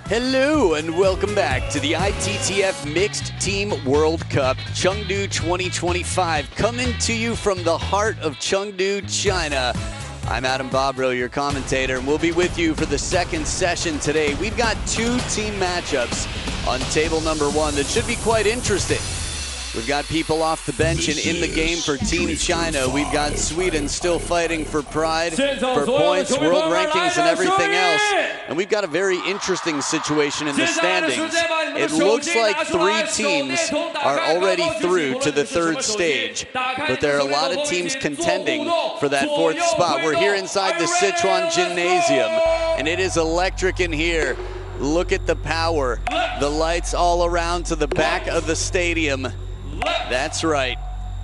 Hello and welcome back to the ITTF Mixed Team World Cup Chengdu 2025, coming to you from the heart of Chengdu, China. I'm Adam Bobrow, your commentator, and we'll be with you for the second session today. We've got two team matchups on table number one that should be quite interesting. We've got people off the bench and in the game for Team China. We've got Sweden still fighting for pride, for points, world rankings, and everything else. And we've got a very interesting situation in the standings. It looks like three teams are already through to the third stage, but there are a lot of teams contending for that fourth spot. We're here inside the Sichuan Gymnasium, and it is electric in here. Look at the power. The lights all around to the back of the stadium. That's right.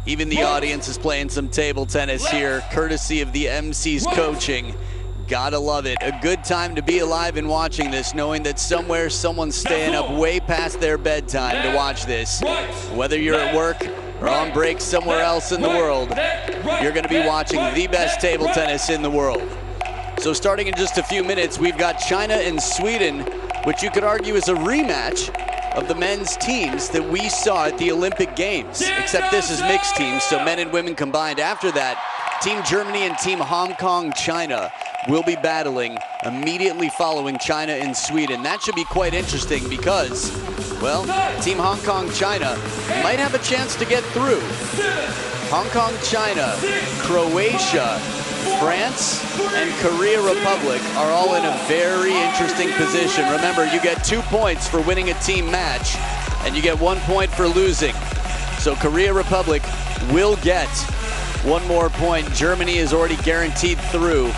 Even the audience is playing some table tennis here, courtesy of the MC's coaching. Gotta love it. A good time to be alive and watching this, knowing that somewhere someone's staying up way past their bedtime to watch this. Whether you're at work or on break somewhere else in the world, you're gonna be watching the best table tennis in the world. So starting in just a few minutes, we've got China and Sweden, which you could argue is a rematch of the men's teams that we saw at the Olympic Games, except this is mixed teams, so men and women combined. After that, Team Germany and Team Hong Kong China will be battling immediately following China and Sweden. That should be quite interesting because, well, Team Hong Kong China might have a chance to get through. Hong Kong China, Croatia, France, and Korea Republic are all in a very interesting position. Remember, you get 2 points for winning a team match, and you get 1 point for losing. So Korea Republic will get 1 more point. Germany is already guaranteed through.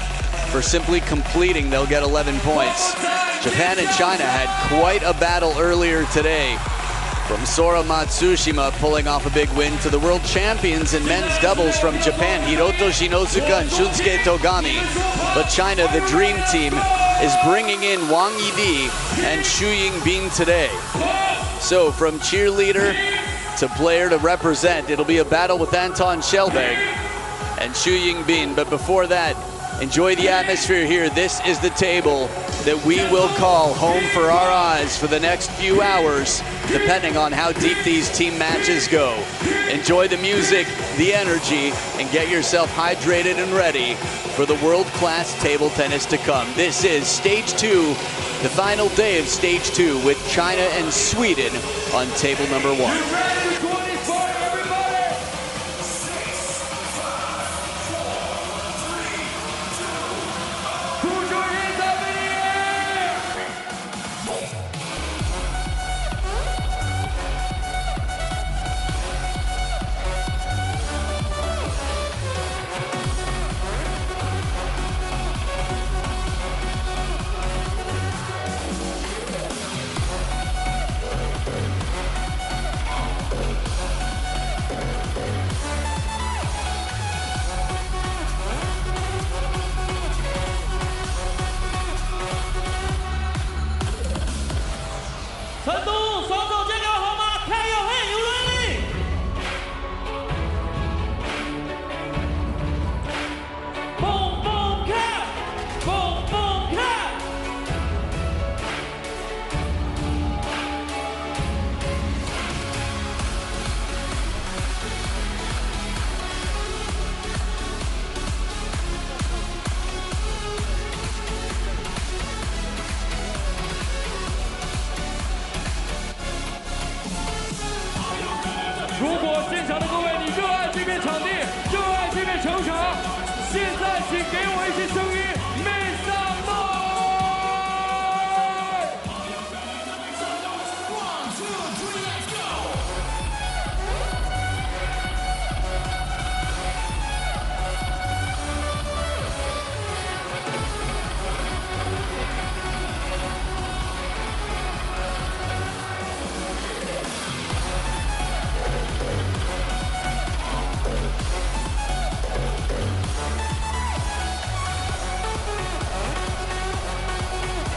For simply completing, they'll get 11 points. Japan and China had quite a battle earlier today. From Sora Matsushima pulling off a big win to the world champions in men's doubles from Japan, Hiroto Shinosuke and Shunsuke Togami. But China, the dream team, is bringing in Wang Yidi and Xu Yingbin today. So from cheerleader to player to represent, it'll be a battle with Anton Schellberg and Xu Yingbin. But before that, enjoy the atmosphere here. This is the table that we will call home for our eyes for the next few hours, depending on how deep these team matches go. Enjoy the music, the energy, and get yourself hydrated and ready for the world-class table tennis to come. This is Stage 2, the final day of Stage 2 with China and Sweden on table number 1.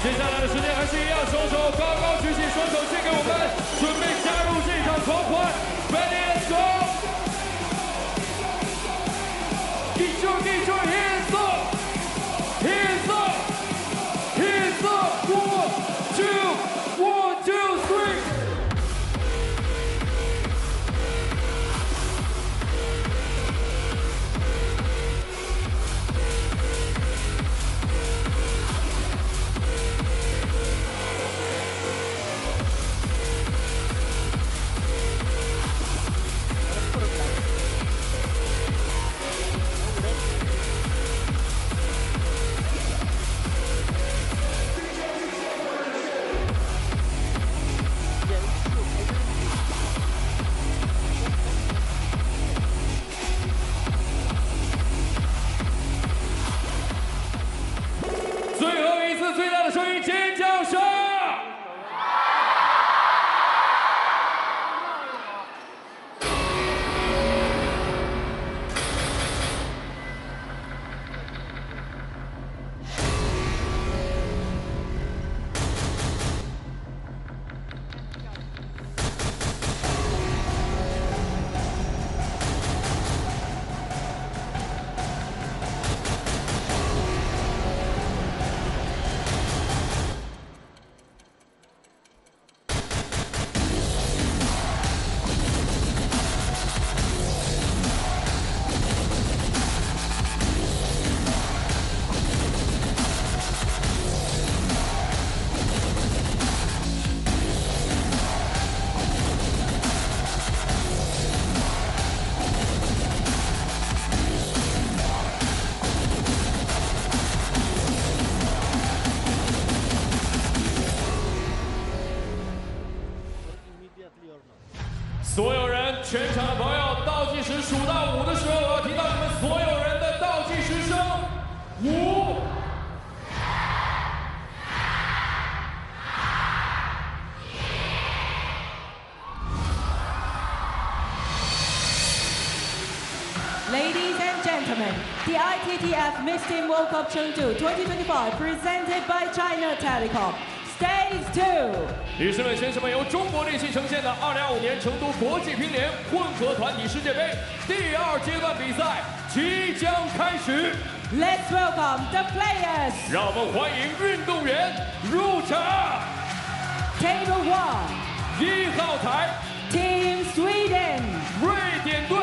接下来的时间还是一样，双手高高举起，双手献给我们，准备加入这场狂欢。Ready, let's go! Get your hands up! Hands up! Hands up! 1, 2. 最后一次最大的声音尖叫声！所有人，全场的朋友，倒计时数到5的时候，我要听到你们所有人的倒计时声。5。Ladies and gentlemen, the ITTF Mixed Team World Cup Chengdu 2025 presented by China Telecom. Stage 2. 女士们、先生们，由中国电信呈现的2025年成都国际乒联混合团体世界杯第2阶段比赛即将开始。Let's welcome the players. 让我们欢迎运动员入场。Table 1. 1号台 Team Sweden. 瑞典队。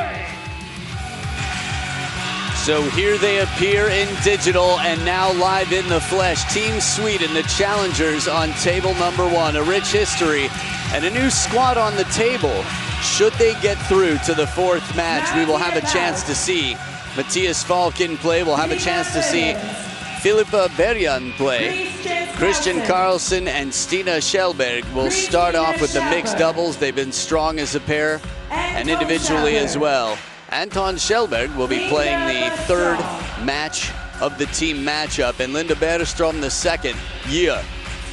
So here they appear in digital and now live in the flesh. Team Sweden, the challengers on table number 1. A rich history and a new squad on the table. Should they get through to the 4th match, we will have a chance to see Matthias Falk in play. We'll have a chance to see Filippa Berjan play. Christian Carlsen and Stina Kjellberg will start off with the mixed doubles. They've been strong as a pair and individually as well. Anton Kjellberg will be playing the 3rd match of the team matchup, and Linda Bergström the 2nd. Yeah,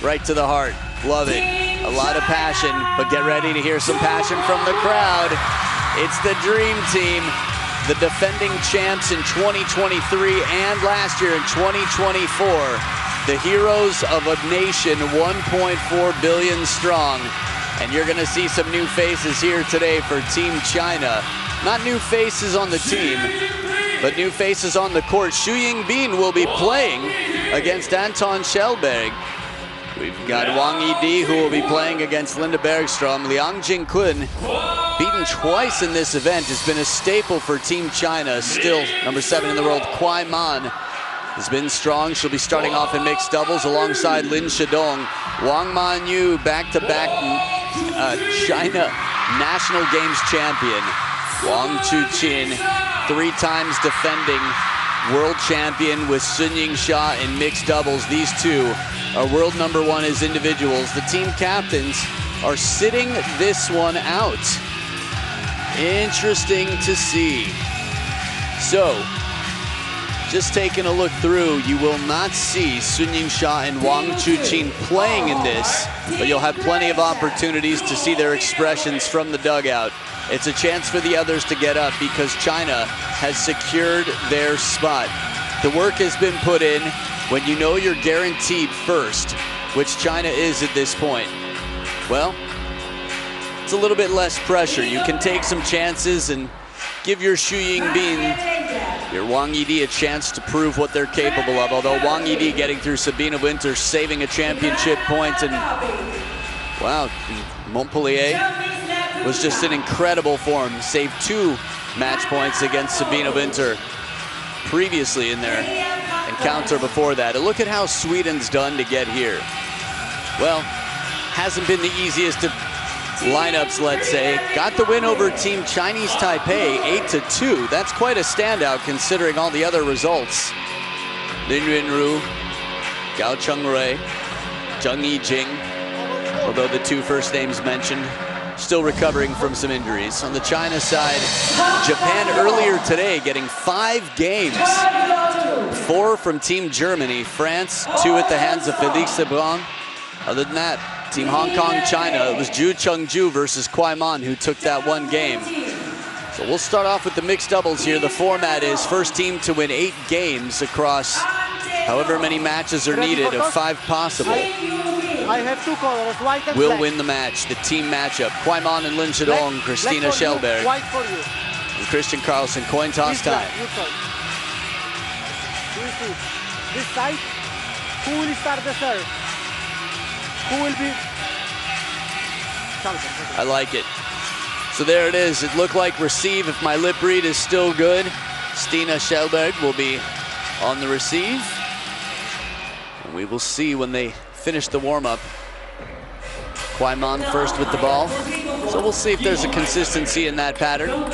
right to the heart. Love it. A lot of passion, but get ready to hear some passion from the crowd. It's the Dream Team, the defending champs in 2023 and last year in 2024. The heroes of a nation 1.4 billion strong. And you're gonna see some new faces here today for Team China. Not new faces on the team, but new faces on the court. Xu Yingbin will be playing against Anton Kjellberg. We've got Wang Yidi who will be playing against Linda Bergström. Liang Jingkun, beaten twice in this event, has been a staple for Team China. Still number 7 in the world, Kuai Man has been strong. She'll be starting off in mixed doubles alongside Lin Shidong. Wang Manyu, back-to-back China National Games champion. Wang Chuqin, 3 times defending world champion with Sun Yingsha in mixed doubles. These two are world number 1 as individuals. The team captains are sitting this one out. Interesting to see. So, just taking a look through, you will not see Sun Yingsha and Wang Chuqin playing in this, but you'll have plenty of opportunities to see their expressions from the dugout. It's a chance for the others to get up because China has secured their spot. The work has been put in when you know you're guaranteed first, which China is at this point. Well, it's a little bit less pressure. You can take some chances and give your Xu Yingbin, your Wang Yidi, a chance to prove what they're capable of. Although Wang Yidi getting through Sabine Winter, saving a championship point, and wow, Montpellier was just in incredible form. Saved 2 match points against Sabine Winter previously in their encounter before that. And look at how Sweden's done to get here. Well, hasn't been the easiest of lineups, let's say. Got the win over Team Chinese Taipei, 8-2. That's quite a standout considering all the other results. Lin Yunru, Gao Chengrui, Zheng Yijing, although the 2 first names mentioned still recovering from some injuries. On the China side, Japan earlier today getting 5 games, 4 from Team Germany, France 2 at the hands of Felix Lebrun. Other than that, Team Hong Kong, China, it was Ju Chengju versus Kwai Mon who took that one game. So we'll start off with the mixed doubles here. The format is first team to win 8 games across however many matches are needed of 5 possible. I have 2 colors, white and will black. win the match, the team matchup. Kwai Mon and Lin Shidong, Christina Schellberg, White for you. and Christian Carlsen. Coin toss time. This side, who will start the serve? Who will be? I like it. So there it is. It looked like receive if my lip read is still good. Stina Schellberg will be on the receive. And we will see when they finish the warm-up. Kwai Mon first with the ball. So we'll see if there's a consistency in that pattern.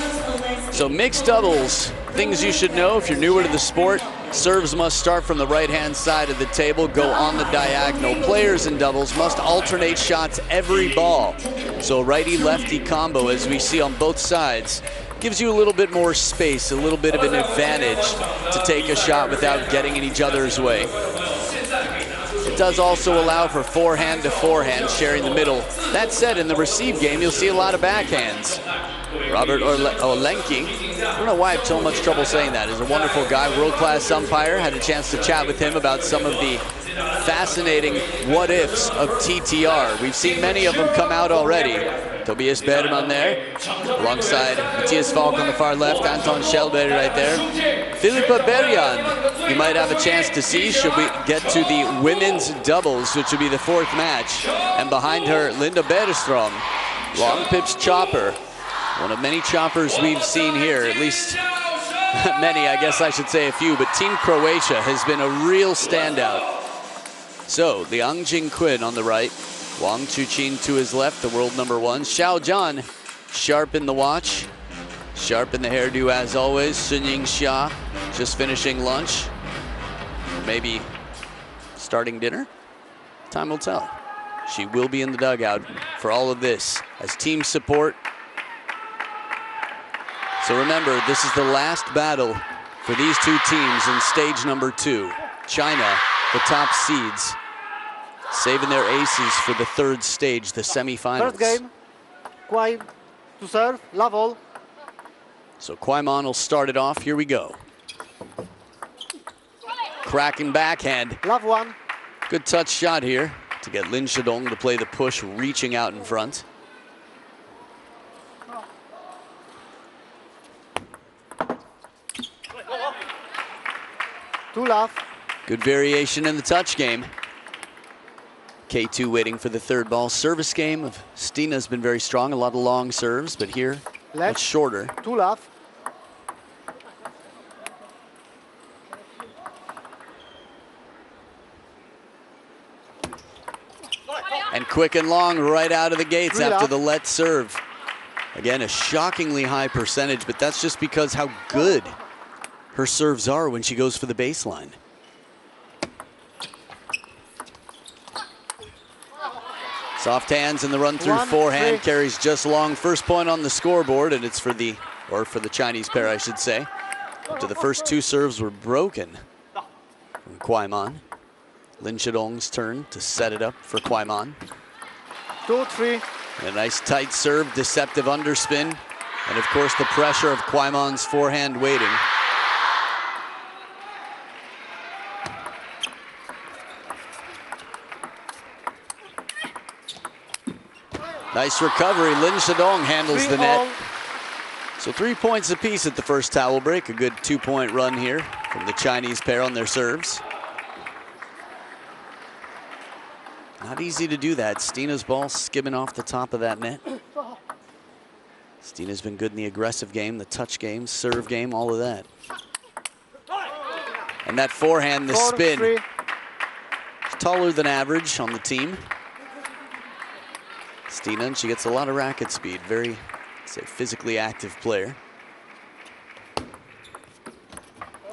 So mixed doubles, things you should know if you're newer to the sport. Serves must start from the right-hand side of the table, go on the diagonal. Players in doubles must alternate shots every ball. So righty-lefty combo, as we see on both sides, gives you a little bit more space, a little bit of an advantage to take a shot without getting in each other's way. It does also allow for forehand to forehand, sharing the middle. That said, in the receive game, you'll see a lot of backhands. Robert Olenki, I don't know why I have so much trouble saying that. He's a wonderful guy, world-class umpire. Had a chance to chat with him about some of the fascinating what-ifs of TTR. We've seen many of them come out already. Tobias Bergman there, alongside Matthias Falk on the far left, Anton Schellberg right there. Philippa Berjan, you might have a chance to see should we get to the women's doubles, which would be the 4th match. And behind her, Linda Bergström, long pips chopper. One of many choppers we've seen here, at least many, I guess I should say a few, but Team Croatia has been a real standout. So, Liang Jingquin on the right, Wang Chuqin to his left, the world #1. Xiao Zhan, sharp in the watch, sharp in the hairdo as always. Sunying Xia, just finishing lunch, maybe starting dinner. Time will tell. She will be in the dugout for all of this as team support. So remember, this is the last battle for these 2 teams in stage #2. China, the top seeds, saving their aces for the 3rd stage, the semifinals. First game, Kwai to serve, love all. So Kwai Mon will start it off. Here we go. Cracking backhand. Love 1. Good touch shot here to get Lin Shidong to play the push, reaching out in front. Love. Good variation in the touch game. K2 waiting for the 3rd ball. Service game of Stina's been very strong, a lot of long serves, but here much shorter. Love. And quick and long right out of the gates after love. the let serve. Again, a shockingly high percentage, but that's just because how good her serves are when she goes for the baseline. Soft hands in the run through forehand, carries just long. First point on the scoreboard, and it's for the Chinese pair, I should say. After the first 2 serves were broken from Kwai Mon. Lin Shidong's turn to set it up for Kwai Mon. 2-3. A nice tight serve, deceptive underspin, and of course the pressure of Kwai Mon's forehand waiting. Nice recovery. Lin Shidong handles the net. So 3 points apiece at the first towel break. A good 2-point run here from the Chinese pair on their serves. Not easy to do that. Stina's ball skimming off the top of that net. Stina's been good in the aggressive game, the touch game, serve game, all of that. And that forehand, the spin. She's taller than average on the team. Stina, and she gets a lot of racket speed. Very, say, physically active player.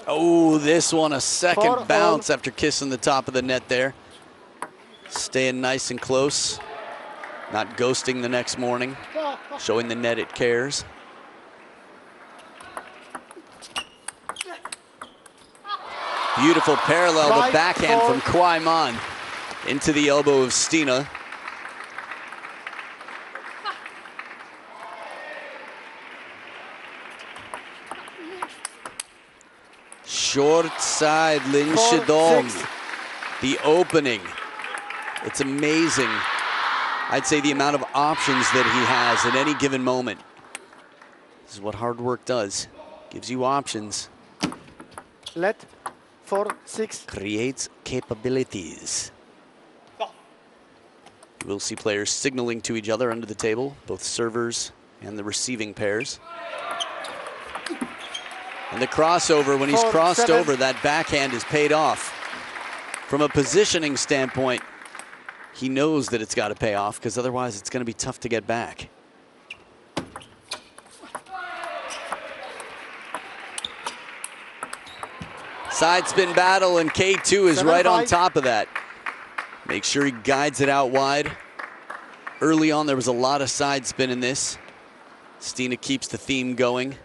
Oh, this one, a second bounce after kissing the top of the net there. Staying nice and close. Not ghosting the next morning. Showing the net it cares. Beautiful parallel, the Right backhand four. from Kwai Man into the elbow of Stina. Short side, Lin 4-6. Shidong. The opening. It's amazing. I'd say the amount of options that he has at any given moment. This is what hard work does. Gives you options. Let 4-6. Creates capabilities. We'll see players signaling to each other under the table, both servers and the receiving pairs. And the crossover, when he's 4-7. crossed over, that backhand is paid off. From a positioning standpoint, he knows that it's got to pay off, because otherwise it's going to be tough to get back. Side spin battle, and K2 is right on top of that. Make sure he guides it out wide. Early on, there was a lot of side spin in this. Stina keeps the theme going.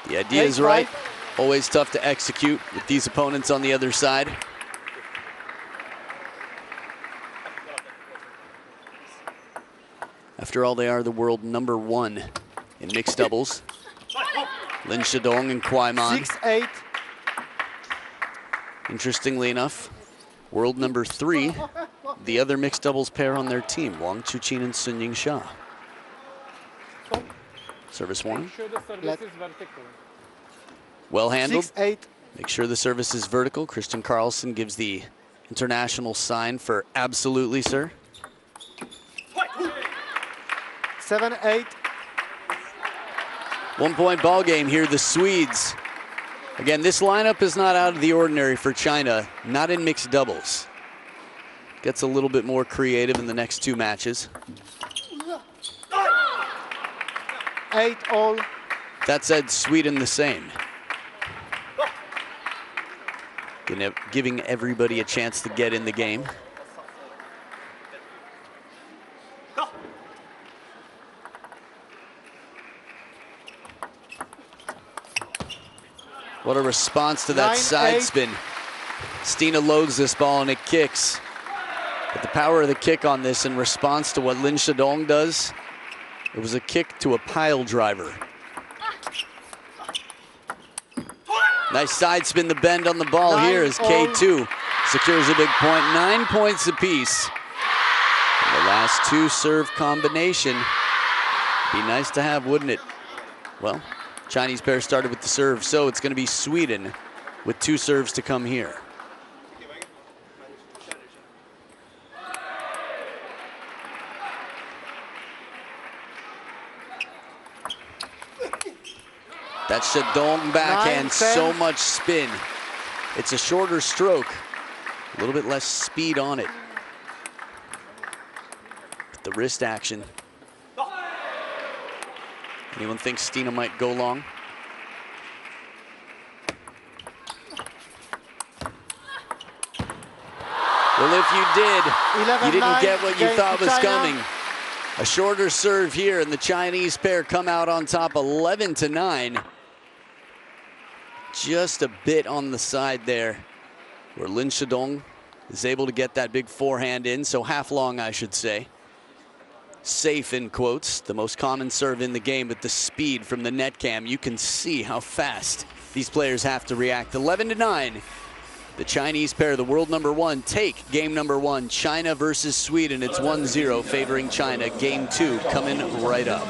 The idea is right. Always tough to execute with these opponents on the other side. After all, they are the world #1 in mixed doubles. Lin Shidong and Kwai Man. 6-8. Interestingly enough, world #3, the other mixed doubles pair on their team, Wang Chuqin and Sun Yingsha. Service one. Let Well handled. 6-8. Make sure the service is vertical. Christian Carlsen gives the international sign for absolutely, sir. 7-8. 1 point ball game here, the Swedes. Again, this lineup is not out of the ordinary for China, not in mixed doubles. Gets a little bit more creative in the next two matches. 8-all. That said, Sweden the same. Giving everybody a chance to get in the game. What a response to that 9-8. side spin. Stina loads this ball and it kicks. But the power of the kick on this in response to what Lin Shidong does, it was a kick to a pile driver. Nice side spin, the bend on the ball here as K2 secures a big point. 9 points apiece. And the last two serve combination. Be nice to have, wouldn't it? Well, Chinese pair started with the serve, so it's going to be Sweden with two serves to come here. That Shidong backhand, so much spin. It's a shorter stroke, a little bit less speed on it. But the wrist action. Anyone think Stina might go long? Well, if you did, you didn't get what you thought was coming. A shorter serve here, and the Chinese pair come out on top 11-9. Just a bit on the side there, where Lin Shidong is able to get that big forehand in, so half long, I should say. Safe in quotes, the most common serve in the game, but the speed from the net cam, you can see how fast these players have to react. 11-9, the Chinese pair, the world #1, take game #1, China versus Sweden. It's 1-0 favoring China. Game 2 coming right up.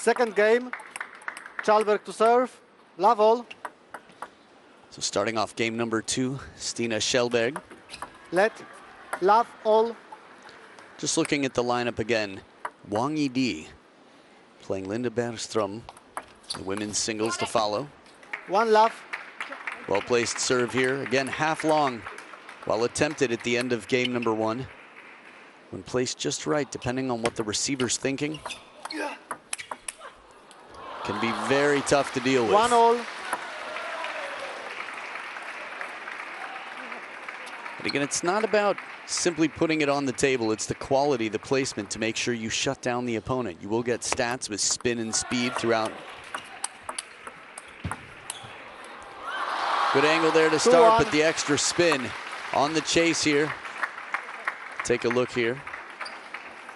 Second game, Chalberg to serve, love all. So starting off game number 2, Stina Schellberg. Let, love all. Just looking at the lineup again, Wang Yidi playing Linda Bergström, the women's singles to follow. One love. Well-placed serve here, again half long, while attempted at the end of game number 1. When placed just right, depending on what the receiver's thinking, can be very tough to deal with. 1-all. But again, it's not about simply putting it on the table. It's the quality, the placement to make sure you shut down the opponent. You will get stats with spin and speed throughout. Good angle there to start, but the extra spin on the chase here. Take a look here.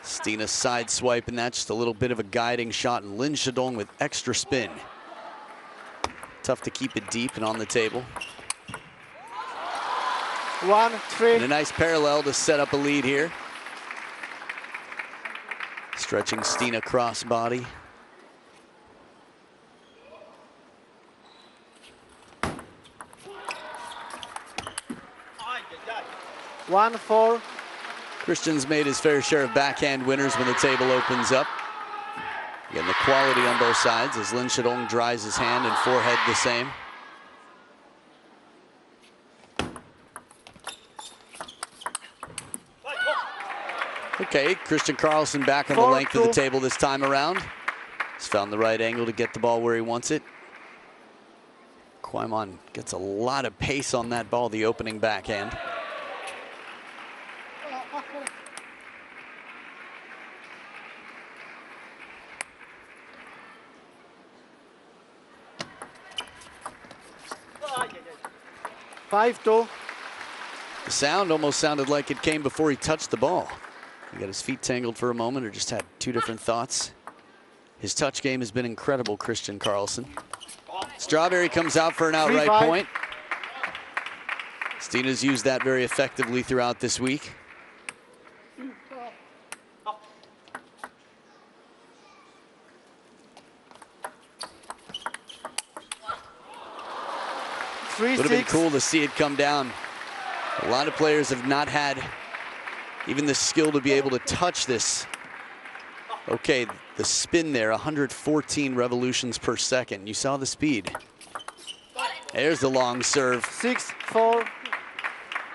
Stina side swipe, and that's just a little bit of a guiding shot. And Lin Shidong with extra spin. Tough to keep it deep and on the table. 1-3. And a nice parallel to set up a lead here. Stretching Stina crossbody. One, 4. Christian's made his fair share of backhand winners when the table opens up. Again, the quality on both sides as Lin Shidong dries his hand and forehead the same. Okay, Christian Carlsen back on the length of the table this time around. He's found the right angle to get the ball where he wants it. Kweimon gets a lot of pace on that ball, the opening backhand. Five, 2. The sound almost sounded like it came before he touched the ball. He got his feet tangled for a moment or just had two different thoughts. His touch game has been incredible, Christian Carlsen. Strawberry comes out for an outright point. Stina's used that very effectively throughout this week. Would have been cool to see it come down. A lot of players have not had even the skill to be able to touch this. Okay, the spin there, 114 revolutions per second. You saw the speed. There's the long serve. 6-4.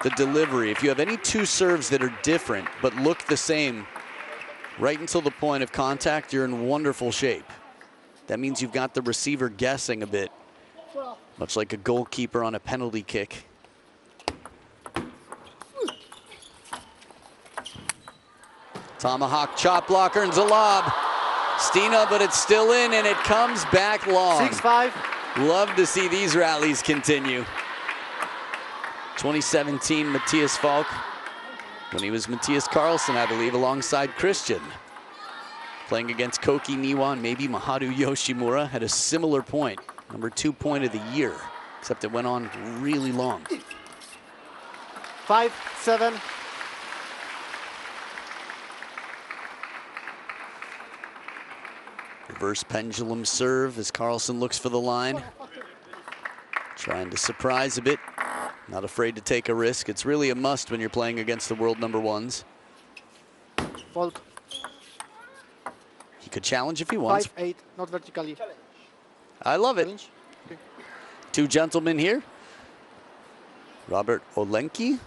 The delivery. If you have any two serves that are different but look the same right until the point of contact, you're in wonderful shape. That means you've got the receiver guessing a bit, much like a goalkeeper on a penalty kick. Tomahawk chop blocker and Zalob. Stina, but it's still in and it comes back long. 6-5. Love to see these rallies continue. 2017 Matthias Falk, when he was Matthias Carlsen, I believe, alongside Christian. Playing against Koki Niwa and maybe Maharu Yoshimura, had a similar point. Number 2 point of the year, except it went on really long. 5-7. Reverse pendulum serve as Carlsen looks for the line. Trying to surprise a bit. Not afraid to take a risk. It's really a must when you're playing against the world number ones. Fault. He could challenge if he wants. 5-8, not vertically. I love it. Okay. Two gentlemen here. Robert Olenki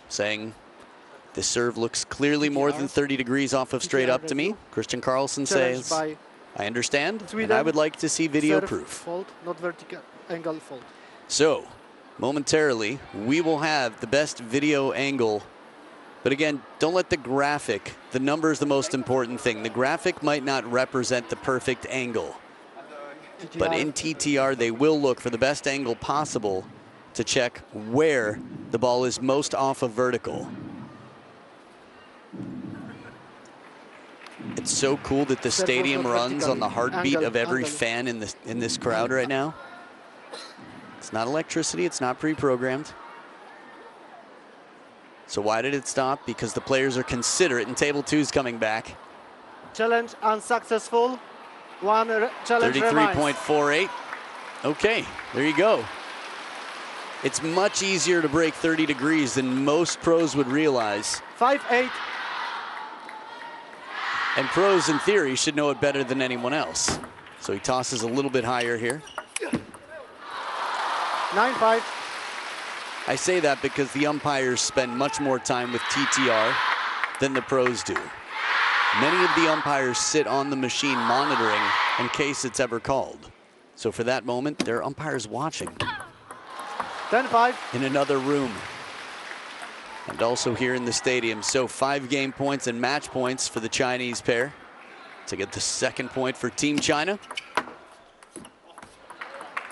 saying this serve looks clearly more than 30 degrees off of straight up to me. Christian Carlsen says, I understand, and I would like to see video proof. Fault, not vertical angle fault. So, momentarily, we will have the best video angle. But again, don't let the graphic, the number is the most important thing. The graphic might not represent the perfect angle. But in TTR, they will look for the best angle possible to check where the ball is most off of vertical. It's so cool that the stadium runs on the heartbeat of every fan in this crowd right now. It's not electricity, it's not pre-programmed. So why did it stop? Because the players are considerate and table 2's coming back. Challenge unsuccessful. One challenge remains. 33.48. Okay, there you go. It's much easier to break 30 degrees than most pros would realize. 5-8. And pros, in theory, should know it better than anyone else. So he tosses a little bit higher here. 9-5. I say that because the umpires spend much more time with TTR than the pros do. Many of the umpires sit on the machine monitoring in case it's ever called. So for that moment, there are umpires watching 10-5. in another room. And also here in the stadium. So 5 game points and match points for the Chinese pair to get the second point for Team China.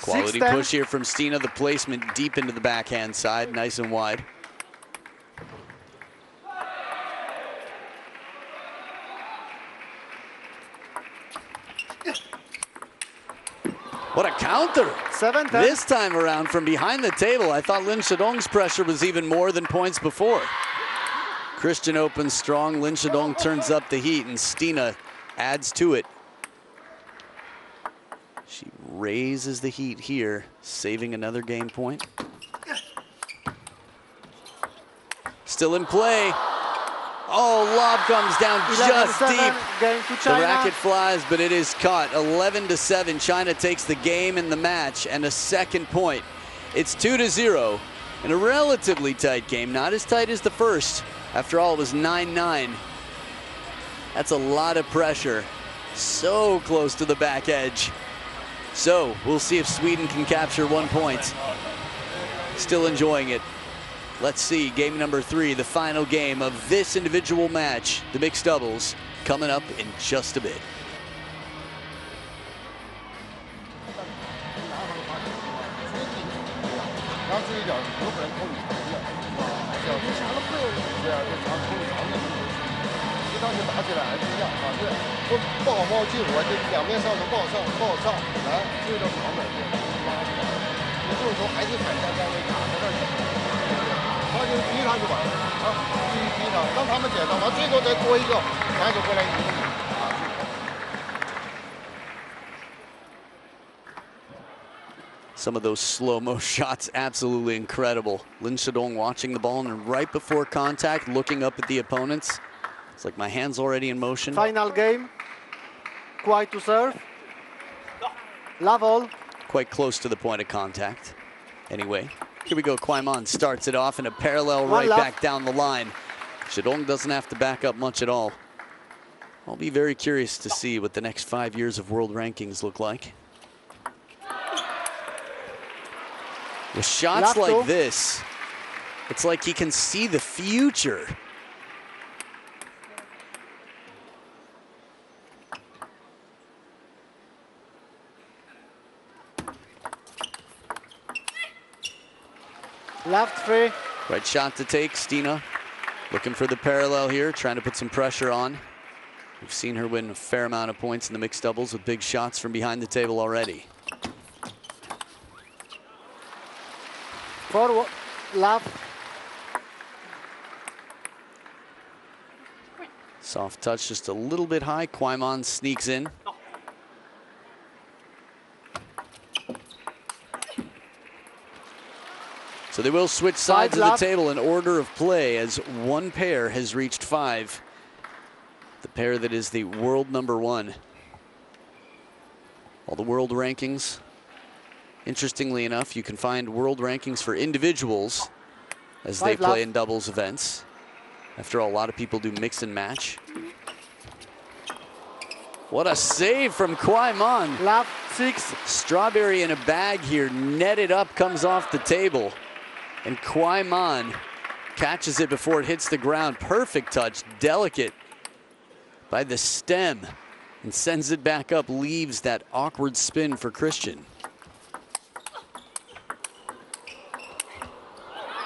Quality 6-10. push here from Stina. The placement deep into the backhand side, nice and wide. What a counter! 7-10. This time around from behind the table. I thought Lin Shidong's pressure was even more than points before. Christian opens strong. Lin Shidong turns up the heat, and Stina adds to it. She raises the heat here, saving another game point. Still in play. Oh, lob comes down just deep. Game to The China. racket flies, but it is caught. 11-7. China takes the game and the match and a second point. It's 2-0 in a relatively tight game. Not as tight as the first. After all, it was 9-9. That's a lot of pressure. So close to the back edge. So we'll see if Sweden can capture 1 point. Still enjoying it. Let's see, game number 3, the final game of this individual match, the mixed doubles, coming up in just a bit. Some of those slow-mo shots, absolutely incredible. Lin Shidong watching the ball, and right before contact, looking up at the opponents. It's like my hand's already in motion. Final game. Quite to serve. Love all. Quite close to the point of contact. Anyway, here we go. Kwai-man starts it off in a parallel right back down the line. Shidong doesn't have to back up much at all. I'll be very curious to see what the next 5 years of world rankings look like. With shots like this, it's like he can see the future. Left free. Right shot to take, Stina. Looking for the parallel here, trying to put some pressure on. We've seen her win a fair amount of points in the mixed doubles with big shots from behind the table already. Forward. Left. Soft touch, just a little bit high. Kwai-man sneaks in. So they will switch sides of the table in order of play as one pair has reached 5. The pair that is the world #1. All the world rankings. Interestingly enough, you can find world rankings for individuals as they play in doubles events. After all, a lot of people do mix and match. What a save from Kwai-man. Left 6. Strawberry in a bag here, netted up, comes off the table. And Kwai-man catches it before it hits the ground. Perfect touch, delicate by the stem, and sends it back up, leaves that awkward spin for Christian.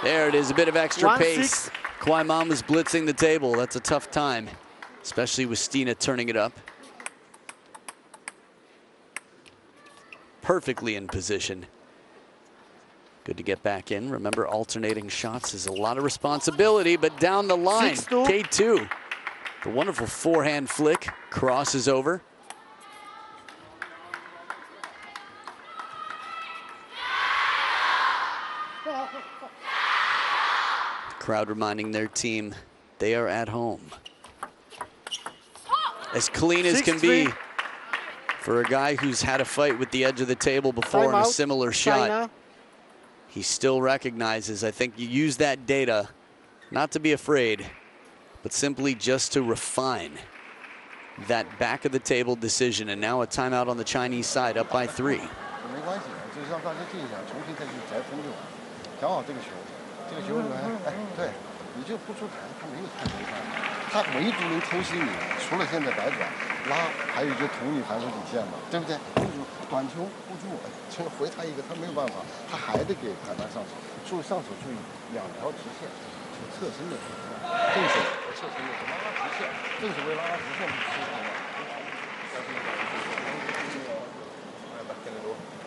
There it is, a bit of extra pace. Kwai-man was blitzing the table. That's a tough time, especially with Stina turning it up. Perfectly in position. Good to get back in. Remember, alternating shots is a lot of responsibility, but down the line, K2. The wonderful forehand flick crosses over. Crowd reminding their team they are at home. As clean as can be for a guy who's had a fight with the edge of the table before in a similar shot. He still recognizes, I think you use that data not to be afraid, but simply just to refine that back of the table decision. And now a timeout on the Chinese side, up by 3. 你就不出台，他没有太多办法，他唯独能偷袭你，除了现在摆短拉，还有就捅你防守底线嘛，对不对？就是短球不住，就回他一个，他没有办法，他还得给裁判上手，上手注意2条直线，侧身的，正手和侧身的拉直线，正手为拉直线不出台嘛。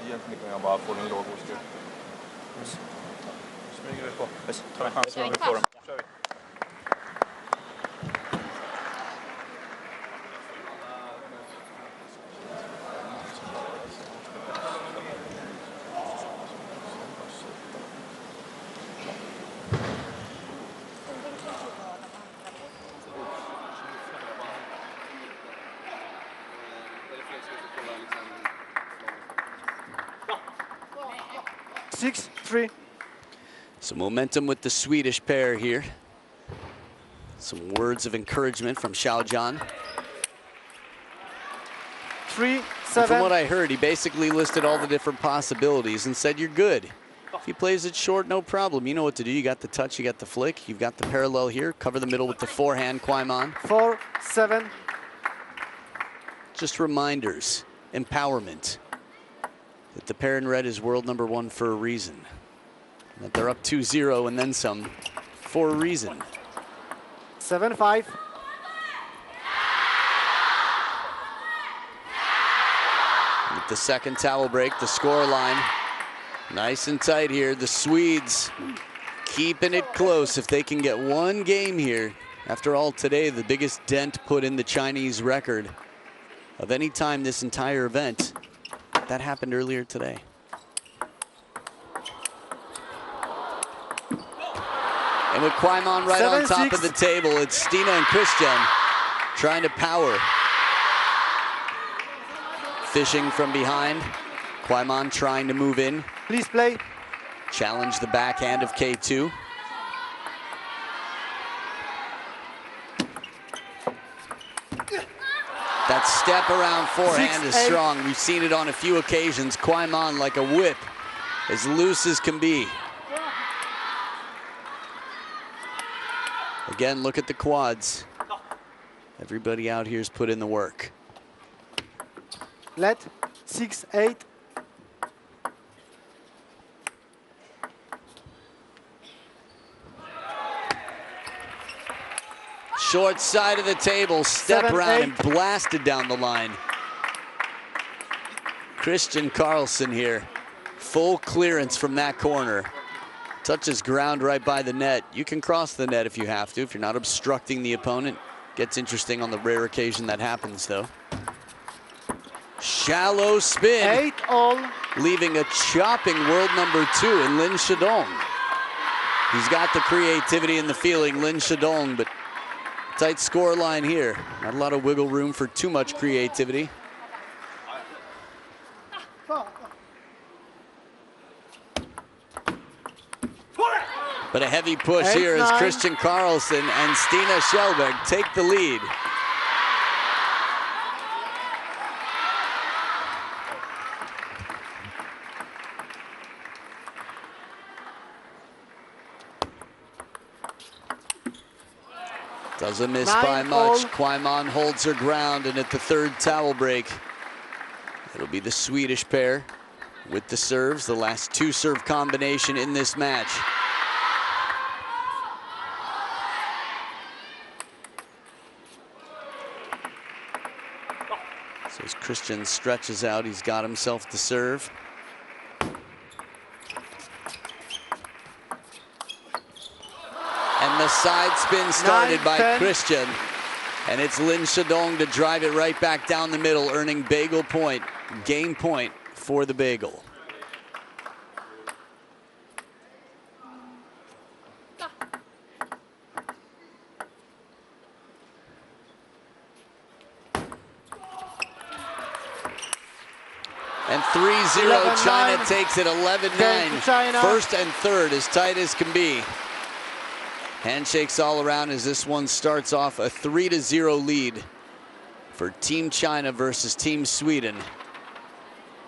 Egentligen kan jag bara få den låg och styr. Smyger vi på. Ta en chans om vi får dem. Kör vi. Some momentum with the Swedish pair here. Some words of encouragement from Xiaojian. 3-7. From what I heard, he basically listed all the different possibilities and said, you're good. If he plays it short, no problem. You know what to do. You got the touch, you got the flick, you've got the parallel here. Cover the middle with the forehand, Kwaiman. 4-7. Just reminders, empowerment, that the pair in red is world #1 for a reason. That they're up 2-0 and then some for a reason. 7-5. With the second towel break, the score line nice and tight here. The Swedes keeping it close if they can get one game here. After all, today, the biggest dent put in the Chinese record of any time this entire event. That happened earlier today. And with Kwaiman right on top of the table, it's Stina and Christian trying to power. Fishing from behind. Kwaiman trying to move in. Please play. Challenge the backhand of K2. That step around forehand is strong. We've seen it on a few occasions. Kwaiman like a whip, as loose as can be. Again, look at the quads. Everybody out here's put in the work. Let 6-8. Short side of the table, step around and blasted down the line. Christian Carlsen here, full clearance from that corner. Touches ground right by the net. You can cross the net if you have to, if you're not obstructing the opponent. Gets interesting on the rare occasion that happens, though. Shallow spin. 8-all. Leaving a chopping world #2 in Lin Shidong. He's got the creativity and the feeling, Lin Shidong, but tight score line here. Not a lot of wiggle room for too much creativity. But a heavy push here as Christian Carlsen and Stina Kjellberg take the lead. Doesn't miss by much. Kwaiman holds her ground, and at the third towel break, it'll be the Swedish pair with the serves, the last 2 serve combination in this match. So as Christian stretches out, he's got himself to serve. And the side spin started by Christian. And it's Lin Shidong to drive it right back down the middle, earning bagel point, game point for the bagel. And 3-0, China takes it 11-9. First and third as tight as can be. Handshakes all around as this one starts off a 3-0 lead for Team China versus Team Sweden.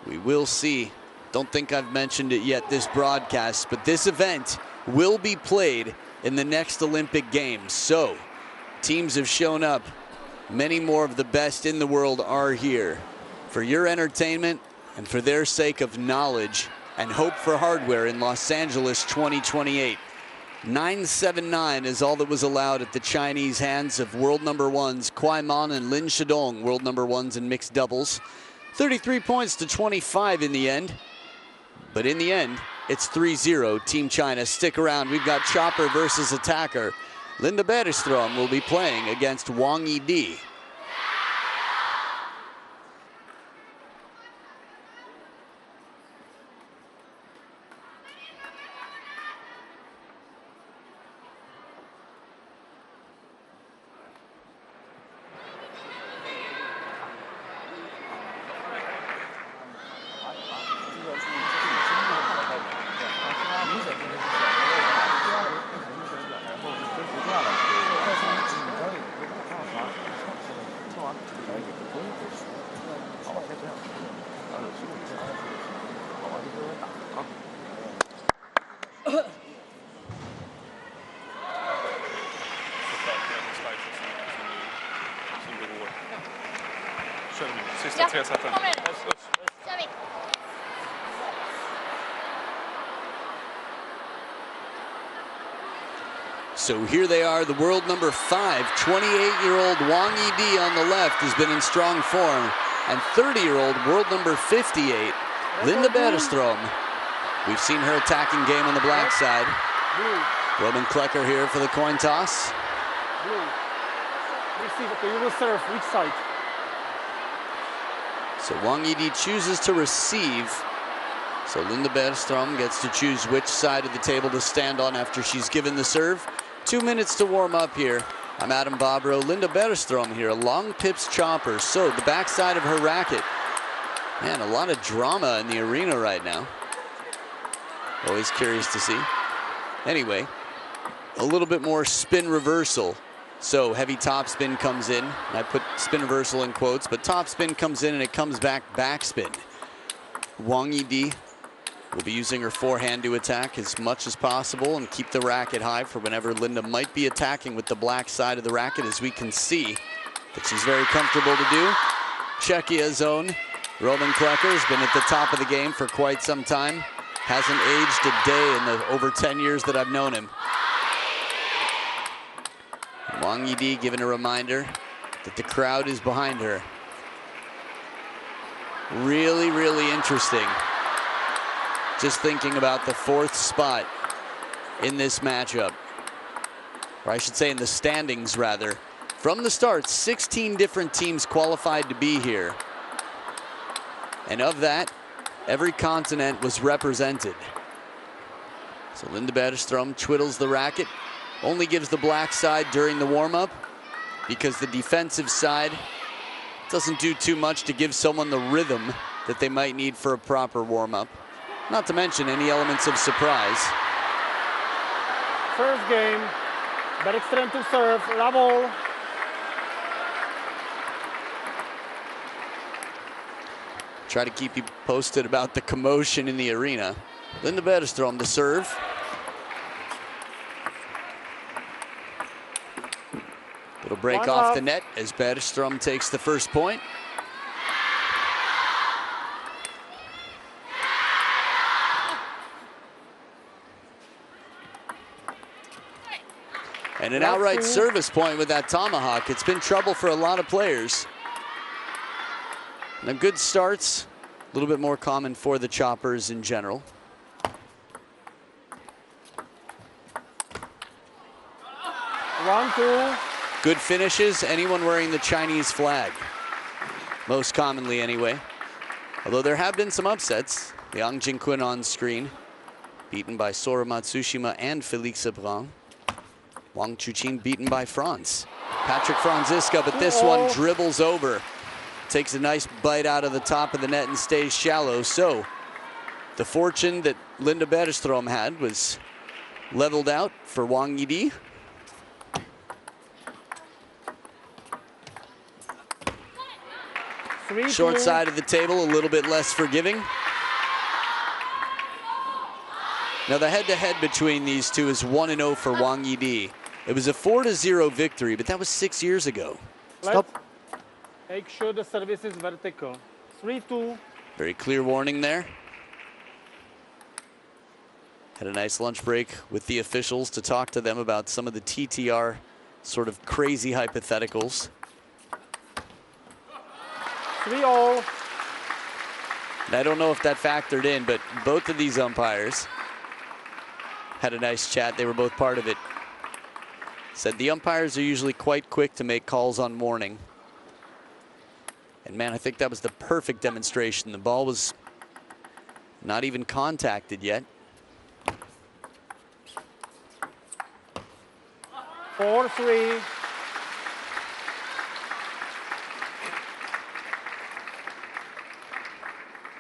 We will see. Don't think I've mentioned it yet this broadcast, but this event will be played in the next Olympic Games. So teams have shown up. Many more of the best in the world are here for your entertainment and for their sake of knowledge and hope for hardware in Los Angeles 2028. 9-7-9 is all that was allowed at the Chinese hands of world number ones Kuai Man and Lin Shidong, world number ones in mixed doubles. 33 points to 25 in the end. But in the end, it's 3-0 Team China. Stick around. We've got chopper versus attacker. Linda Bergström will be playing against Wang Yidi. So here they are, the world number 5, 28-year-old Wang Yidi on the left has been in strong form, and 30-year-old world number 58, Linda Bergström. We've seen her attacking game on the black side. Robin Klecker here for the coin toss. Receive, okay, you will serve, which side? So Wang Yidi chooses to receive. So Linda Bergström gets to choose which side of the table to stand on after she's given the serve. 2 minutes to warm up here. I'm Adam Bobrow. Linda Bergström here, a long pips chopper. So the backside of her racket. Man, a lot of drama in the arena right now. Always curious to see. Anyway, a little bit more spin reversal. So heavy topspin comes in. I put spin reversal in quotes, but topspin comes in and it comes back backspin. Wang Yidi will be using her forehand to attack as much as possible and keep the racket high for whenever Linda might be attacking with the black side of the racket, as we can see that she's very comfortable to do. Czechia's own Robin Klecker has been at the top of the game for quite some time. Hasn't aged a day in the over 10 years that I've known him. Wang Yidi giving a reminder that the crowd is behind her. Really, really interesting. Just thinking about the 4th spot in this matchup, or I should say in the standings rather. From the start, 16 different teams qualified to be here. And of that, every continent was represented. So Linda Bergström twiddles the racket, only gives the black side during the warm-up because the defensive side doesn't do too much to give someone the rhythm that they might need for a proper warm-up. Not to mention any elements of surprise. First game, Bergström to serve, Ravol. Try to keep you posted about the commotion in the arena. Linda Bergström to serve. Little break off the net as Bergström takes the first point. And an outright service point with that tomahawk. It's been trouble for a lot of players. Now good starts, a little bit more common for the choppers in general. One, two. Good finishes, anyone wearing the Chinese flag. Most commonly anyway. Although there have been some upsets. Liang Jingqun on screen, beaten by Sora Matsushima and Félix Lebrun. Wang Chuqin beaten by Franz. Patrick Franziska, but this one dribbles over takes a nice bite out of the top of the net and stays shallow. So the fortune that Linda Bergström had was leveled out for Wang Yidi. Short side of the table, a little bit less forgiving. Now the head-to-head between these two is 1-0 for Wang Yidi. It was a 4-0 victory, but that was 6 years ago. Stop. Make sure the service is vertical. 3-2. Very clear warning there. Had a nice lunch break with the officials to talk to them about some of the TTR sort of crazy hypotheticals. 3-0. And I don't know if that factored in, but both of these umpires had a nice chat. They were both part of it. Said the umpires are usually quite quick to make calls on warning. And man, I think that was the perfect demonstration. The ball was not even contacted yet. 4-3.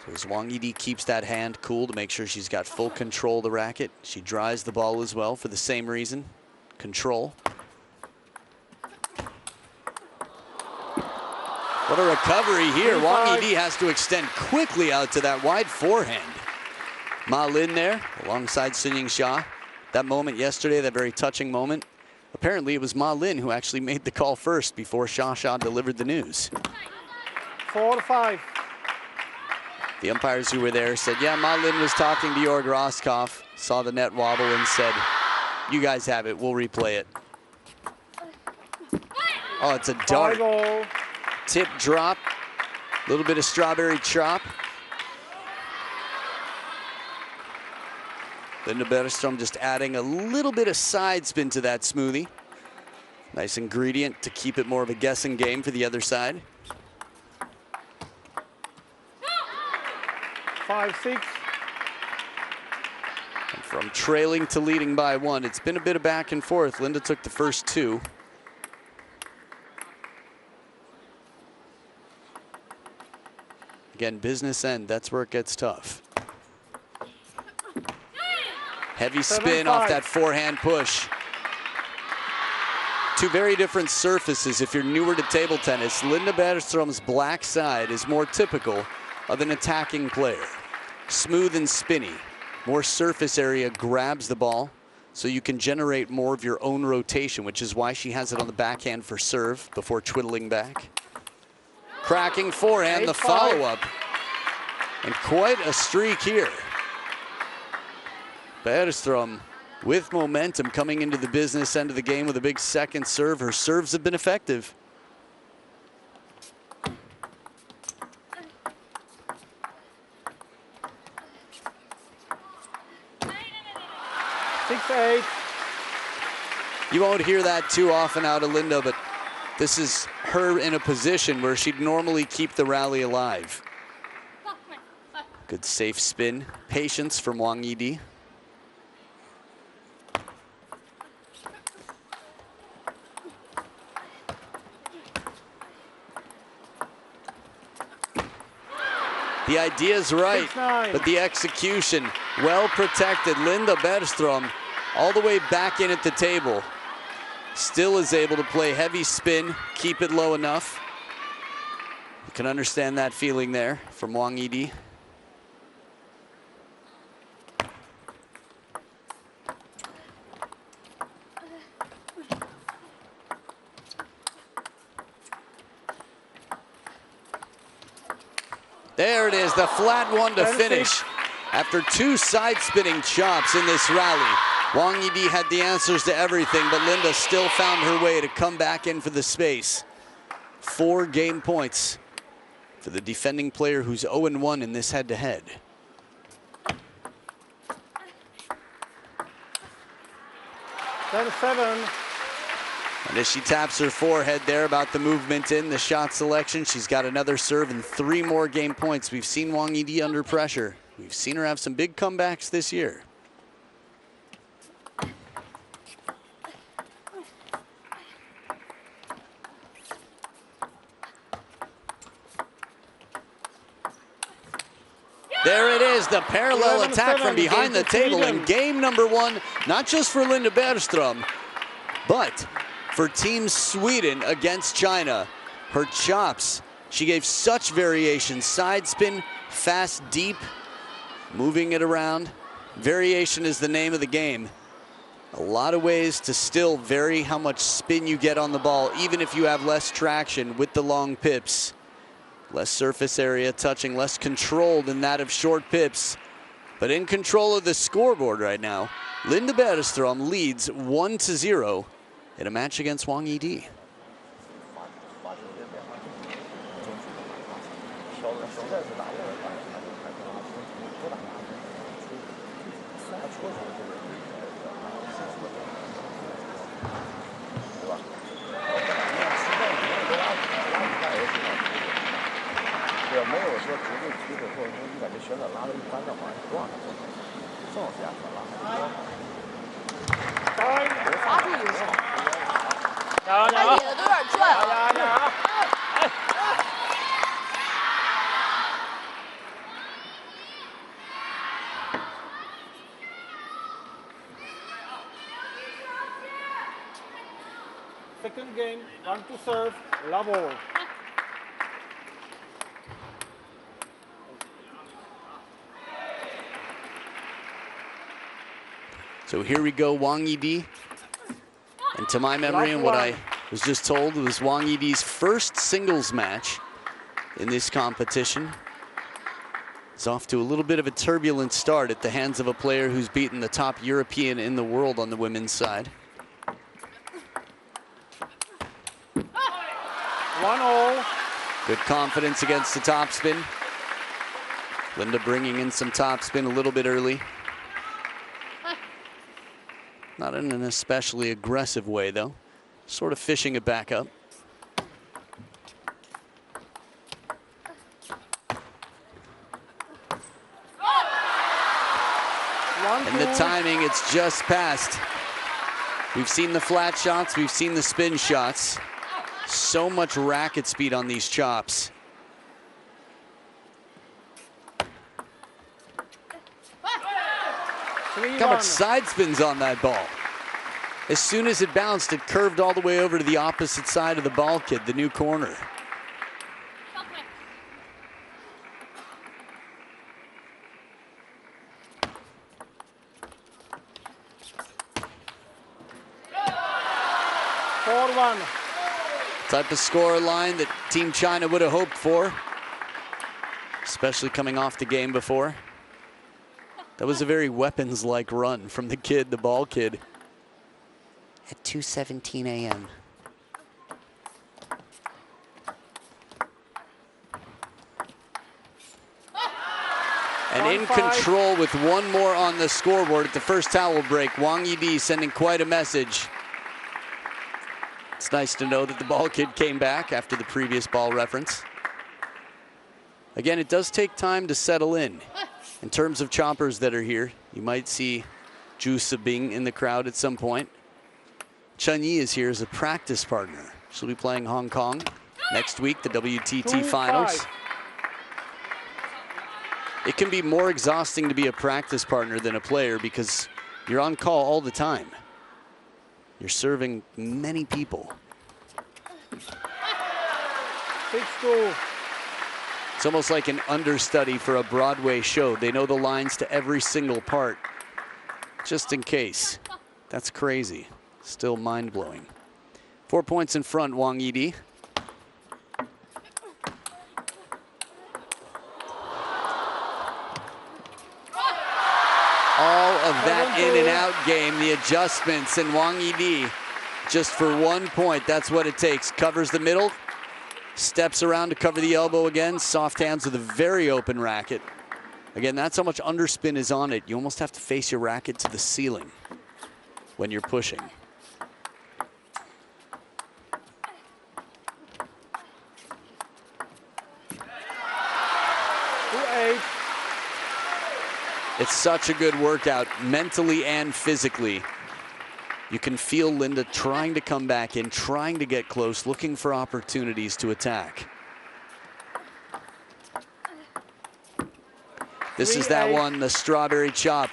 So as Wang Yidi keeps that hand cool to make sure she's got full control of the racket, she dries the ball as well for the same reason, control. What a recovery here. Wang Yidi has to extend quickly out to that wide forehand. Ma Lin there alongside Sun Ying Xia. That moment yesterday, that very touching moment. Apparently it was Ma Lin who actually made the call first before Xia delivered the news. 4-5. The umpires who were there said, yeah, Ma Lin was talking to Jorg Roskopf, saw the net wobble and said, you guys have it, we'll replay it. Oh, it's a dart. 5-0. Tip drop, a little bit of strawberry chop. Linda Bergström just adding a little bit of side spin to that smoothie. Nice ingredient to keep it more of a guessing game for the other side. 5-6. And from trailing to leading by one, it's been a bit of back and forth. Linda took the first two. Again, business end, that's where it gets tough. Heavy spin off that forehand push. Two very different surfaces. If you're newer to table tennis, Linda Bergström's black side is more typical of an attacking player. Smooth and spinny. More surface area grabs the ball, so you can generate more of your own rotation, which is why she has it on the backhand for serve before twiddling back. Cracking forehand, the follow-up. And quite a streak here. Bergström with momentum coming into the business end of the game with a big second serve. Her serves have been effective. You won't hear that too often out of Linda, but this is her in a position where she'd normally keep the rally alive. Good safe spin. Patience from Wang Yidi. The idea is right, but the execution well protected. Linda Bergström all the way back in at the table. Still is able to play heavy spin, keep it low enough. You can understand that feeling there from Wang Yidi. There it is, the flat one to finish. After two side spinning chops in this rally, Wang Yidi had the answers to everything, but Linda still found her way to come back in for the space. 4 game points for the defending player who's 0-1 in this head-to-head. And as she taps her forehead there about the movement in the shot selection, she's got another serve and 3 more game points. We've seen Wang Yidi under pressure. We've seen her have some big comebacks this year. There it is, the parallel attack from behind the table in game number 1, not just for Linda Bergström, but for Team Sweden against China. Her chops, she gave such variation, side spin, fast, deep, moving it around. Variation is the name of the game. A lot of ways to still vary how much spin you get on the ball, even if you have less traction with the long pips. Less surface area touching, less control than that of short pips. But in control of the scoreboard right now, Linda Bergström leads 1-0 in a match against Wang Yidi. Second game, 1 to serve, love all. So here we go, Wang Yidi. And to my memory and what I was just told, it was Wang Yidi's first singles match in this competition. It's off to a little bit of a turbulent start at the hands of a player who's beaten the top European in the world on the women's side. 1-0. Good confidence against the topspin. Linda bringing in some topspin a little bit early. Not in an especially aggressive way, though. Sort of fishing it back up. And the timing, it's just passed. We've seen the flat shots, we've seen the spin shots. So much racket speed on these chops. How much side spins on that ball. As soon as it bounced, it curved all the way over to the opposite side of the ball kid, the new corner. Type of score line that Team China would have hoped for, especially coming off the game before. That was a very weapons-like run from the kid, the ball kid, at 2:17 a.m. And in control with one more on the scoreboard at the first towel break. Wang Yidi sending quite a message. It's nice to know that the ball kid came back after the previous ball reference. Again, it does take time to settle in. In terms of choppers that are here, you might see Zhu Sabing in the crowd at some point. Chen Yi is here as a practice partner. She'll be playing Hong Kong next week, the WTT finals. It can be more exhausting to be a practice partner than a player because you're on call all the time. You're serving many people. 6-2. It's almost like an understudy for a Broadway show. They know the lines to every single part, just in case. That's crazy. Still mind-blowing. 4 points in front, Wang Yidi. All of that in and out game, the adjustments, and Wang Yidi just for 1 point. That's what it takes. Covers the middle, steps around to cover the elbow again. Soft hands with a very open racket. Again, that's how much underspin is on it. You almost have to face your racket to the ceiling when you're pushing. It's such a good workout, mentally and physically. You can feel Linda trying to come back in, trying to get close, looking for opportunities to attack. This is that one, the strawberry chop.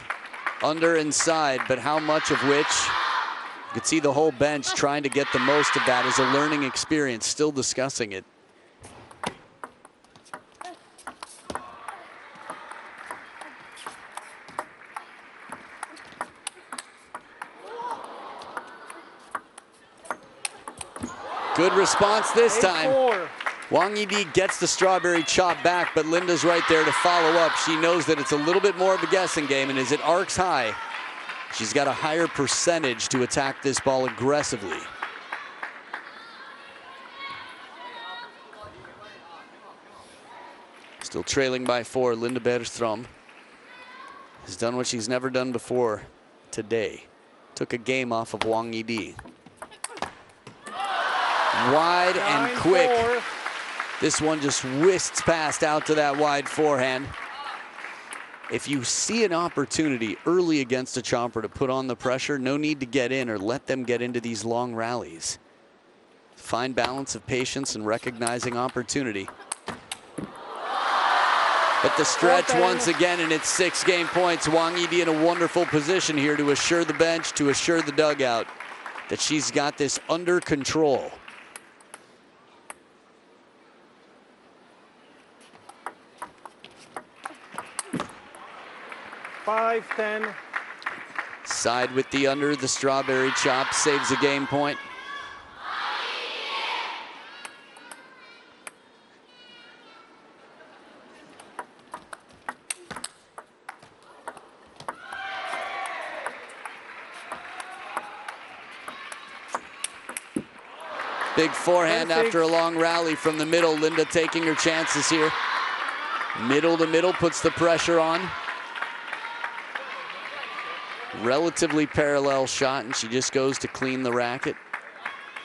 Under and side, but how much of which, you could see the whole bench trying to get the most of that as a learning experience, still discussing it. Good response this time. Wang Yidi gets the strawberry chop back, but Linda's right there to follow up. She knows that it's a little bit more of a guessing game, and as it arcs high, she's got a higher percentage to attack this ball aggressively. Still trailing by 4, Linda Bergström has done what she's never done before today. Took a game off of Wang Yidi. Wide and quick. This one just whisks past out to that wide forehand. If you see an opportunity early against a chomper to put on the pressure, no need to get in or let them get into these long rallies. Fine balance of patience and recognizing opportunity. But the stretch once again, and it's 6 game points. Wang Yidi in a wonderful position here to assure the bench, to assure the dugout that she's got this under control. Five, 10. Side with the under, the strawberry chop saves a game point. Big forehand after a long rally from the middle. Linda taking her chances here. Middle to middle puts the pressure on. Relatively parallel shot, and she just goes to clean the racket.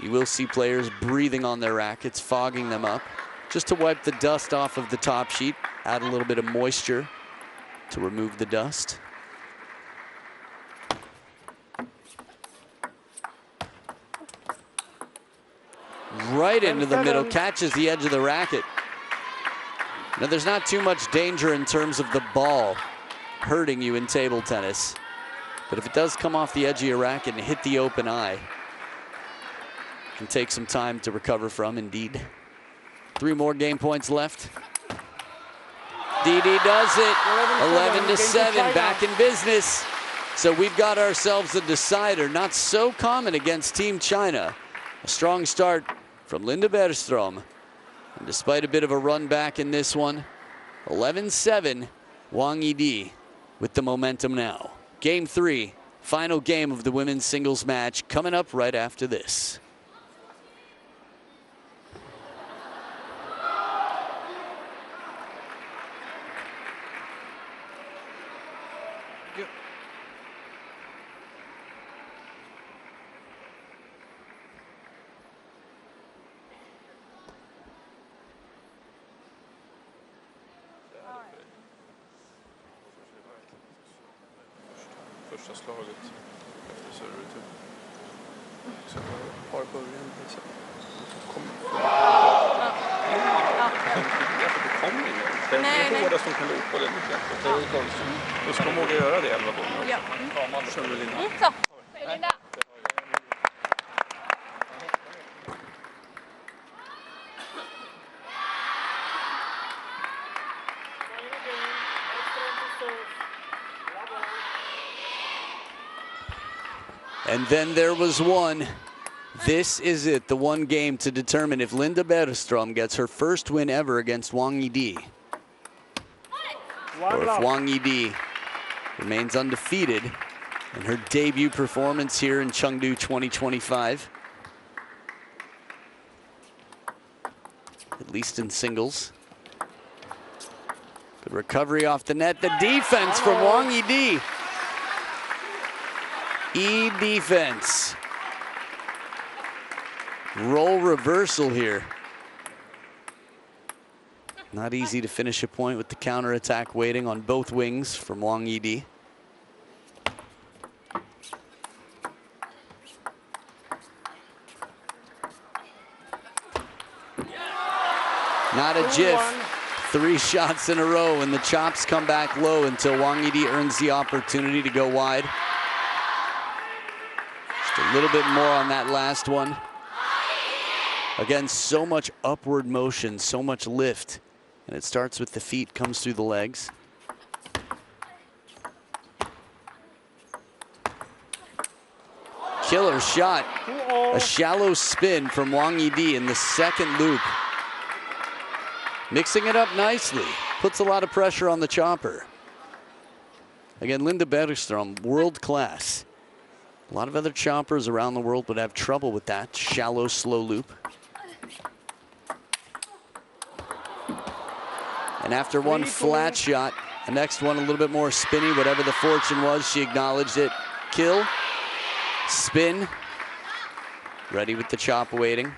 You will see players breathing on their rackets, fogging them up, just to wipe the dust off of the top sheet, add a little bit of moisture to remove the dust. Right into the middle, catches the edge of the racket. Now, there's not too much danger in terms of the ball hurting you in table tennis. But if it does come off the edge of your racket and hit the open eye, it can take some time to recover from, indeed. 3 more game points left. Didi does it. 11-7, back in business. So we've got ourselves a decider. Not so common against Team China. A strong start from Linda Bergström. And despite a bit of a run back in this one, 11-7, Wang Yidi with the momentum now. Game 3, final game of the women's singles match, coming up right after this. Första slaget efter serveretur. Sen har början så kommer det kommer ingen. Det är båda som kan lopa det mycket. Det är konstigt. Då ska man våga göra det 11 gånger. Ja. Kör vi Linda. Så. Linda. And then there was one. This is it, the one game to determine if Linda Bergström gets her first win ever against Wang Yidi. Or if Wang Yidi remains undefeated in her debut performance here in Chengdu 2025. At least in singles. Good recovery off the net. The defense from Wang Yidi. E-defense. Roll reversal here. Not easy to finish a point with the counterattack waiting on both wings from Wang Yidi. Not a jiff. 3 shots in a row, and the chops come back low until Wang Yidi earns the opportunity to go wide. Just a little bit more on that last one. Again, so much upward motion, so much lift. And it starts with the feet, comes through the legs. Killer shot. A shallow spin from Wang Yidi in the second loop. Mixing it up nicely. Puts a lot of pressure on the chopper. Again, Linda Bergström, world class. A lot of other choppers around the world would have trouble with that shallow, slow loop. And after one flat shot, the next one a little bit more spinny, whatever the fortune was, she acknowledged it. Kill, spin, ready with the chop waiting.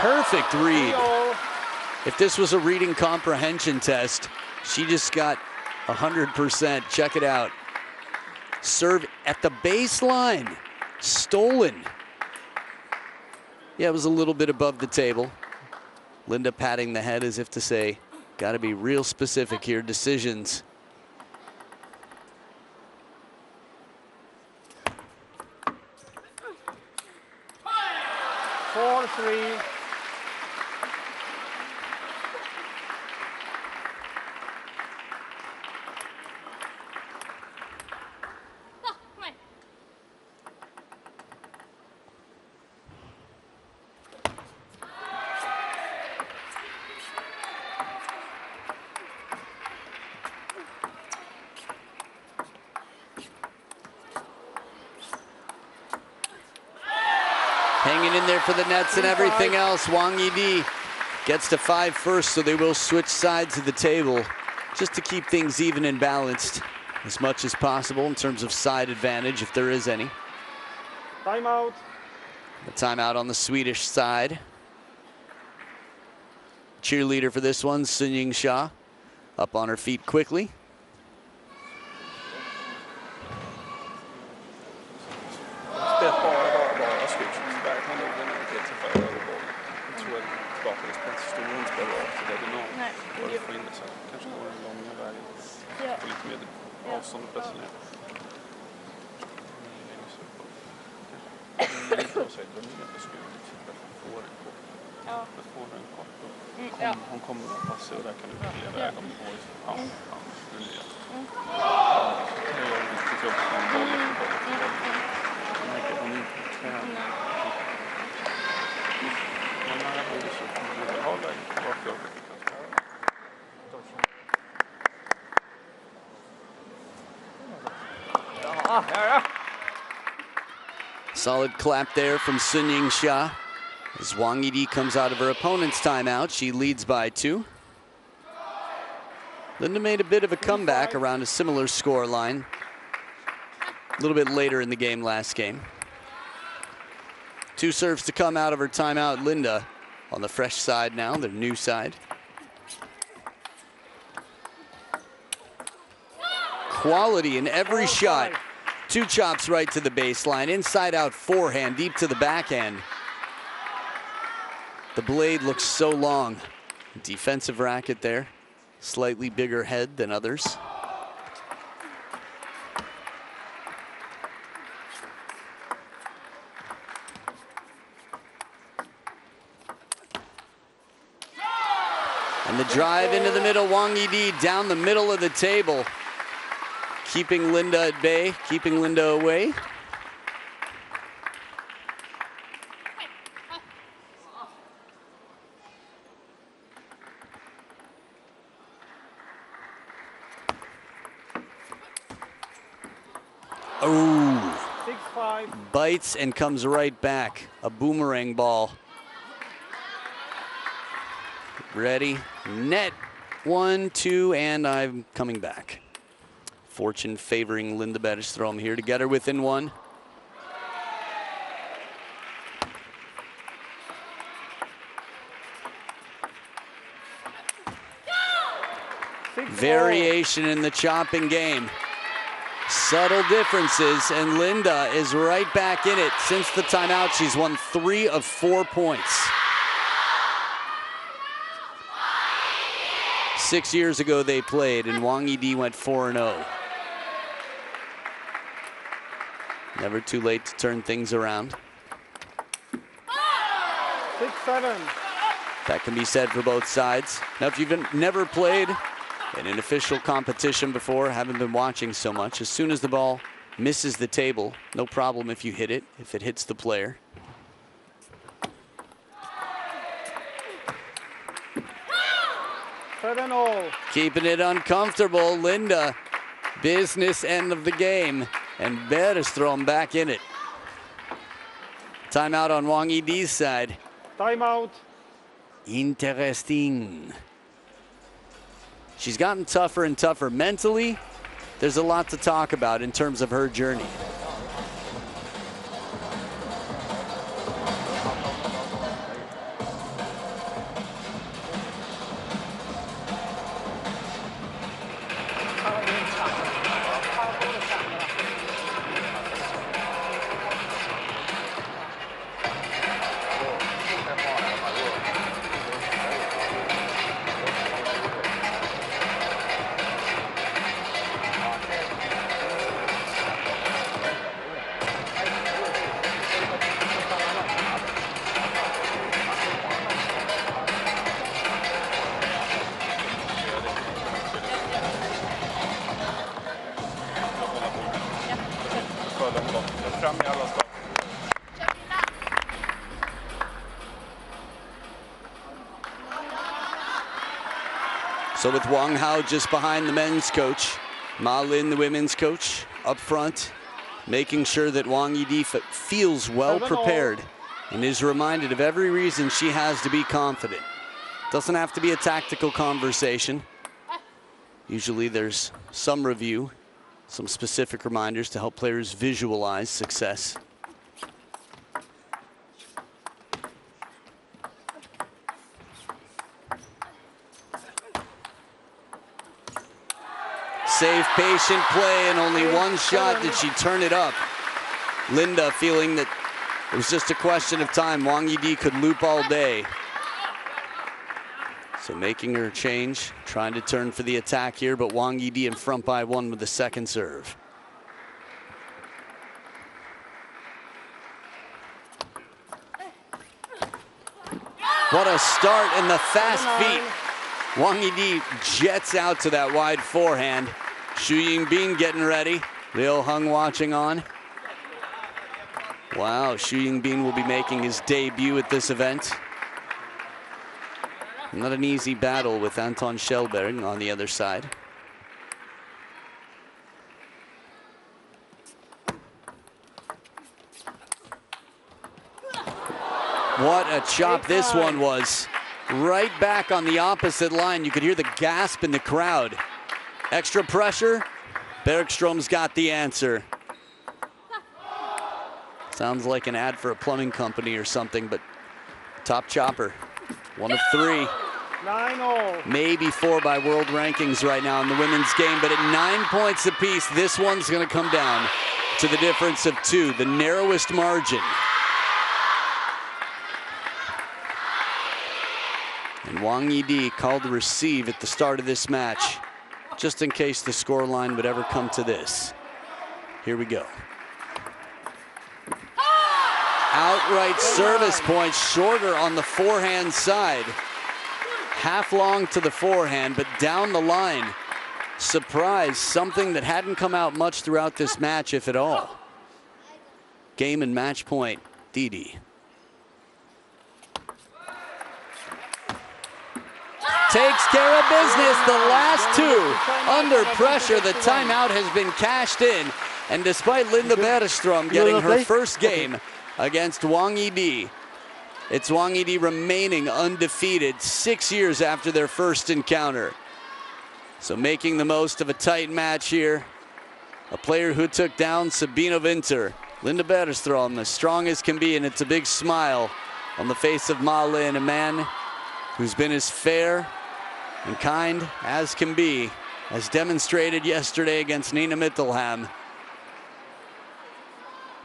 Perfect read. If this was a reading comprehension test, she just got 100%. Check it out. Serve at the baseline, stolen. Yeah, it was a little bit above the table. Linda patting the head as if to say, got to be real specific here, decisions. Four, 3. Hanging in there for the nets and everything else. Wang Yidi gets to 5 first, so they will switch sides of the table just to keep things even and balanced as much as possible in terms of side advantage, if there is any. Timeout. A timeout on the Swedish side. Cheerleader for this one, Sun-Ying Shah, up on her feet quickly. Hon kommer att passa och där kan du välja väg om du ja, det nya. Det gör riktigt jobbigt med en boll efter boll efter boll. Jag märker att hon inte tränar. Men när jag blir så kommer jag ha läge tillbaka. Solid clap there from Sun-Ying Shah. As Wang Yidi comes out of her opponent's timeout, she leads by 2. Linda made a bit of a comeback around a similar score line a little bit later in the game last game. 2 serves to come out of her timeout. Linda on the fresh side now, the new side. Quality in every shot. 2 chops right to the baseline, inside out forehand, deep to the backhand. The blade looks so long. Defensive racket there, slightly bigger head than others. And the drive into the middle, Wang Yidi down the middle of the table. Keeping Linda at bay, keeping Linda away. Oh, 6-5. bites and comes right back. A boomerang ball. Ready, net, 1, 2, and I'm coming back. Fortune favoring Linda Bergström here to get her within 1. Variation in the chopping game. Subtle differences, and Linda is right back in it. Since the timeout, she's won 3 of 4 points. 6 years ago they played, and Wang Yidi went 4-0. Never too late to turn things around. 6-7. That can be said for both sides. Now, if you've never played in an official competition before, haven't been watching so much, as soon as the ball misses the table, no problem if you hit it, if it hits the player. Keeping it uncomfortable, Linda. Business end of the game, and Bergström back in it. Timeout on Wang Yidi's side. Timeout. Interesting. She's gotten tougher and tougher mentally. There's a lot to talk about in terms of her journey. So with Wang Hao just behind the men's coach, Ma Lin, the women's coach, up front, making sure that Wang Yidi feels well prepared and is reminded of every reason she has to be confident. Doesn't have to be a tactical conversation. Usually there's some review, some specific reminders to help players visualize success. Safe, patient play, and only one shot did she turn it up. Linda feeling that it was just a question of time. Wang Yidi could loop all day. So making her change, trying to turn for the attack here, but Wang Yidi in front by 1 with the second serve. What a start in the fast feet. Wang Yidi jets out to that wide forehand. Xu Yingbin getting ready. Liu Heng watching on. Wow, Xu Yingbin will be making his debut at this event. Not an easy battle with Anton Schellberg on the other side. What a chop this one was. Right back on the opposite line. You could hear the gasp in the crowd. Extra pressure. Bergström's got the answer. Sounds like an ad for a plumbing company or something, but top chopper. 1 of 3. 9-0. Maybe 4 by world rankings right now in the women's game, but at 9 points apiece, this one's going to come down to the difference of 2, the narrowest margin. And Wang Yidi called to receive at the start of this match, just in case the scoreline would ever come to this. Here we go. Outright service point, shorter on the forehand side. Half long to the forehand, but down the line. Surprise, something that hadn't come out much throughout this match, if at all. Game and match point, Didi. Takes care of business, the last 2 under pressure. The timeout has been cashed in, and despite Linda Bergström getting her first game against Wang Yidi, it's Wang Yidi remaining undefeated 6 years after their first encounter. So making the most of a tight match here. A player who took down Sabine Winter. Linda Bergström, as strong as can be, and it's a big smile on the face of Ma Lin, a man who's been as fair and kind as can be, as demonstrated yesterday against Nina Mittelham.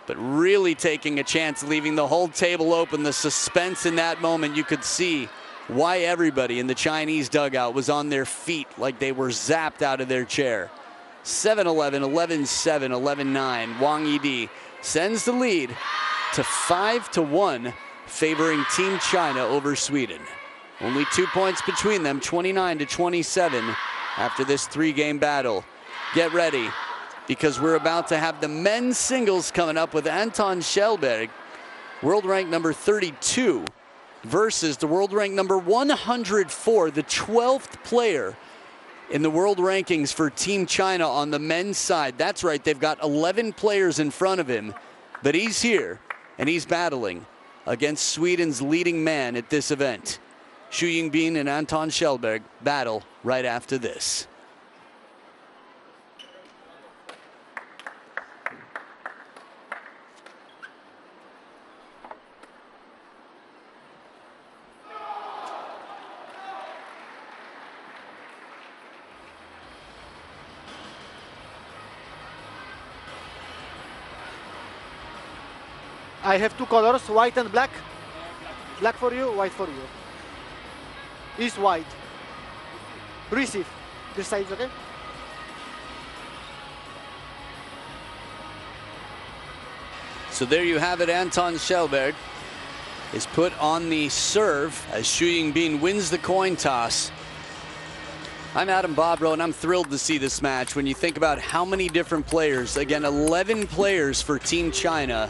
but really taking a chance, leaving the whole table open. The suspense in that moment, you could see why everybody in the Chinese dugout was on their feet like they were zapped out of their chair. 7-11, 11-7, 11-9. Wang Yidi sends the lead to 5-1, favoring Team China over Sweden. Only 2 points between them, 29-27 after this three-game battle. Get ready, because we're about to have the men's singles coming up with Anton Kjellberg, world rank number 32, versus the world rank number 104, the 12th player in the world rankings for Team China on the men's side. That's right, they've got 11 players in front of him, but he's here and he's battling against Sweden's leading man at this event. Xu Yingbin and Anton Kjellberg battle right after this. I have two colors, white and black. Black for you, white for you. Is white. Receive. This side is okay? So there you have it. Anton Kjellberg is put on the serve as Xu Yingbin wins the coin toss. I'm Adam Bobrow, and I'm thrilled to see this match. When you think about how many different players, again, 11 players for Team China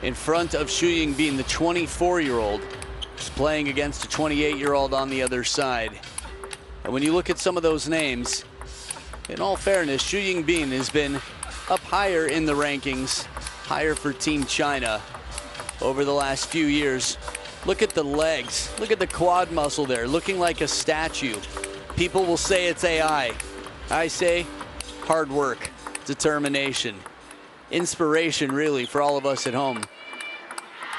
in front of Xu Yingbin, the 24-year-old, who's playing against a 28-year-old on the other side. And when you look at some of those names, in all fairness, Xu Yingbin has been up higher in the rankings, higher for Team China over the last few years. Look at the legs, look at the quad muscle there, looking like a statue. People will say it's AI. I say hard work, determination, inspiration really for all of us at home.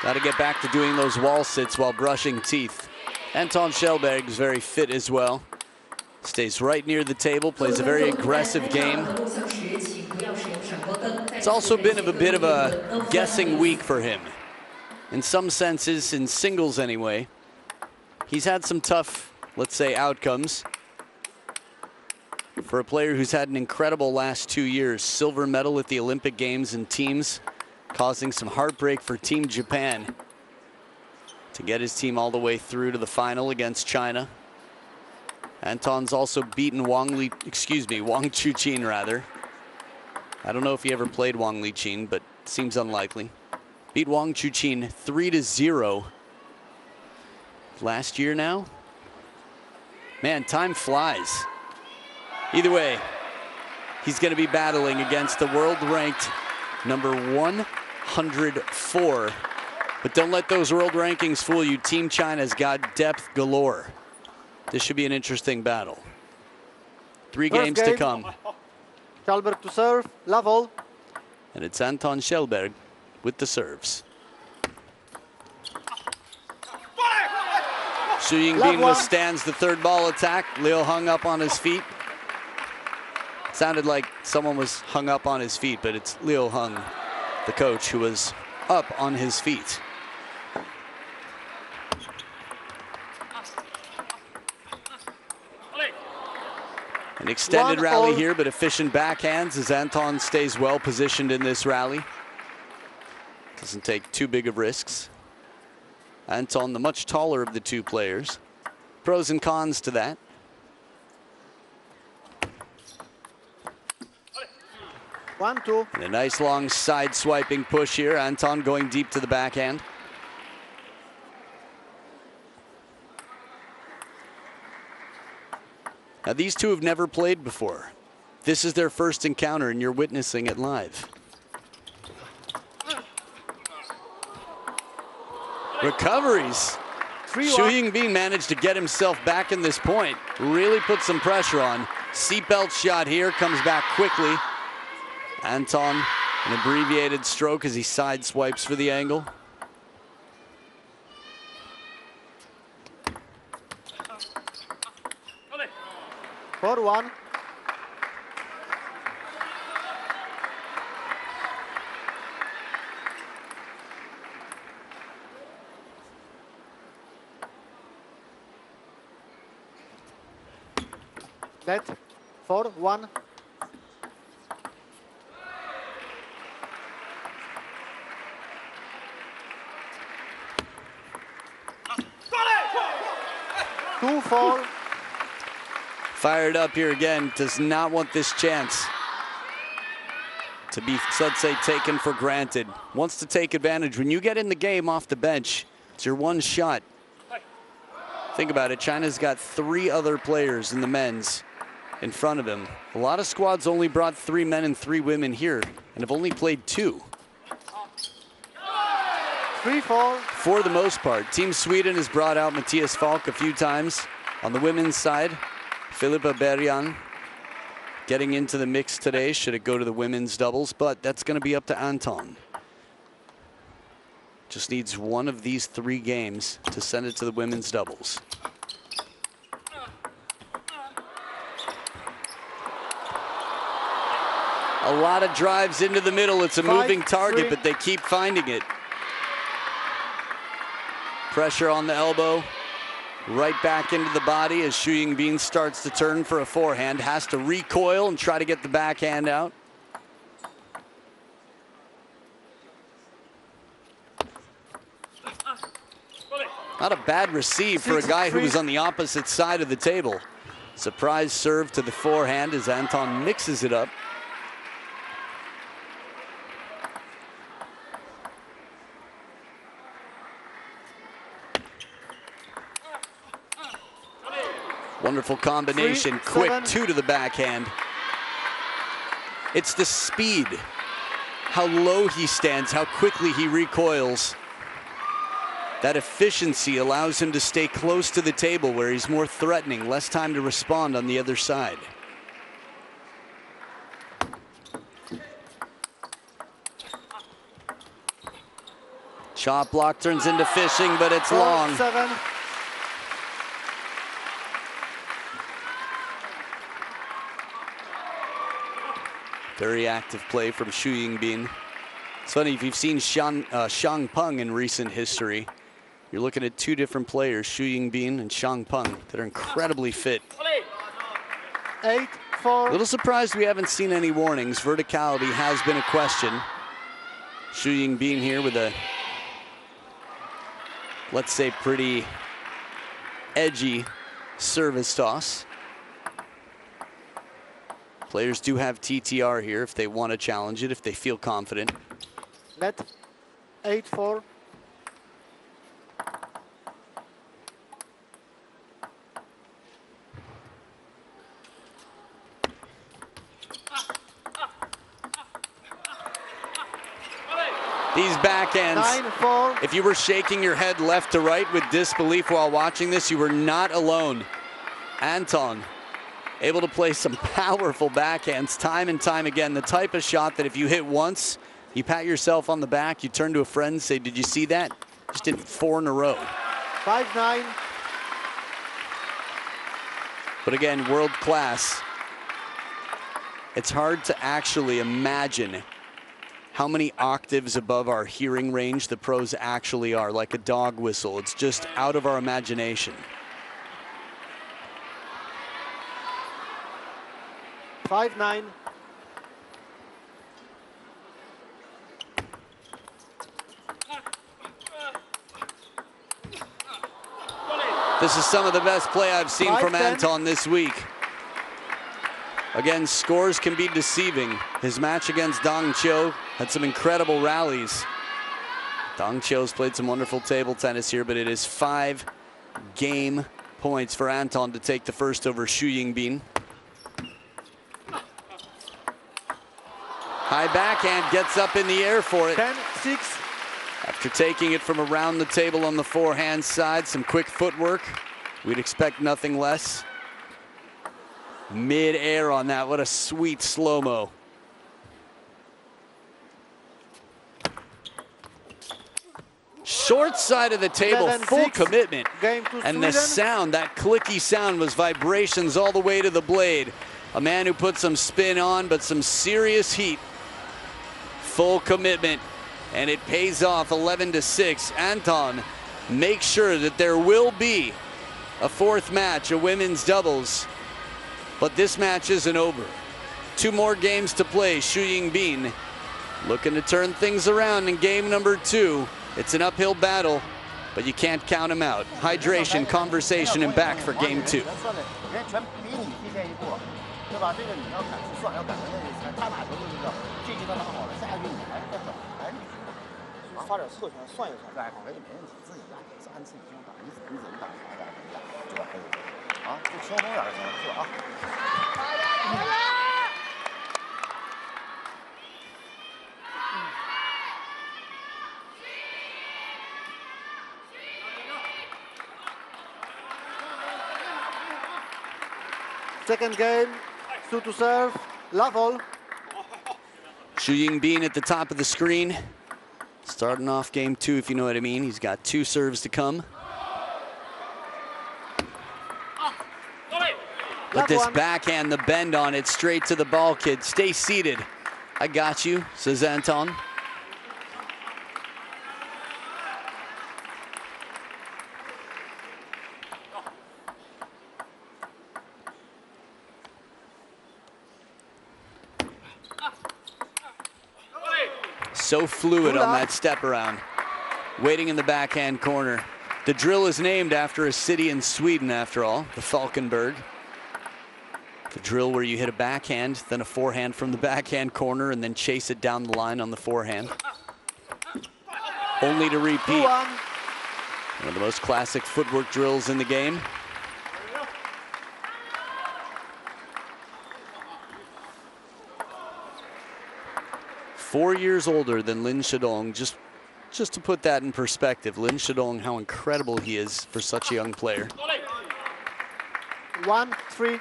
Got to get back to doing those wall sits while brushing teeth. Anton Kjellberg is very fit as well. Stays right near the table, plays a very aggressive game. It's also been a bit of a guessing week for him. In some senses, in singles anyway. He's had some tough, let's say, outcomes. For a player who's had an incredible last 2 years, silver medal at the Olympic Games in teams, causing some heartbreak for Team Japan to get his team all the way through to the final against China. Anton's also beaten Wang Chuqin rather. I don't know if he ever played Wang Liqin, but seems unlikely. Beat Wang Chuqin 3-0 last year now. Man, time flies. Either way, he's going to be battling against the world-ranked number 104. But don't let those world rankings fool you. Team China's got depth galore. This should be an interesting battle. Three games to come. Kjellberg to serve, level. And it's Anton Kjellberg with the serves. Xu Yingbin withstands the third ball attack. Liu hung up on his feet. Sounded like someone was hung up on his feet, but it's Liu Hung, the coach, who was up on his feet. An extended rally here, but efficient backhands as Anton stays well positioned in this rally. Doesn't take too big of risks. Anton, the much taller of the two players. Pros and cons to that. One, two. And a nice long side swiping push here. Anton going deep to the backhand. Now these two have never played before. This is their first encounter and you're witnessing it live. Recoveries. Xu Yingbin managed to get himself back in this point. Really put some pressure on. Seatbelt shot here, comes back quickly. Anton, an abbreviated stroke as he side swipes for the angle. For one. Net 4-1. Two, 4. Fired up here again, does not want this chance to be, let's say, taken for granted. Wants to take advantage. When you get in the game off the bench, it's your one shot. Think about it, China's got 3 other players in the men's in front of him. A lot of squads only brought 3 men and 3 women here and have only played 2. 3-4. For the most part. Team Sweden has brought out Matthias Falk a few times. On the women's side, Filippa Bergan getting into the mix today should it go to the women's doubles, but that's going to be up to Anton. Just needs one of these 3 games to send it to the women's doubles. A lot of drives into the middle. It's a moving target, but they keep finding it. Pressure on the elbow. Right back into the body as Xu Yingbin starts to turn for a forehand. Has to recoil and try to get the backhand out. Not a bad receive for a guy who was on the opposite side of the table. Surprise serve to the forehand as Anton mixes it up. Wonderful combination, quick 2 to the backhand. It's the speed, how low he stands, how quickly he recoils. That efficiency allows him to stay close to the table where he's more threatening, less time to respond on the other side. Chop block turns into fishing, but it's long. 4-7. Very active play from Xu Yingbin. It's funny, if you've seen Shang Peng in recent history, you're looking at 2 different players, Xu Yingbin and Shang Peng, that are incredibly fit. 8-4. A little surprised we haven't seen any warnings. Verticality has been a question. Xu Yingbin here with a, let's say, pretty edgy service toss. Players do have TTR here if they want to challenge it, if they feel confident. Net 8-4. These backhands, 9-4. if you were shaking your head left to right with disbelief while watching this, you were not alone. Anton able to play some powerful backhands time and time again. The type of shot that if you hit once, you pat yourself on the back, you turn to a friend and say, did you see that? Just did 4 in a row. 5-9. But again, world class. It's hard to actually imagine how many octaves above our hearing range the pros actually are, like a dog whistle. It's just out of our imagination. 5-9. This is some of the best play I've seen from Anton this week. Again, scores can be deceiving. His match against Dong Qiu had some incredible rallies. Dong Qiu's played some wonderful table tennis here, but it is 5 game points for Anton to take the first over Xu Yingbin. High backhand, gets up in the air for it. 10-6. After taking it from around the table on the forehand side, some quick footwork. We'd expect nothing less. Mid-air on that, what a sweet slow-mo. Short side of the table, full commitment. And the sound, that clicky sound, was vibrations all the way to the blade. A man who put some spin on, but some serious heat. Full commitment, and it pays off. 11-6. Anton makes sure that there will be a 4th match, a women's doubles, But this match isn't over. 2 more games to play. Xu Yingbin looking to turn things around in game number 2. It's an uphill battle, but you can't count him out. Hydration, conversation, and back for game 2. 对吧？这个你要敢去算，要敢在那里猜，他哪球就是这这局他打好了，下一局你来再等，哎，你发点侧拳算一算，对，可以没问题，自己打，按自己这样打，你怎么打啥打什么打，这还有啊，就轻松点就行了，是吧？啊。Second game, Xu to serve, level. Xu Yingbin at the top of the screen. Starting off game 2, if you know what I mean. He's got 2 serves to come. But this backhand, the bend on it, straight to the ball, kid. Stay seated. I got you, says Anton. So fluid on that step around. Waiting in the backhand corner. The drill is named after a city in Sweden, after all, the Falkenberg. The drill where you hit a backhand, then a forehand from the backhand corner, and then chase it down the line on the forehand. Only to repeat. One of the most classic footwork drills in the game. Four years older than Lin Shidong. Just to put that in perspective, Lin Shidong, how incredible he is for such a young player. 1-3.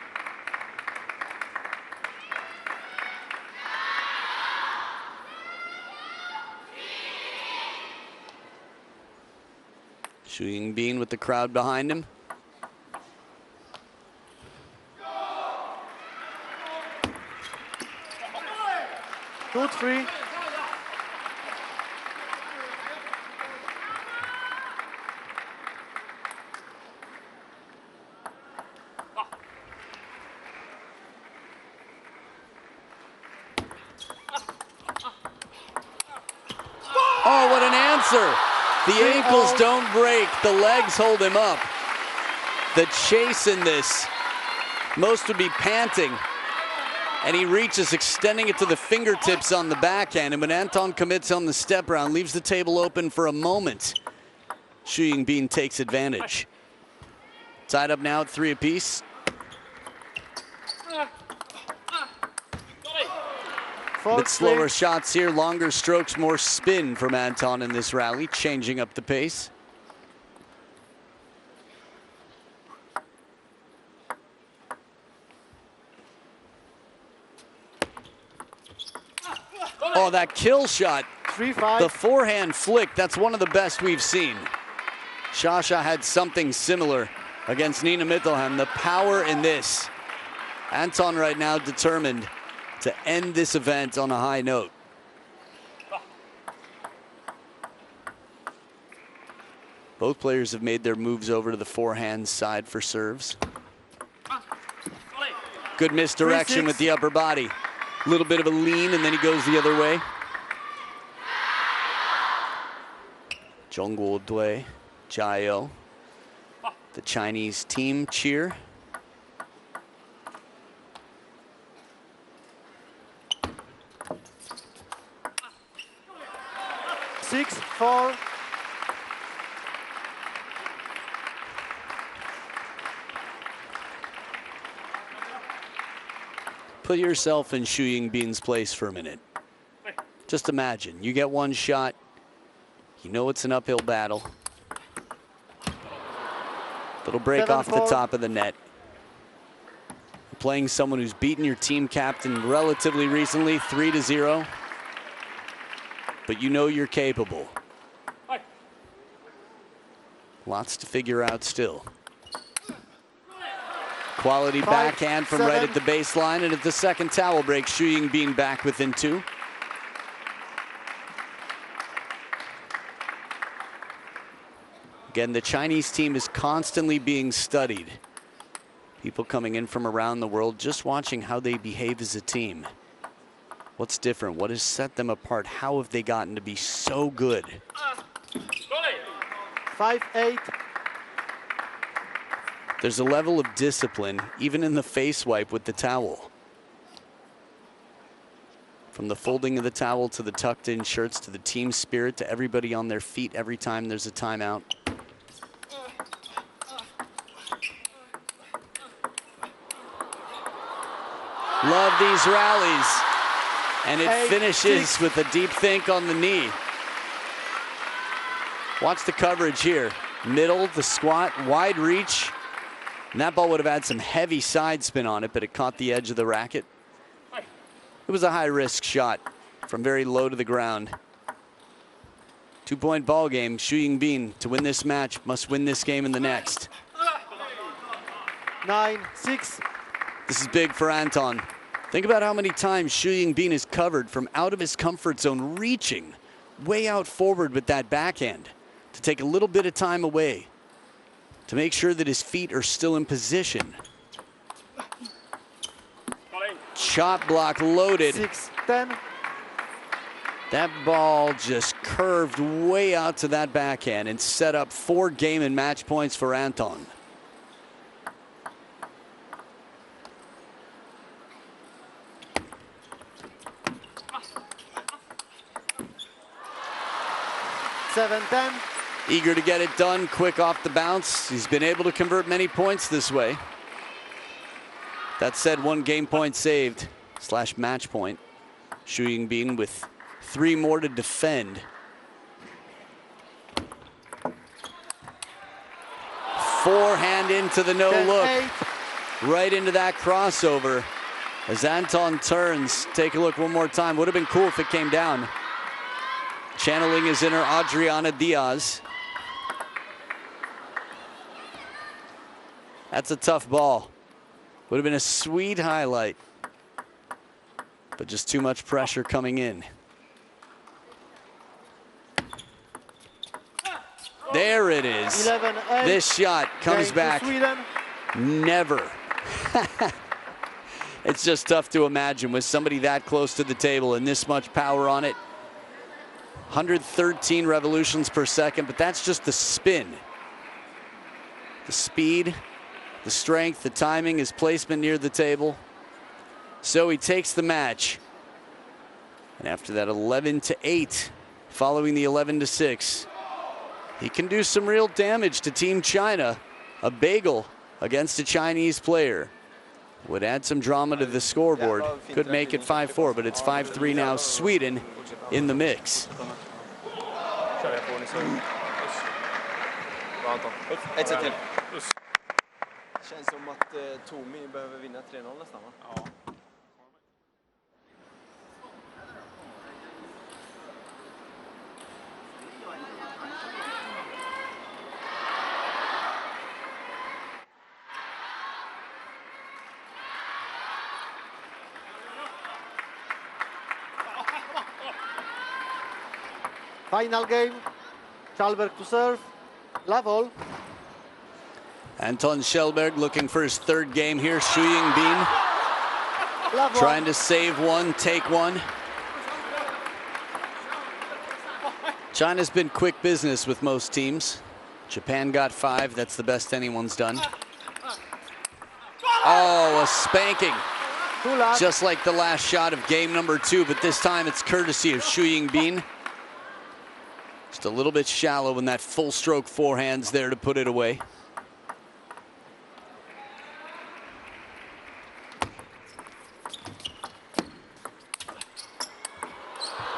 Xu Yingbin with the crowd behind him. Two, 3. Oh, what an answer. The ankles don't break. The legs hold him up. The chase in this, most would be panting. And he reaches, extending it to the fingertips on the backhand. And when Anton commits on the step round, leaves the table open for a moment. Xu Yingbin takes advantage. Tied up now at 3 apiece. A bit slower shots here, longer strokes, more spin from Anton in this rally, changing up the pace. Oh, that kill shot. 3-5. The forehand flick, that's one of the best we've seen. Shasha had something similar against Nina Mittelheim. The power in this. Anton right now determined to end this event on a high note. Both players have made their moves over to the forehand side for serves. Good misdirection with the upper body. A little bit of a lean, and then he goes the other way. Zhongguo Dui, Jiao. The Chinese team cheer. Six, 4. Put yourself in Xu Yingbin's place for a minute. Just imagine, you get one shot, you know it's an uphill battle. Little break off the top of the net. Playing someone who's beaten your team captain relatively recently, 3-0. But you know you're capable. Lots to figure out still. Quality backhand from right at the baseline, and at the second towel break, Xu Yingbin back within 2. Again, the Chinese team is constantly being studied. People coming in from around the world just watching how they behave as a team. What's different? What has set them apart? How have they gotten to be so good? 5-8. There's a level of discipline, even in the face wipe with the towel. From the folding of the towel to the tucked in shirts to the team spirit to everybody on their feet every time there's a timeout. Love these rallies. And it finishes with a deep think on the knee. Watch the coverage here. Middle, the squat, wide reach. And that ball would have had some heavy side spin on it, but it caught the edge of the racket. It was a high-risk shot from very low to the ground. 2-point ball game. Xu Yingbin, to win this match, must win this game and the next. 9-6. This is big for Anton. Think about how many times Xu Yingbin is covered from out of his comfort zone, reaching way out forward with that backhand to take a little bit of time away to make sure that his feet are still in position. Chop block loaded. 6-10. That ball just curved way out to that backhand and set up 4 game and match points for Anton. Eager to get it done, quick off the bounce. He's been able to convert many points this way. That said, 1 game point saved / match point. Xu Yingbin with 3 more to defend. Forehand into the no look. Right into that crossover. As Anton turns, take a look one more time. Would have been cool if it came down. Channeling his inner Adriana Diaz. That's a tough ball. Would have been a sweet highlight. But just too much pressure coming in. There it is. 11-8. This shot comes back. Never. It's just tough to imagine with somebody that close to the table and this much power on it. 113 revolutions per second, but that's just the spin. The speed, the strength, the timing, his placement near the table. So he takes the match. And after that 11-8, following the 11-6, he can do some real damage to Team China. A bagel against a Chinese player would add some drama to the scoreboard. Could make it 5-4, but it's 5-3 now. Sweden in the mix. Känns som att Tomi behöver vinna 3-0 nästan, va? Ja. Final game. Schallberg to serve. Level. Anton Schellberg looking for his 3rd game here. Xu Yingbin trying to save one, take one. China's been quick business with most teams. Japan got 5. That's the best anyone's done. Oh, a spanking. Just like the last shot of game number 2, but this time it's courtesy of Xu Yingbin. Just a little bit shallow when that full stroke forehand's there to put it away.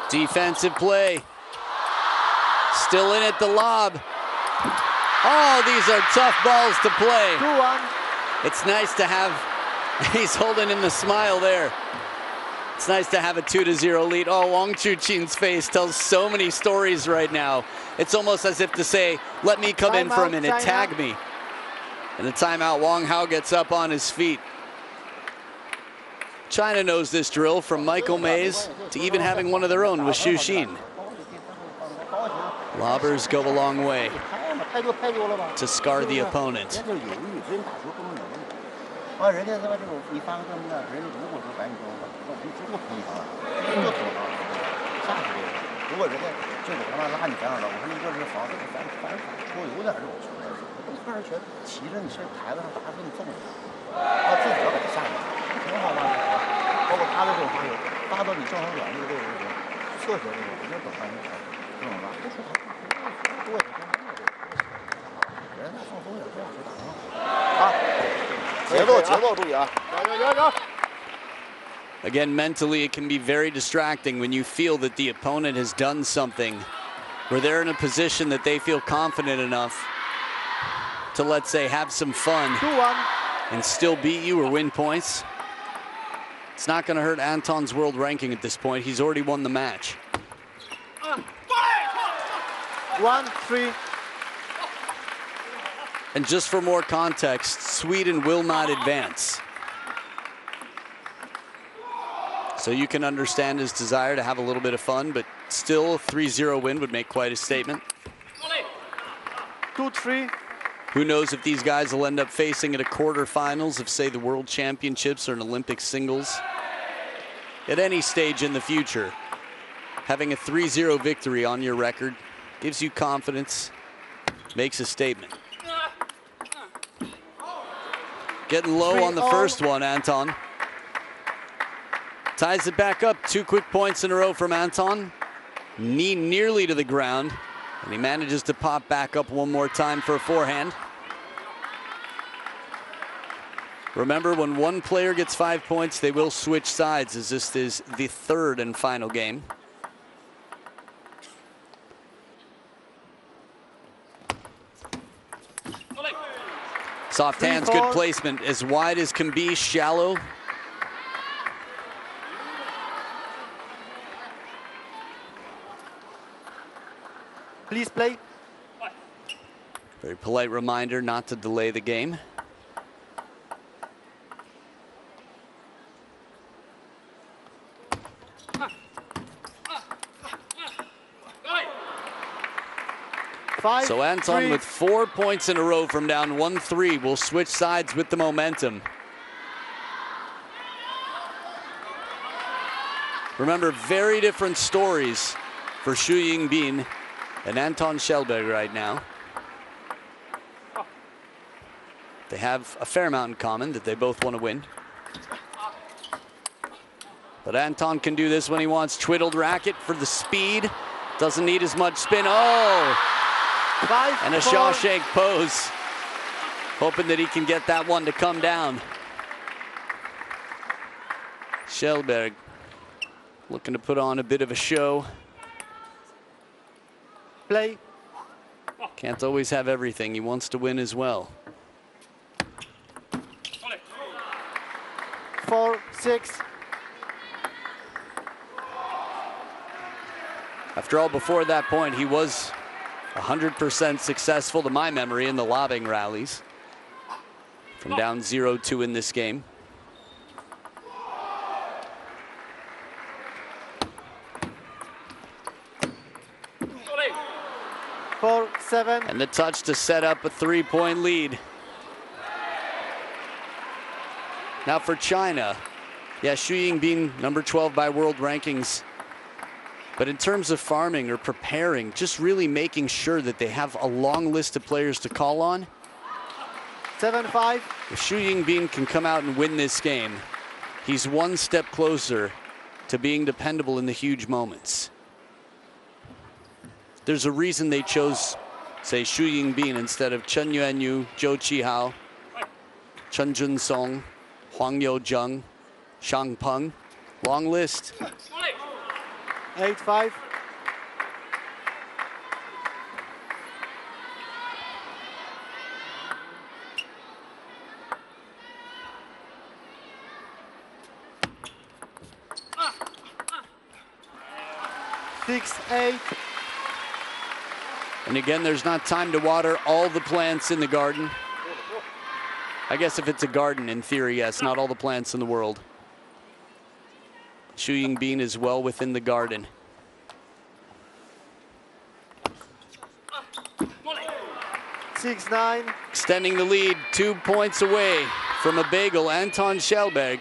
Defensive play. Still in it, the lob. Oh, these are tough balls to play. 2-1. It's nice to have, he's holding in the smile there. It's nice to have a 2-0 lead. Oh, Wang Chuqin's face tells so many stories right now. It's almost as if to say, let me come in for a minute, tag me. And the timeout, Wang Hao gets up on his feet. China knows this drill, from Michael Mays to even having one of their own with Xu Xin. Lobbers go a long way to scar the opponent. 完人家他妈这种你发个这么的，人家如果说把你这种我们中国同意他了，就投他了，下去这个。如果人家就得他妈拉你这样的，我说你这是防这个反说有点这种球的，二人拳骑着你身台子上打这么揍你，他自己要给他下去，挺好嘛。包括他的这种发球，发到你正好远那个位置的时候，侧斜这个，人家等半天，知道吧？不说他多也跟没有这个，人家放松点，这样就打了。啊，节奏注意啊！加！ Again, mentally, it can be very distracting when you feel that the opponent has done something where they're in a position that they feel confident enough to, let's say, have some fun and still beat you or win points. It's not going to hurt Anton's world ranking at this point. He's already won the match. 1-3. And just for more context, Sweden will not advance. So you can understand his desire to have a little bit of fun, but still a 3-0 win would make quite a statement. 2-3. Who knows if these guys will end up facing at a quarterfinals of, say, the World Championships or an Olympic singles. At any stage in the future, having a 3-0 victory on your record gives you confidence, makes a statement. Getting low on the first one, Anton. Ties it back up. 2 quick points in a row from Anton. Knee nearly to the ground. And he manages to pop back up one more time for a forehand. Remember, when one player gets 5 points, they will switch sides, as this is the third and final game. Soft hands, good placement. As wide as can be, shallow. Please play. Very polite reminder not to delay the game. So Anton with 4 points in a row from down 1-3 will switch sides with the momentum. Remember, very different stories for Xu Yingbin and Anton Kjellberg right now. They have a fair amount in common, that they both want to win. But Anton can do this when he wants. Twiddled racket for the speed. Doesn't need as much spin. Oh! And a Shawshank pose. Hoping that he can get that one to come down. Kjellberg looking to put on a bit of a show. Play. Can't always have everything. He wants to win as well. 4-6. After all, before that point, he was 100% successful to my memory in the lobbing rallies. From down 0-2 in this game. Four, 7. And the touch to set up a 3-point lead. Now for China. Yeah, Xu Yingbin, number 12 by world rankings. But in terms of farming or preparing, just really making sure that they have a long list of players to call on. 7-5. If Xu Yingbin can come out and win this game, he's one step closer to being dependable in the huge moments. There's a reason they chose, say, Xu Yingbin instead of Chen Yuanyu, Zhou Qihao, Chen Junsong, Huang Youzheng, Shang Peng. Long list. 8-5. Six, 8. And again, there's not time to water all the plants in the garden. I guess if it's a garden, in theory, yes, not all the plants in the world. Xu Yingbin is well within the garden. 6-9. Extending the lead, 2 points away from a bagel, Anton Schellberg.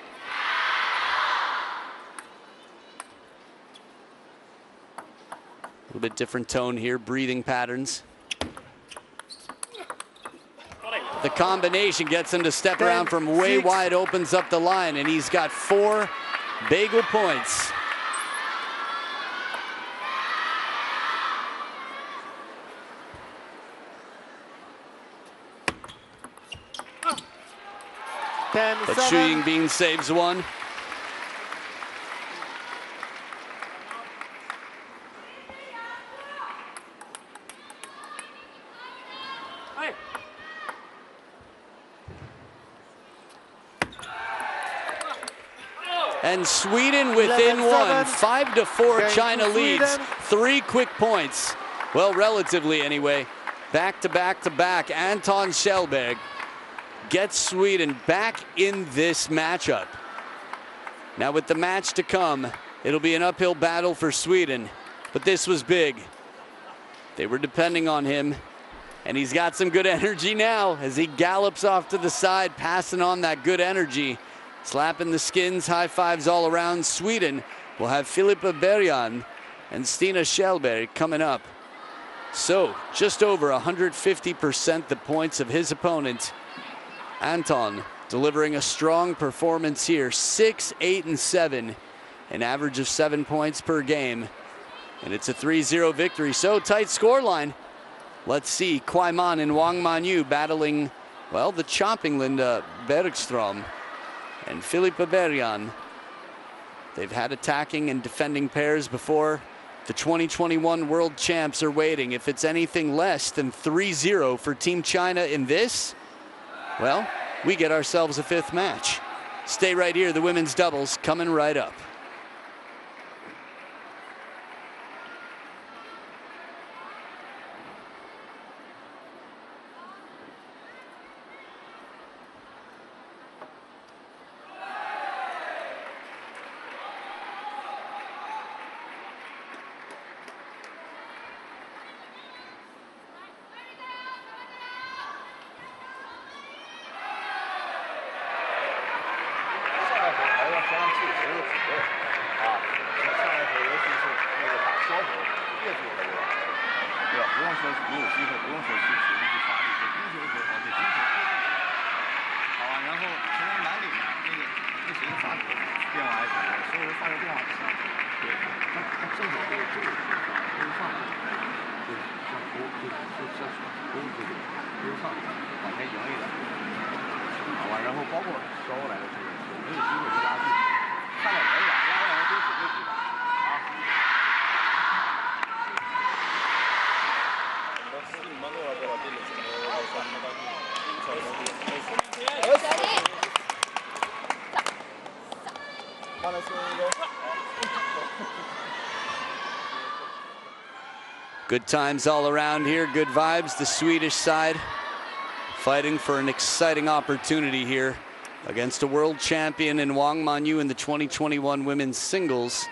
A little bit different tone here, breathing patterns. The combination gets him to step around from way wide, opens up the line, and he's got 4 bagel points. But Xu Yingbin saves one. And Sweden within one. 5-4, China leads. 3 quick points. Well, relatively anyway. Back to back to back. Anton Schellberg gets Sweden back in this matchup. Now with the match to come, it'll be an uphill battle for Sweden, but this was big. They were depending on him, and he's got some good energy now as he gallops off to the side, passing on that good energy, slapping the skins, high fives all around. Sweden will have Filippa Bergan and Stina Schellberg coming up. So just over 150% the points of his opponent. Anton delivering a strong performance here. 6, 8, and 7, an average of 7 points per game. And it's a 3-0 victory. So tight scoreline. Let's see Kwai Man and Wang Manyu battling, well, the chomping Linda Bergstrom and Filippa Bergan. They've had attacking and defending pairs before. The 2021 world champs are waiting. If it's anything less than 3-0 for Team China in this, well, we get ourselves a 5th match. Stay right here. The women's doubles coming right up. Good times all around here, good vibes. The Swedish side fighting for an exciting opportunity here against a world champion in Wang Manyu in the 2021 women's singles.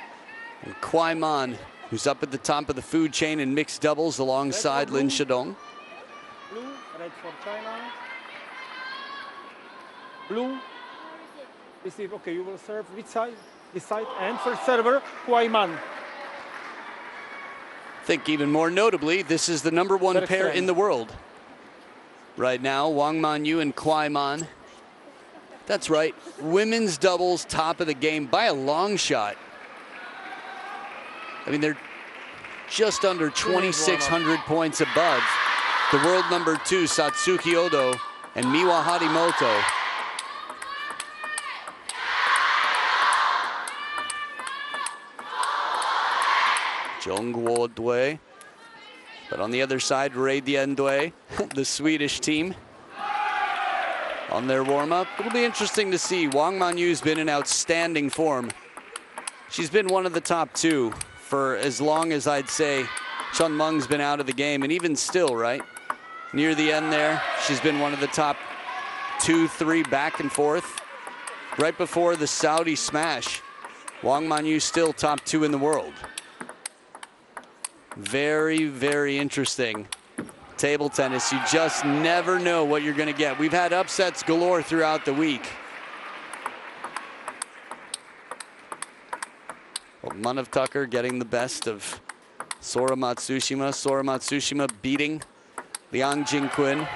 And Kwai Man, who's up at the top of the food chain in mixed doubles alongside Lin Shadong. Blue, red for China. Blue. Receive, okay, you will serve which side? This side, and first server, Kwai Man. I think even more notably, this is the #1 pair in the world right now, Wang Manyu and Kwai Man. That's right, women's doubles top of the game by a long shot. I mean, they're just under 2,600 points above the world #2, Satsuki Odo and Miwa Harimoto. Jongwo Dui. But on the other side, Ray Dien Dui, the Swedish team, on their warm-up. It'll be interesting to see. Wang Manyu's been in outstanding form. She's been one of the top 2 for as long as I'd say Chun Meng's been out of the game. And even still, right, near the end there, she's been one of the top 2, 3 back and forth. Right before the Saudi smash, Wang Manyu still top 2 in the world. Very, very interesting Table tennis, you just never know what you're going to get. We've had upsets galore throughout the week. Well, Manav Tucker getting the best of Sora Matsushima. Sora Matsushima beating Liang Jingquin.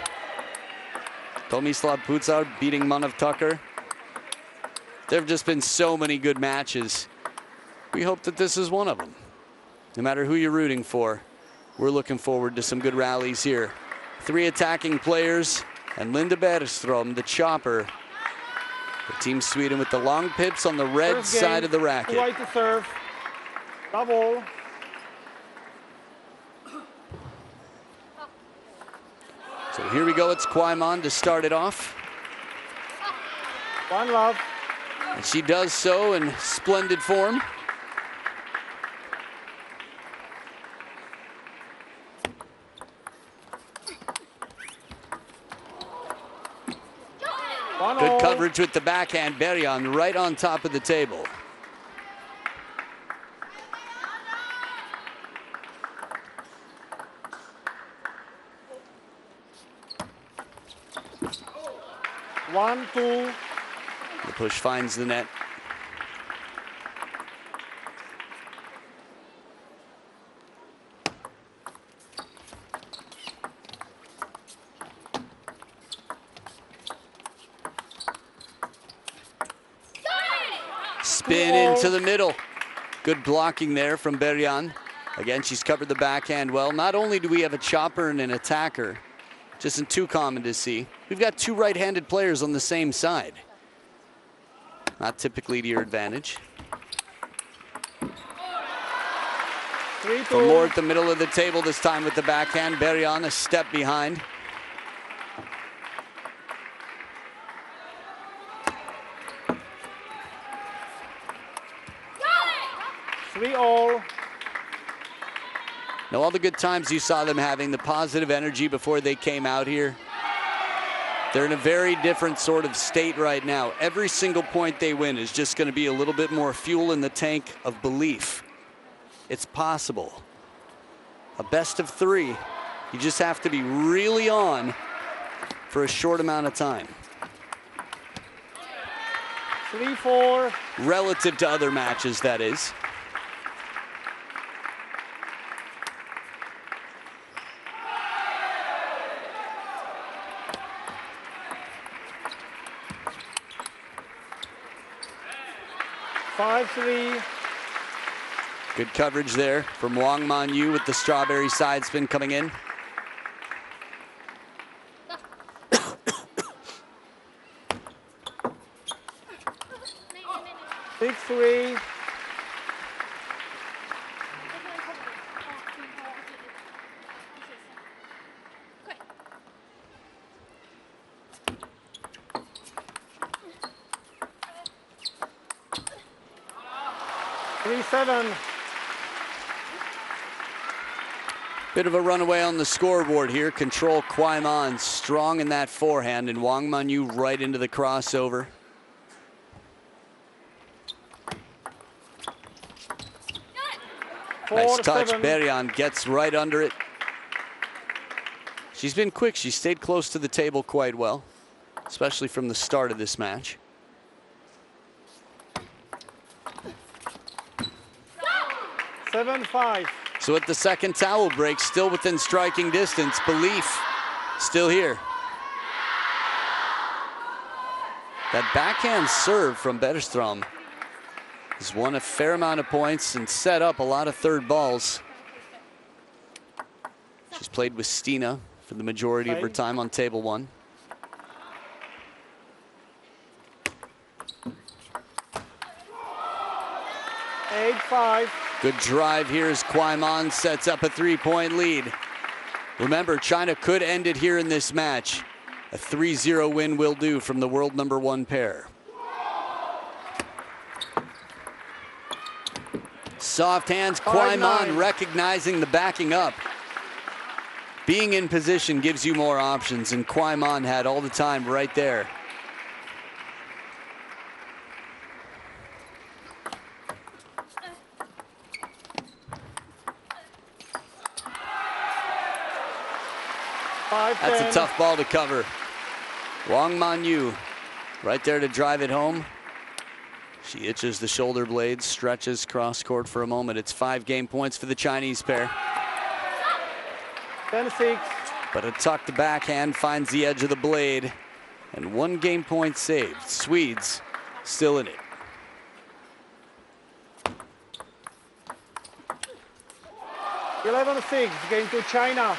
Tomislav Pucar beating Manav Tucker. There have just been so many good matches. We hope that this is one of them. No matter who you're rooting for, we're looking forward to some good rallies here. 3 attacking players and Linda Bergström, the chopper. For Team Sweden with the long pips on the red side of the racket. White to serve. Double. So here we go, it's Kwai-man to start it off. One love. And she does so in splendid form. Good coverage with the backhand. Beryan right on top of the table. One, two. The push finds the net. Spin into the middle. Good blocking there from Beryan. Again, she's covered the backhand well. Not only do we have a chopper and an attacker, which isn't too common to see, we've got 2 right-handed players on the same side. Not typically to your advantage. For more at the middle of the table this time with the backhand. Beryan a step behind. All. Now, all the good times you saw them having, the positive energy before they came out here, they're in a very different sort of state right now. Every single point they win is just going to be a little bit more fuel in the tank of belief. It's possible. A best of 3. You just have to be really on for a short amount of time. 3-4. Relative to other matches, that is. Good coverage there from Wang Man-yu with the strawberry side spin coming in. Three. Bit of a runaway on the scoreboard here. Control Kwai-man strong in that forehand, and Wang Man-yu right into the crossover. Nice touch. Beryan gets right under it. She's been quick. She stayed close to the table quite well, especially from the start of this match. So at the second towel break, still within striking distance, belief still here. That backhand serve from Bergström has won a fair amount of points and set up a lot of third balls. She's played with Stina for the majority of her time on table 1. Good drive here as Kwai-man sets up a 3-point lead. Remember, China could end it here in this match. A 3-0 win will do from the world #1 pair. Soft hands, Kwai-man recognizing the backing up. Being in position gives you more options, and Kwai-man had all the time right there. That's a tough ball to cover. Wang Manyu right there to drive it home. She itches the shoulder blades, stretches cross court for a moment. It's 5 game points for the Chinese pair. 10-6. But a tucked backhand finds the edge of the blade. And 1 game point saved. Swedes still in it. $11-6, game to China.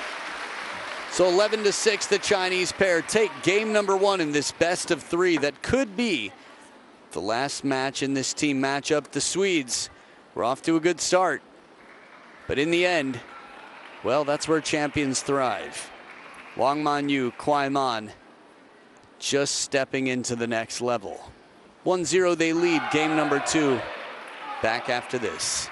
So 11-6, the Chinese pair take game number 1 in this best of 3 that could be the last match in this team matchup. The Swedes were off to a good start, but in the end, well, that's where champions thrive. Wang Manyu, Kwai Man, just stepping into the next level. 1-0 they lead game number 2. Back after this.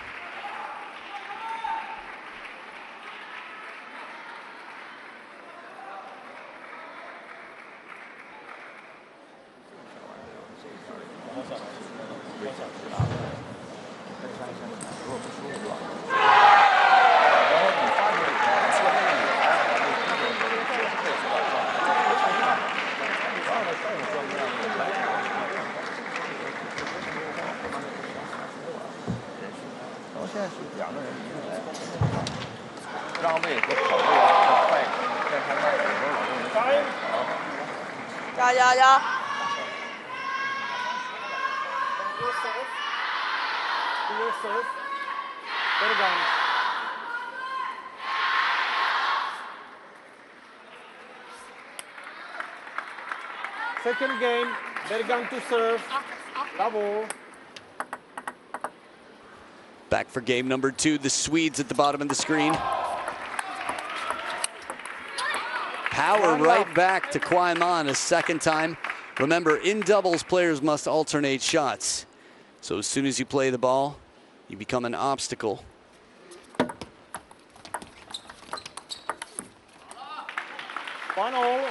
Second game, Bergan to serve. Bravo. Back for game number 2, the Swedes at the bottom of the screen. Power right back to Kwai Man a second time. Remember, in doubles, players must alternate shots. So as soon as you play the ball, you become an obstacle. One all.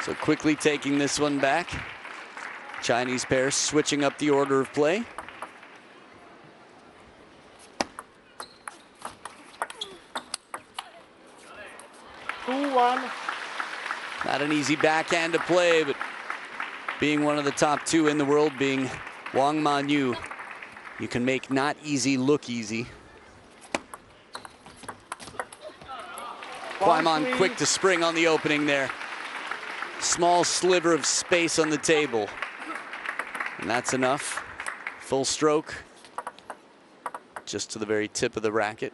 So quickly taking this one back. Chinese pair switching up the order of play. Not an easy backhand to play, but being one of the top 2 in the world, being Wang Manyu, you can make not easy look easy. Kwai Man quick to spring on the opening there. Small sliver of space on the table. And that's enough. Full stroke. Just to the very tip of the racket.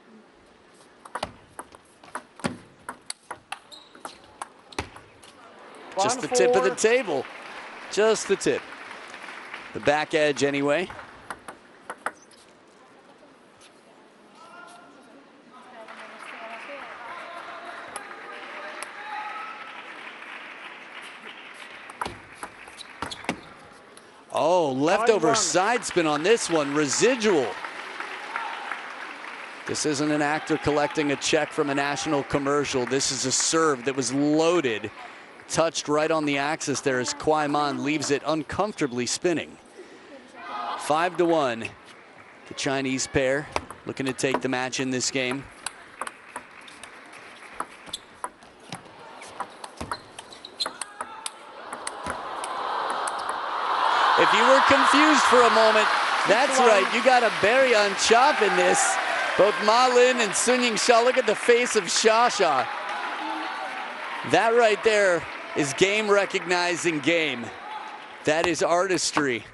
Just the tip of the table. Just the tip. The back edge anyway. Oh, leftover side spin on this one. Residual. This isn't an actor collecting a check from a national commercial. This is a serve that was loaded. Touched right on the axis there as Kwai Man leaves it uncomfortably spinning. 5-1. The Chinese pair looking to take the match in this game. If you were confused for a moment, that's right, you got a Beryan chop in this. Both Ma Lin and Sun Yingsha, look at the face of Xia. That right there is game recognizing game. That is artistry.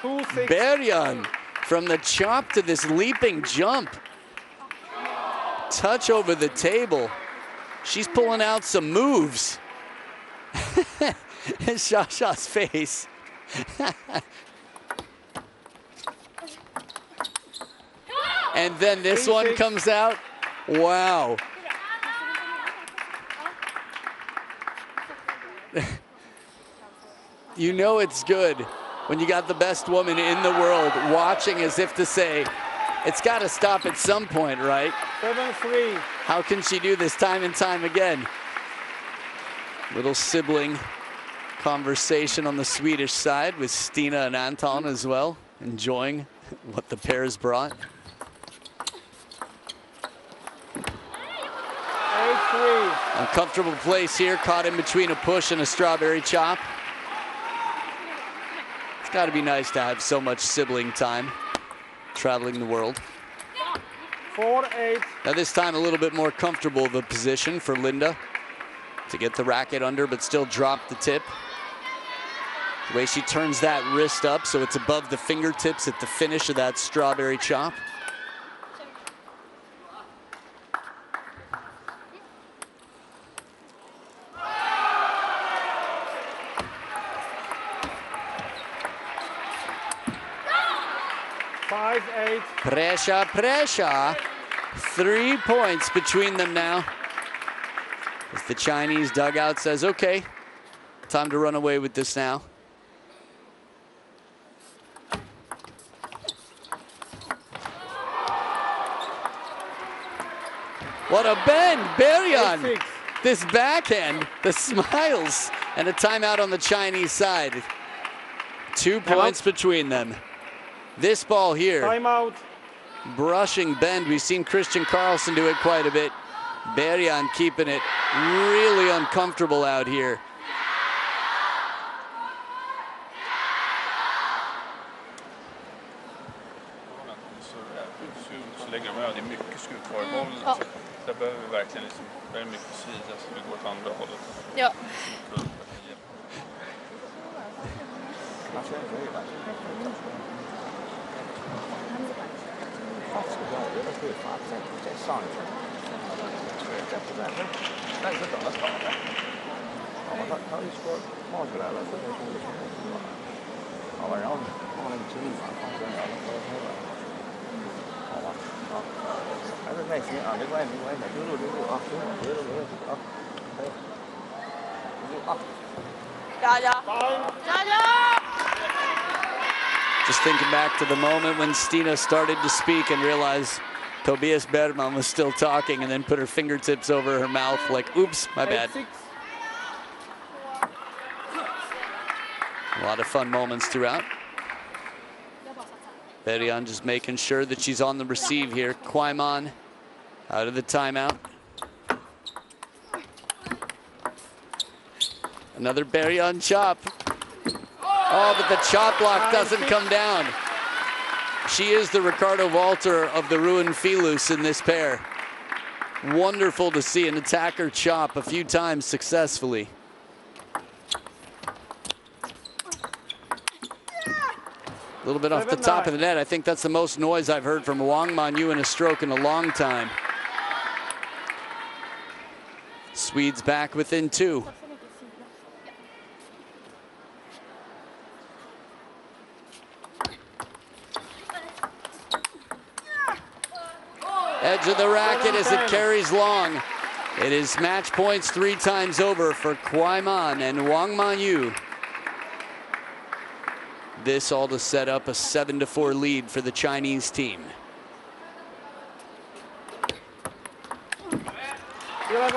Beryan from the chop to this leaping jump. Touch over the table. She's pulling out some moves. Xia face. And then this one comes out. Wow. You know it's good when you got the best woman in the world watching as if to say, it's got to stop at some point, right? 7-3. How can she do this time and time again? Little sibling conversation on the Swedish side with Stina and Anton as well, enjoying what the pairs brought. Uncomfortable place here, caught in between a push and a strawberry chop. It's got to be nice to have so much sibling time, traveling the world. 4-8. Now this time a little bit more comfortable of a position for Linda to get the racket under, but still drop the tip. The way she turns that wrist up so it's above the fingertips at the finish of that strawberry chop. Pressure, pressure. 3 points between them now. As the Chinese dugout says, okay, time to run away with this now. What a bend, Beryan. This backhand, the smiles, and a timeout on the Chinese side. 2 points between them. This ball here, Timeout. brushing bend. We've seen Christian Carlson do it quite a bit. Beryan keeping it really uncomfortable out here. Så lägger de över, det är mycket skruv kvar i bollen. Ja. Så där behöver vi verkligen liksom, väldigt mycket sida så vi går åt andra hållet. Ja. Just thinking back to the moment when Stina started to speak and realized Tobias Bergman was still talking and then put her fingertips over her mouth like, oops, my bad. A lot of fun moments throughout. Beryan just making sure that she's on the receive here. Kwaiman out of the timeout. Another Beryan chop. Oh, but the chop block doesn't come down. She is the Ricardo Walter of the Ruin Filus in this pair. Wonderful to see an attacker chop a few times successfully. A little bit off the top of the net. I think that's the most noise I've heard from Wang Manyu in a stroke in a long time. Swedes back within 2. Edge of the racket as it carries long. It is match points 3 times over for Kwaiman and Wang Manyu. This all to set up a 7-4 lead for the Chinese team.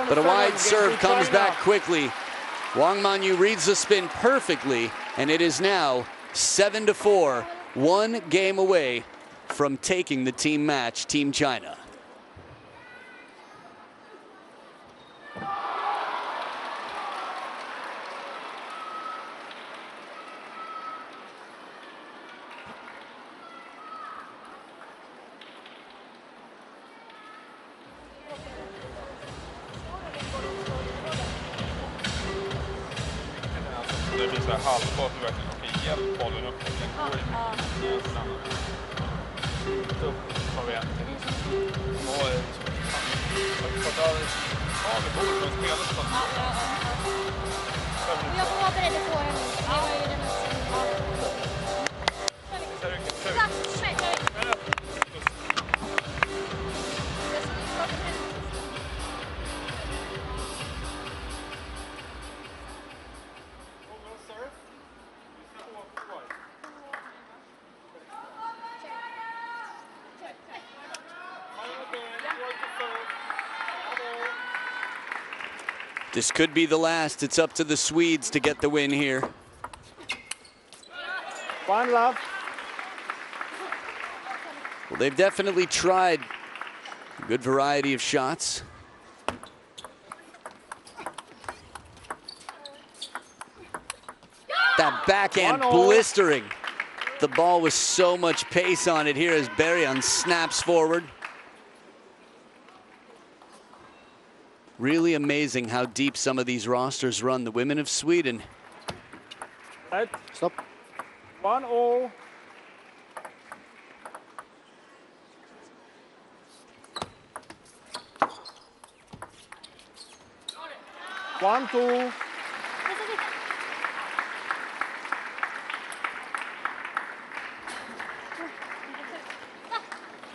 But a wide serve comes back quickly. Wang Manyu reads the spin perfectly, and it is now 7-4, 1 game away from taking the team match, Team China. Det blir så här halvfart och verkligen okej, hjälp bollen upp. Den går upp tar vi en till. Jag får vara beredd på henne. Det var ju den This could be the last. It's up to the Swedes to get the win here. 1 love. Well, they've definitely tried a good variety of shots. That backhand blistering. The ball with so much pace on it here as Berrian snaps forward. Really amazing how deep some of these rosters run. The women of Sweden. Stop. 1-0. One, two.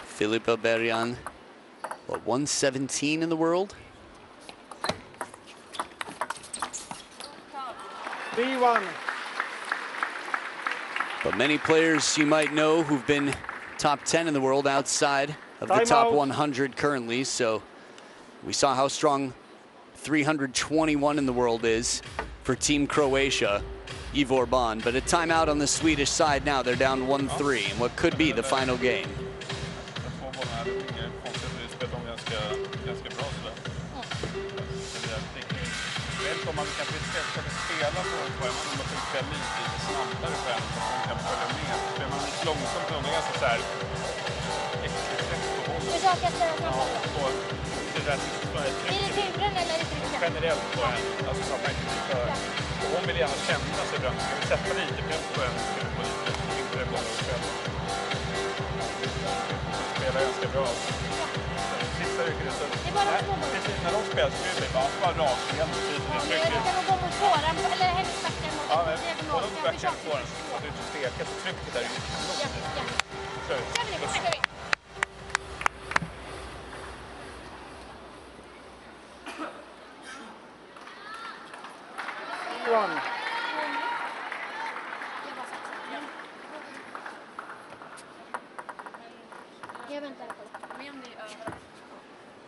Filippa Berrian, what, 117 in the world? 3-1. But many players you might know who've been top 10 in the world outside of the top 100 currently. So we saw how strong 321 in the world is for Team Croatia, Ivor Ban. But a timeout on the Swedish side now. They're down 1-3 in what could be the final game. Om man kanske försöker spela så får man nog tänka lite snabbare för att man kan följa med. Spelar man lite långsamt och är så här extra på hållet. Försöka spela snabbare. Ja, och det där är det turen eller är det trycket? Generellt på en, alltså så att man inte för. Och hon vill gärna känna sig bra. Ska vi sätta lite press på en, ska vi få lite yngre bollar och själv. Spelar ganska bra. Sista rycker det så. Precis när de spelar så är det bara rakt igen. Du kan nog gå mot våran, eller hennes backen mot diagonal. Ja, men backen på den så att det inte stekas och trycket där. Ja. Kör vi.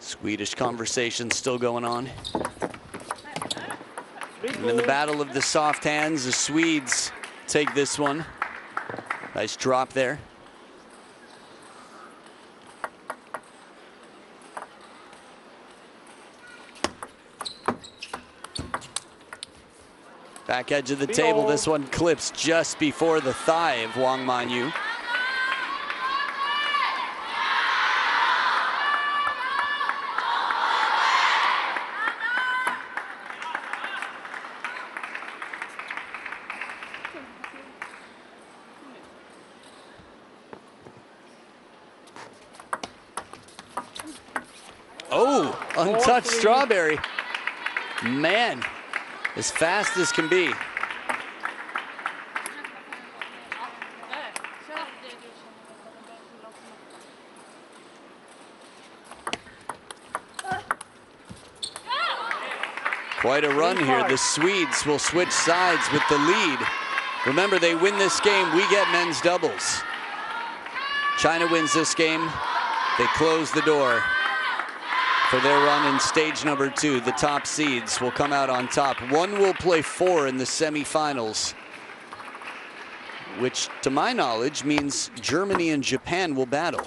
Swedish conversation still going on. And in the battle of the soft hands, the Swedes take this one. Nice drop there. Back edge of the table, this one clips just before the thigh of Wang Manyu. Oh, untouched strawberry. Man, as fast as can be. Quite a run here. The Swedes will switch sides with the lead. Remember, they win this game, we get men's doubles. China wins this game, they close the door for their run in stage number 2. The top seeds will come out on top. One will play 4 in the semifinals, which to my knowledge means Germany and Japan will battle.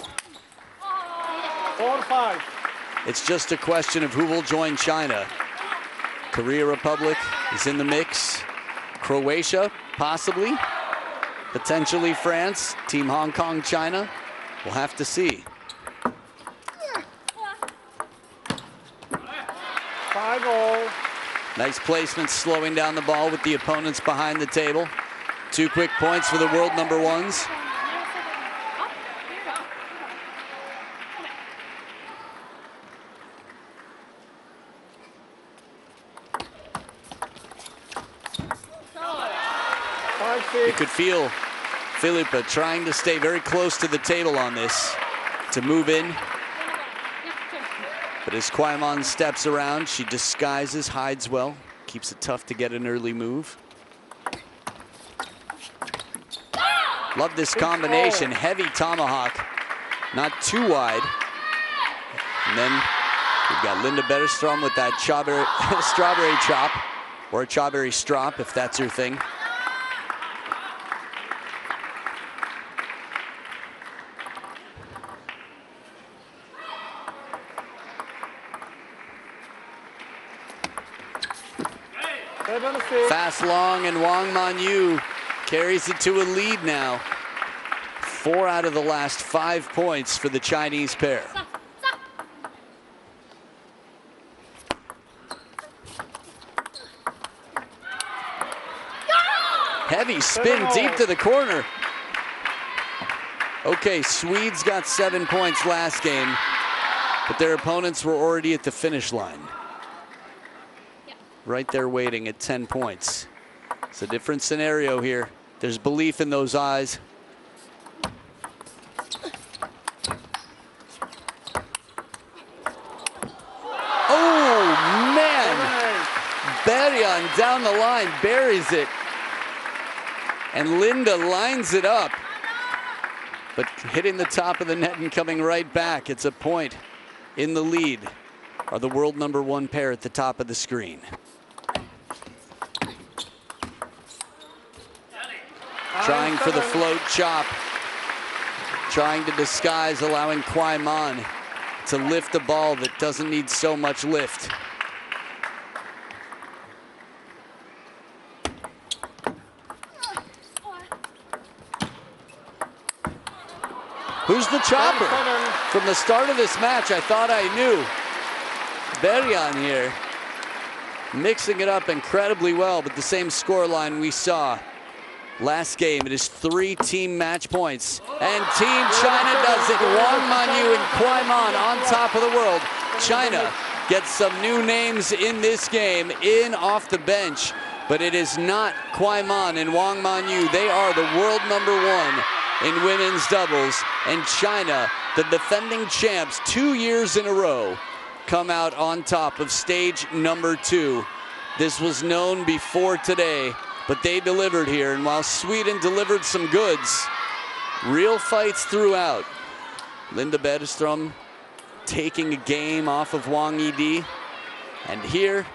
4-5. It's just a question of who will join China. Korea Republic is in the mix. Croatia, possibly. Potentially France. Team Hong Kong, China. We'll have to see. 5-0. Nice placement, slowing down the ball with the opponents behind the table. 2 quick points for the world number ones. You could feel Filippa trying to stay very close to the table on this to move in. But as Kwaiman steps around, she disguises, hides well, keeps it tough to get an early move. Love this combination, heavy tomahawk, not too wide. And then we've got Linda Betterstrom with that strawberry chop, or a strawberry strop if that's her thing. Fast long, and Wang Manyu carries it to a lead now. 4 out of the last 5 points for the Chinese pair. Heavy spin deep to the corner. Okay, Swedes got 7 points last game, but their opponents were already at the finish line. Right there waiting at 10 points. It's a different scenario here. There's belief in those eyes. Oh, man. Berjan down the line, buries it. And Linda lines it up. But hitting the top of the net and coming right back. It's a point. In the lead are the world #1 pair at the top of the screen. Trying for the float chop. Trying to disguise, allowing Kwai Man to lift a ball that doesn't need so much lift. Who's the chopper? From the start of this match, I thought I knew. Berjan here, mixing it up incredibly well, but the same scoreline we saw last game. It is 3 team match points, and Team China does it. Wang Manyu and Kwai Man on top of the world. China gets some new names in this game, in off the bench, but it is not Kwai Man and Wang Manyu. They are the world #1 in women's doubles, and China, the defending champs 2 years in a row, come out on top of stage #2. This was known before today, but they delivered here, and while Sweden delivered some goods, real fights throughout. Linda Bergström taking a game off of Wang Yidi, and here,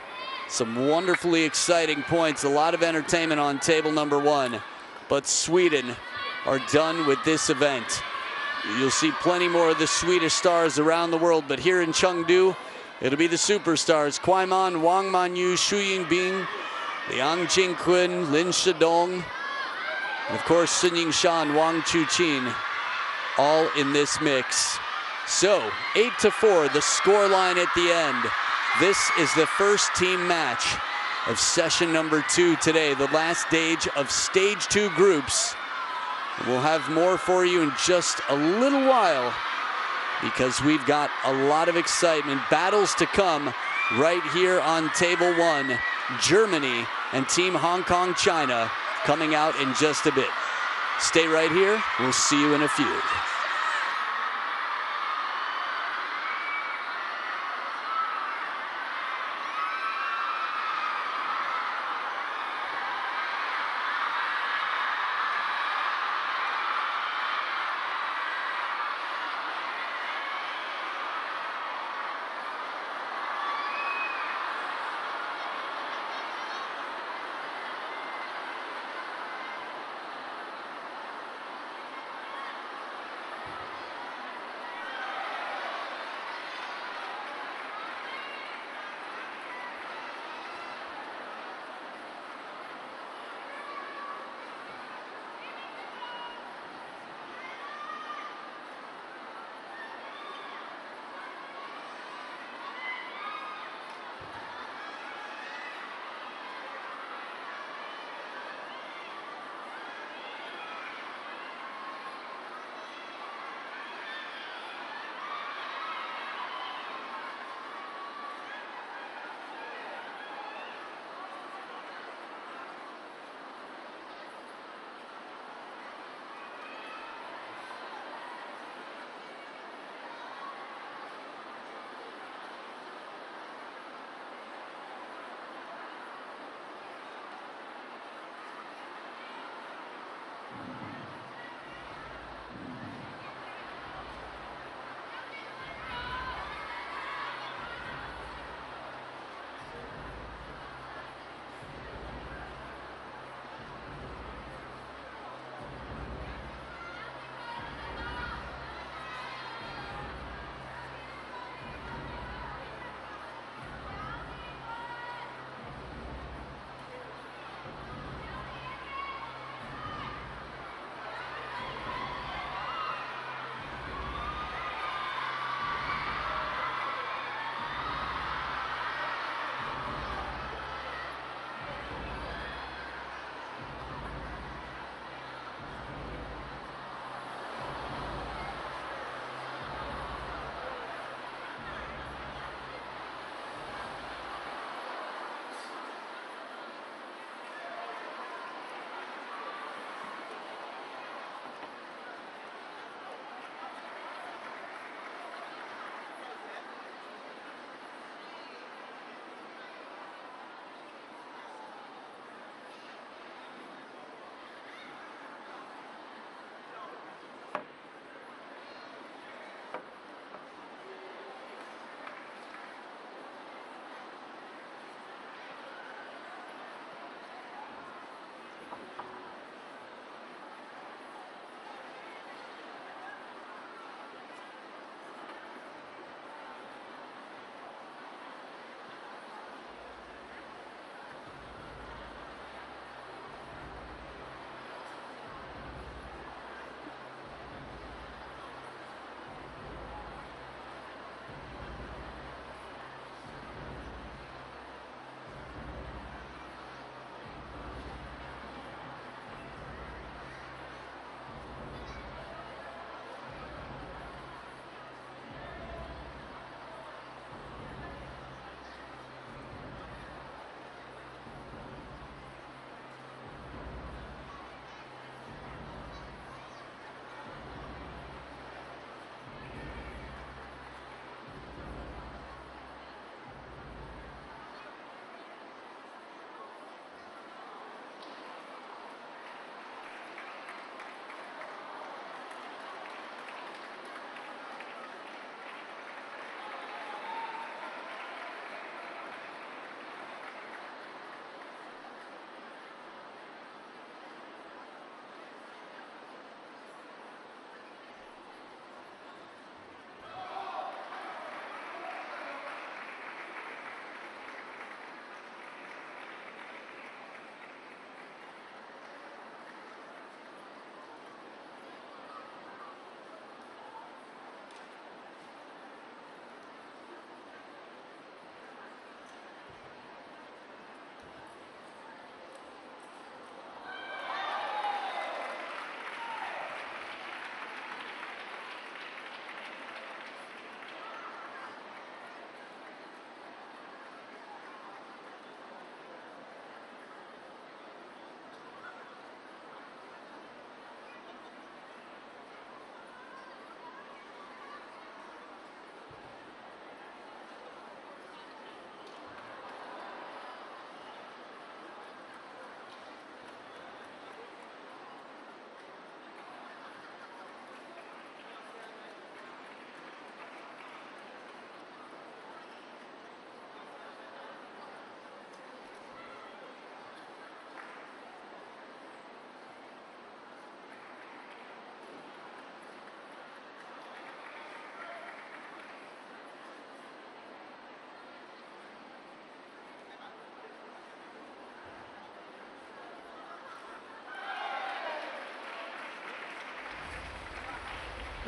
some wonderfully exciting points, a lot of entertainment on table #1, but Sweden are done with this event. You'll see plenty more of the Swedish stars around the world, but here in Chengdu, it'll be the superstars: Kwai Man, Wang Manyu, Xu Yinbing, Liang Jingqun, Lin Shidong, and of course Sun Yingshan, Wang Chuqin, all in this mix. So 8-4, the scoreline at the end. This is the first team match of session #2 today, the last stage of stage 2 groups. We'll have more for you in just a little while, because we've got a lot of excitement, battles to come right here on table 1. Germany and Team Hong Kong China coming out in just a bit. Stay right here. We'll see you in a few.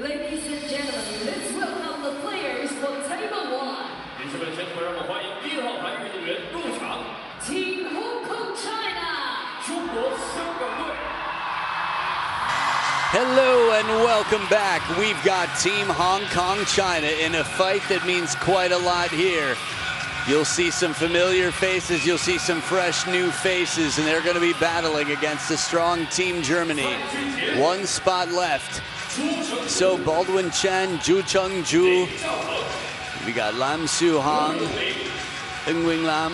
Ladies and gentlemen, let's welcome the players for table 1. 女士们、先生们，让我们欢迎1号牌运动员入场。 Team Hong Kong China. 中国香港队。 Hello and welcome back. We've got Team Hong Kong China in a fight that means quite a lot here. You'll see some familiar faces, you'll see some fresh new faces, and they're going to be battling against a strong Team Germany. One spot left. So Baldwin Chen, Zhu Chengju, we got Lam Su Hong, Ng Wing Lam.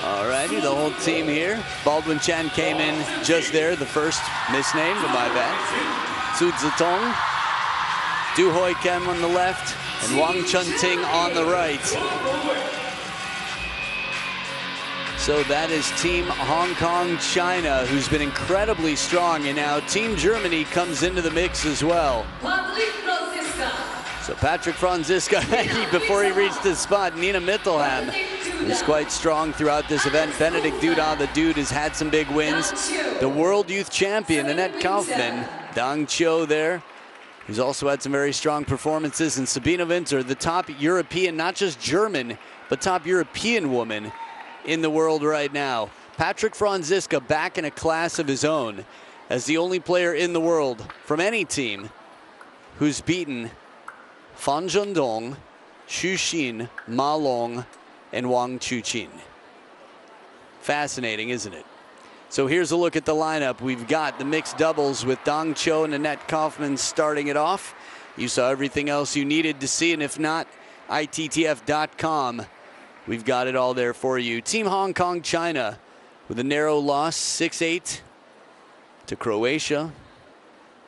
Alrighty, the whole team here. Baldwin Chen came in just there, the first misname, but my bad. Su Zitong, Du Hoi Kem on the left, and Wang Chunting on the right. So that is Team Hong Kong China, who's been incredibly strong, and now Team Germany comes into the mix as well. So Patrick Franziska, before he reached his spot, Nina Mittelham was quite strong throughout this event. Benedict Duda, the dude, has had some big wins. The World Youth Champion, Annette Kaufmann, Dang Chio there, who's also had some very strong performances. And Sabina Winter, the top European, not just German, but top European woman in the world right now. Patrick Franziska back in a class of his own as the only player in the world from any team who's beaten Fan Zhendong, Xu Xin, Ma Long, and Wang Chuqin. Fascinating, isn't it? So here's a look at the lineup. We've got the mixed doubles with Dang Chio and Annette Kaufmann starting it off. You saw everything else you needed to see, and if not, ITTF.com. We've got it all there for you. Team Hong Kong China with a narrow loss, 6-8 to Croatia.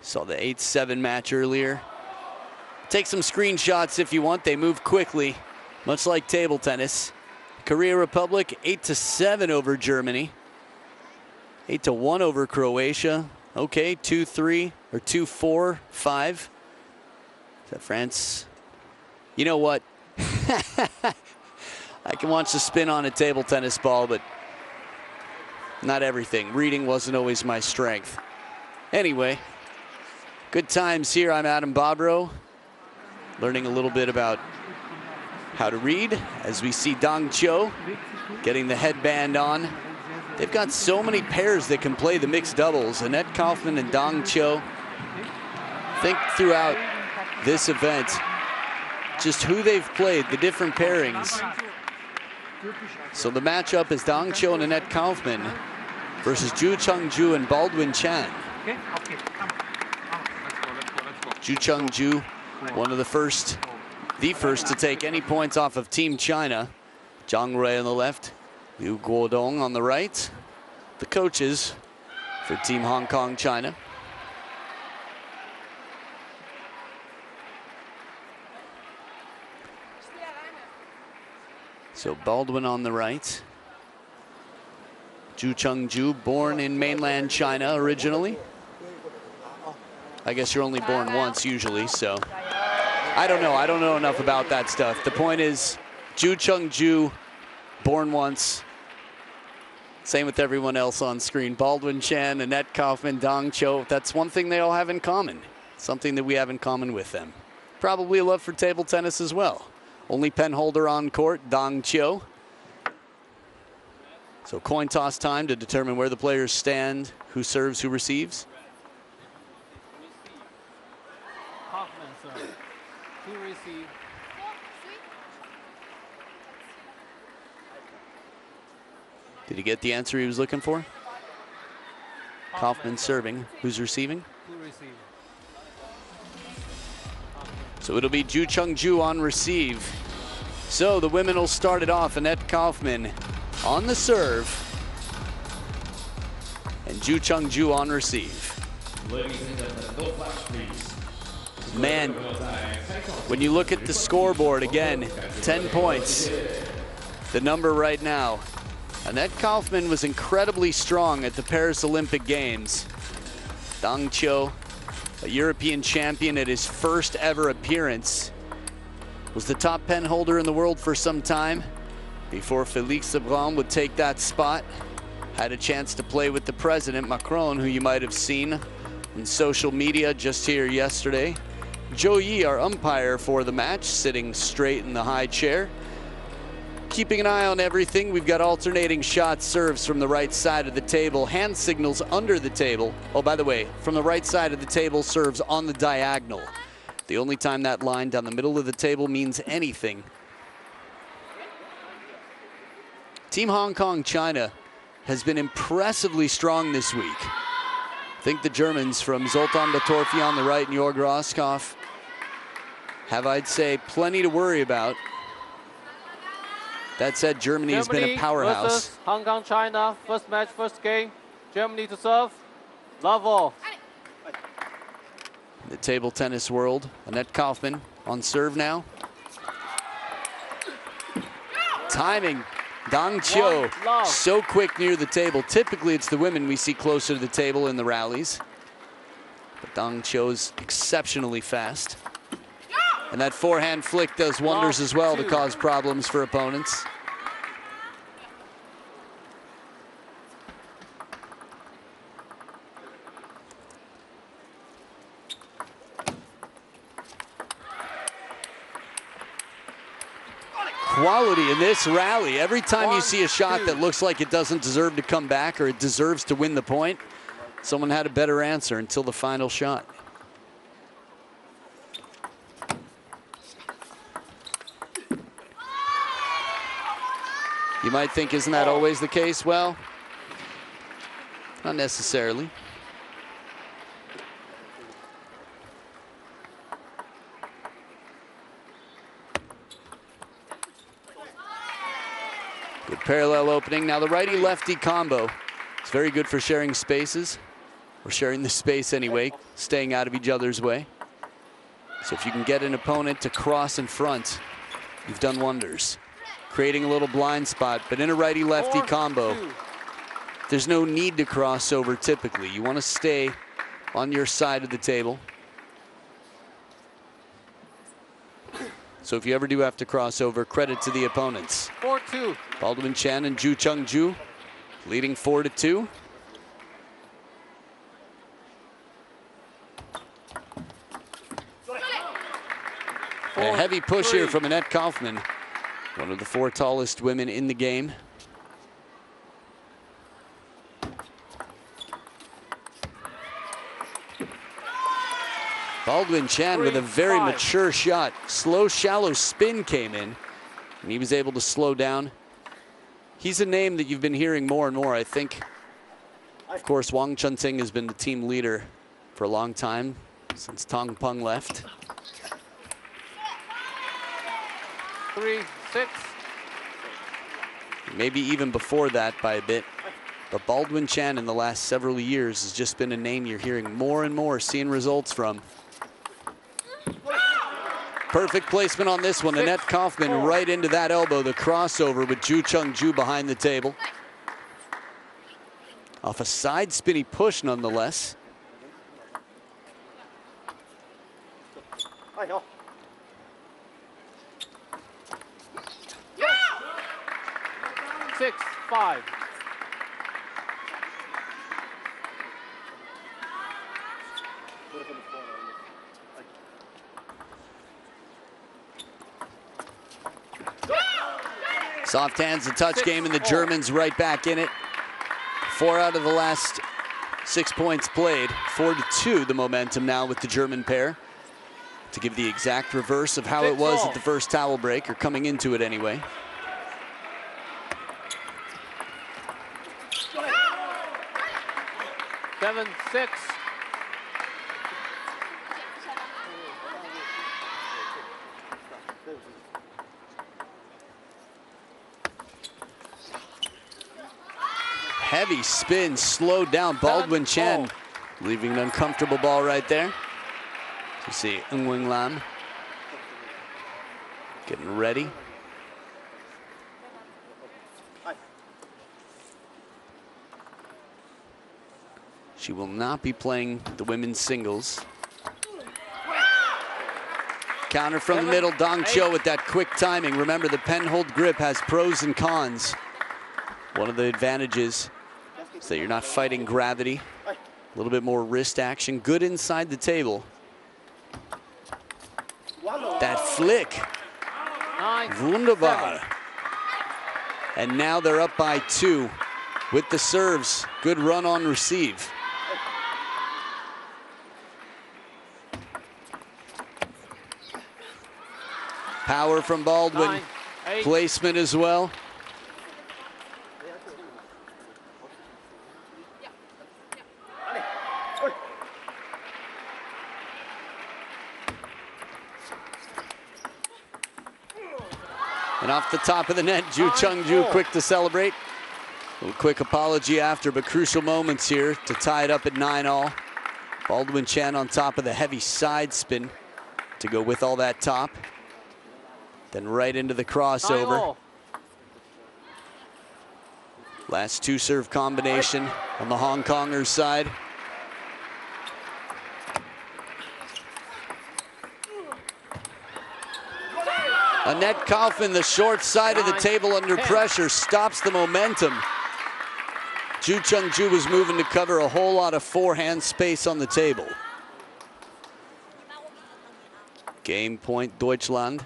Saw the 8-7 match earlier. Take some screenshots if you want. They move quickly, much like table tennis. Korea Republic, 8-7 over Germany. 8-1 over Croatia. Okay, 2-3 or 2-4-5. Is that France? You know what? I can watch the spin on a table tennis ball, but not everything. Reading wasn't always my strength. Anyway, good times here. I'm Adam Bobrow, learning a little bit about how to read as we see Dang Chio getting the headband on. They've got so many pairs that can play the mixed doubles. Annette Kaufmann and Dang Chio. Think throughout this event, just who they've played, the different pairings. So the matchup is Dang Chio and Annette Kaufmann versus Zhu Chengju and Baldwin Chen. Zhu Chengju, one of the first to take any points off of Team China. Zhang Rui on the left, Liu Guodong on the right. The coaches for Team Hong Kong China. So Baldwin on the right. Zhu Chengju, born in mainland China originally. I guess you're only born once usually, so. I don't know enough about that stuff. The point is, Zhu Chengju, born once. Same with everyone else on screen. Baldwin Chen, Annette Kaufmann, Dang Chio. That's one thing they all have in common. Something that we have in common with them. Probably a love for table tennis as well. Only pen holder on court, Dang Chio. So coin toss time to determine where the players stand, who serves, who receives. Did he get the answer he was looking for? Kaufmann serving. Who's receiving? So it'll be Zhu Chengju on receive. So the women will start it off. Annette Kaufmann on the serve. And Zhu Chengju on receive. Man, when you look at the scoreboard, again, 10 points. The number right now. Annette Kaufmann was incredibly strong at the Paris Olympic Games. Dang Chio, a European champion at his first ever appearance, was the top pen holder in the world for some time before Félix Lebrun would take that spot. Had a chance to play with the president, Macron, who you might have seen in social media just here yesterday. Zhou Yi, our umpire for the match, sitting straight in the high chair. Keeping an eye on everything. We've got alternating shot serves from the right side of the table, hand signals under the table. Oh, by the way, from the right side of the table, serves on the diagonal. The only time that line down the middle of the table means anything. Team Hong Kong China has been impressively strong this week. I think the Germans from Zoltan Batorfi on the right and Jorg Roskopf have, I'd say, plenty to worry about. That said, Germany has been a powerhouse. Versus Hong Kong, China, first match, first game. Germany to serve. Love all. The table tennis world, Annette Kaufmann on serve now. Timing, Dang Qiu, so quick near the table. Typically it's the women we see closer to the table in the rallies. But Dang Qiu is exceptionally fast. And that forehand flick does wonders as well to cause problems for opponents. Quality in this rally. Every time you see a shot that looks like it doesn't deserve to come back or it deserves to win the point, someone had a better answer until the final shot. You might think, isn't that always the case? Well, not necessarily. Good parallel opening. Now the righty-lefty combo is very good for sharing spaces, or sharing the space anyway, staying out of each other's way. So if you can get an opponent to cross in front, you've done wonders. Creating a little blind spot, but in a righty-lefty combo, there's no need to cross over typically. You want to stay on your side of the table. So if you ever do have to cross over, credit to the opponents. 4-2. Baldwin Chen and Zhu Chengju leading 4-2. A heavy push here from Annette Kaufmann, one of the 4 tallest women in the game. Baldwin Chen with a very mature shot. Slow, shallow spin came in, and he was able to slow down. He's a name that you've been hearing more and more, I think. Of course, Wang Chunting has been the team leader for a long time, since Tong Peng left. 3-6. Maybe even before that by a bit. But Baldwin Chen in the last several years has just been a name you're hearing more and more, seeing results from. Perfect placement on this one. Annette Kaufmann right into that elbow, the crossover with Zhu Chengju behind the table. Off a side spinny push nonetheless. I know. Six, 5. Soft hands and touch game, and the Germans right back in it. 4 out of the last 6 points played. 4-2 the momentum now with the German pair. To give the exact reverse of how it was at the first towel break, or coming into it anyway. Seven, 6. Heavy spin, slowed down. Baldwin Chen leaving an uncomfortable ball right there. You see Ng Wing Lam getting ready. She will not be playing the women's singles. Counter from the middle, Dang Qiu with that quick timing. Remember, the pen hold grip has pros and cons. One of the advantages is that you're not fighting gravity. A little bit more wrist action. Good inside the table. That flick. Wunderbar. And now they're up by 2 with the serves. Good run on receive. Power from Baldwin. 9, 8. Placement as well. And off the top of the net, Ju Chung-Ju quick to celebrate. A little quick apology after, but crucial moments here to tie it up at 9-all. Baldwin Chen on top of the heavy side spin to go with all that top. Then right into the crossover. Last 2 serve combination on the Hong Kongers side. Annette Kaufman, the short side of the table under pressure, stops the momentum. Ju Chung-Ju was moving to cover a whole lot of forehand space on the table. Game point, Deutschland.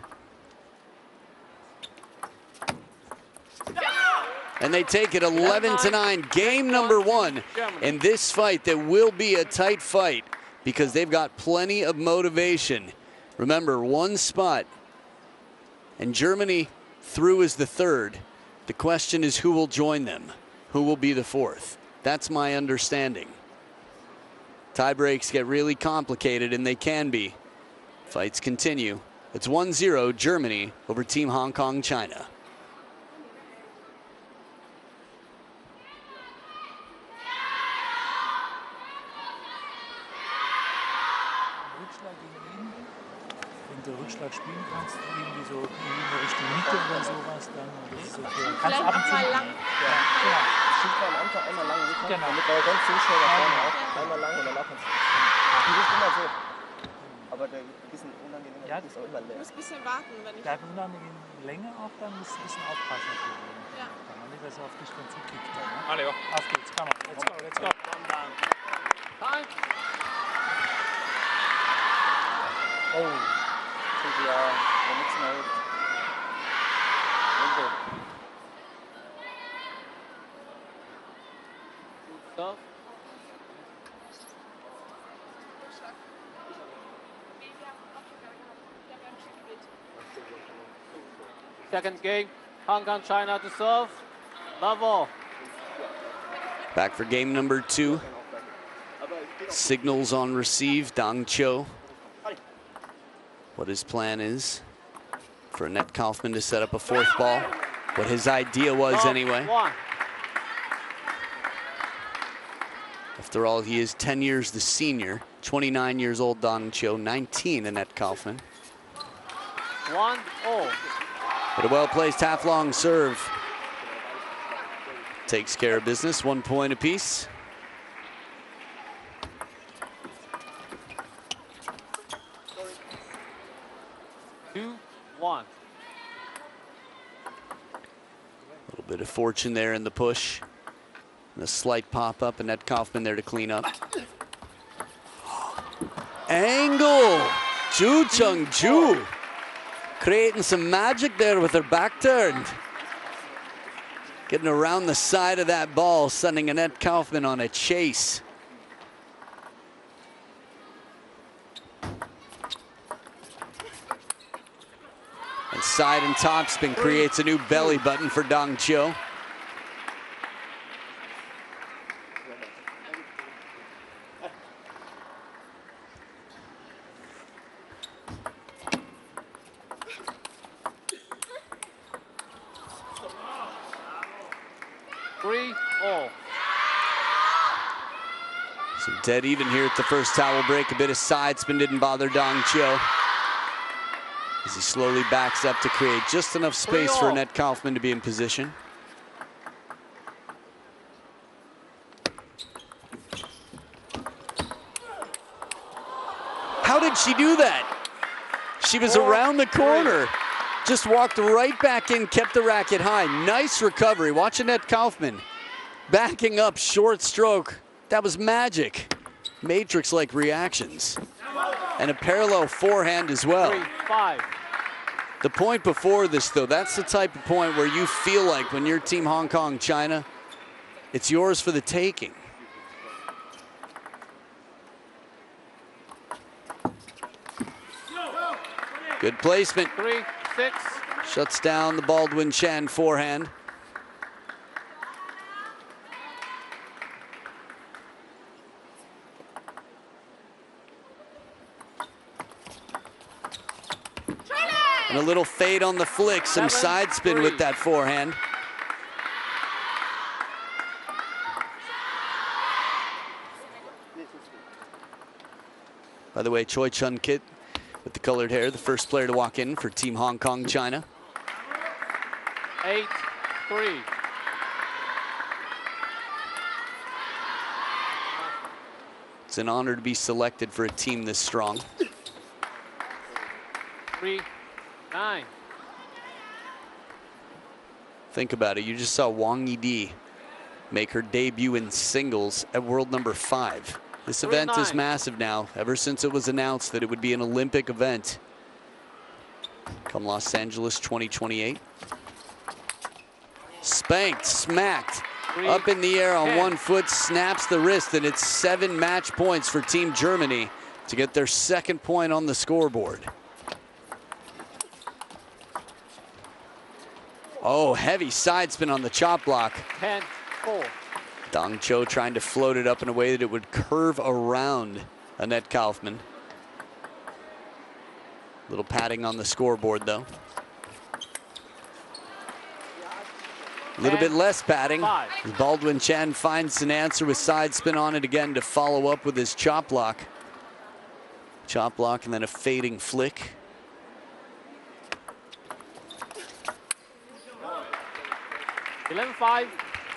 And they take it 11-9. Game number 1 in this fight that will be a tight fight because they've got plenty of motivation. Remember, 1 spot. And Germany through as the 3rd. The question is who will join them? Who will be the 4th? That's my understanding. Tie breaks get really complicated, and they can be. Fights continue. It's 1-0 Germany over Team Hong Kong, China. Wenn du Rückschlag spielen kannst, irgendwie so in Richtung Mitte oder sowas, dann ist es okay. Kannst ab und zu lang. Ja, genau. Schiebt man einfach einmal lang, genau. Damit war sonst zu schnell da vorne auch. Einmal lang und danach kannst du. Du bist immer so. Aber der bisschen unangenehm ist auch immer länger. Du musst ein bisschen warten, wenn ich. Bleibt unangenehm länger auch, dann musst du ein bisschen aufpassen. Ja. Kann man nicht, dass er auf dich dann zukickt. Ne? Auf geht's, komm mal. Let's go, let's go. Time. Oh. Ja, der nächste Mal. Stop. Second game, Hong Kong, China to serve. Level. Back for game number 2. Signals on receive, Dang Cho. What his plan is for Annette Kaufman to set up a 4th ball. What his idea was anyway. After all, he is 10 years the senior. 29 years old, Dang Cho. 19, Annette Kaufman. 1-0. But a well-placed half-long serve. Takes care of business, 1 point apiece. One. A little bit of fortune there in the push. And a slight pop-up, and Annette Kaufman there to clean up. Angle! Ju Chung-Ju creating some magic there with her back turned. Getting around the side of that ball, sending Annette Kaufman on a chase. And side and top spin creates a new belly button for Dang Cho. So dead even here at the first towel break. A bit of side spin didn't bother Dang Cho, as he slowly backs up to create just enough space for Annette Kaufman to be in position. How did she do that? She was around the corner. Just walked right back in, kept the racket high. Nice recovery. Watch Annette Kaufman backing up, short stroke. That was magic. matrix-like reactions. And a parallel forehand as well. 3-5. The point before this, though, that's the type of point where you feel like when you're Team Hong Kong, China, it's yours for the taking. Good placement. 3-6. Shuts down the Baldwin Chen forehand. And a little fade on the flick, some side spin with that forehand. By the way, Choi Chun-kit with the colored hair, the first player to walk in for Team Hong Kong, China. 8-3. It's an honor to be selected for a team this strong. 3-9. Think about it, you just saw Wang Yidi make her debut in singles at world number 5. This event is massive now, ever since it was announced that it would be an Olympic event. Come Los Angeles 2028. Spanked, smacked, up in the air on one foot, snaps the wrist, and it's 7 match points for Team Germany to get their second point on the scoreboard. Oh, heavy side spin on the chop block. 10-4. Dong Cho trying to float it up in a way that it would curve around Annette Kaufman. Little padding on the scoreboard, though. A little bit less padding. As Baldwin Chen finds an answer with side spin on it again to follow up with his chop block. Chop block and then a fading flick.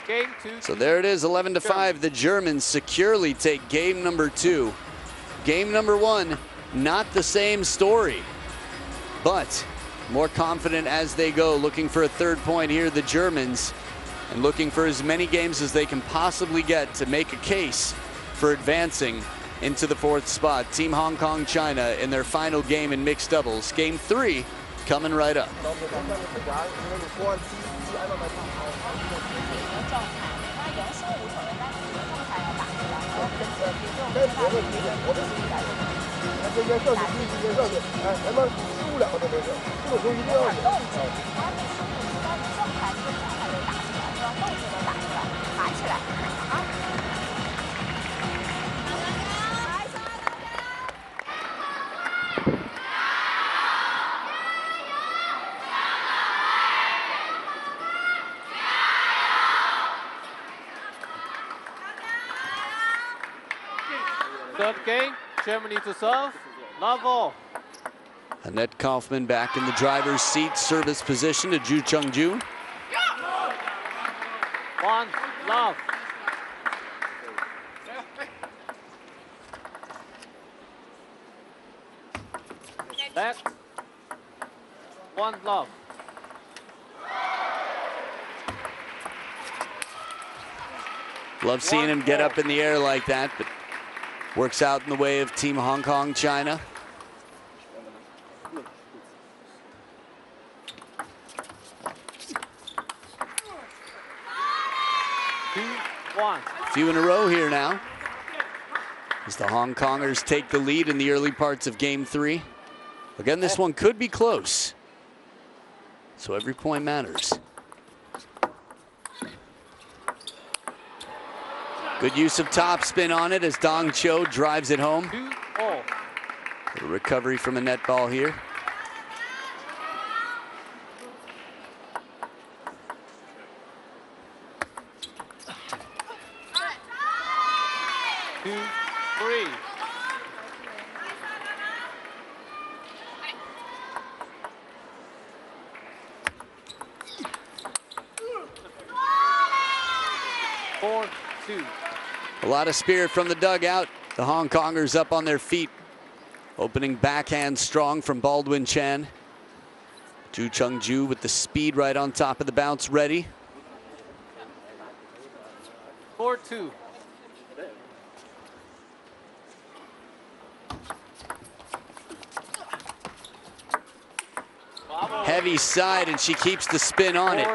Game 2. So there it is, 11-5. The Germans securely take game number 2. Game number 1, not the same story, but more confident as they go, looking for a third point here, the Germans, and looking for as many games as they can possibly get to make a case for advancing into the 4th spot. Team Hong Kong, China in their final game in mixed doubles. Game 3 coming right up. Third game, Germany to serve. Love all. Annette Kaufman back in the driver's seat, service position to Ju Chung-ju. 1 love. Back. 1 love. Love seeing him get up in the air like that, but works out in the way of Team Hong Kong, China. A few in a row here now, as the Hong Kongers take the lead in the early parts of game 3. Again, this one could be close, so every point matters. Good use of topspin on it as Dong Cho drives it home. 2-all. Little recovery from a net ball here. A lot of spirit from the dugout. The Hong Kongers up on their feet. Opening backhand strong from Baldwin Chen. Ju Chung-ju with the speed right on top of the bounce ready. 4-2. heavy side, and she keeps the spin on it.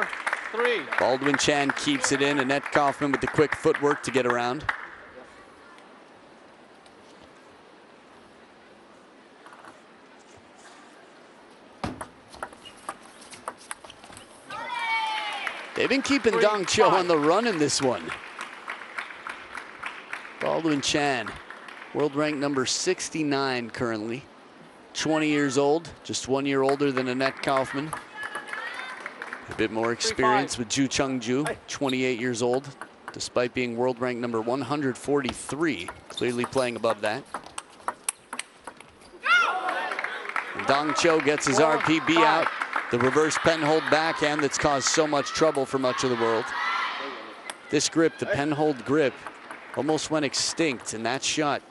4-3. Baldwin Chan keeps it in. Annette Kaufman with the quick footwork to get around. They've been keeping Dong Cho on the run in this one. Baldwin Chan, world rank number 69 currently. 20 years old, just 1 year older than Annette Kaufman. A bit more experience with Ju Chung-ju, 28 years old, despite being world rank number 143, clearly playing above that. And Dong Cho gets his RPB out. The reverse penhold backhand that's caused so much trouble for much of the world. This grip, the penhold grip, almost went extinct, and that shot,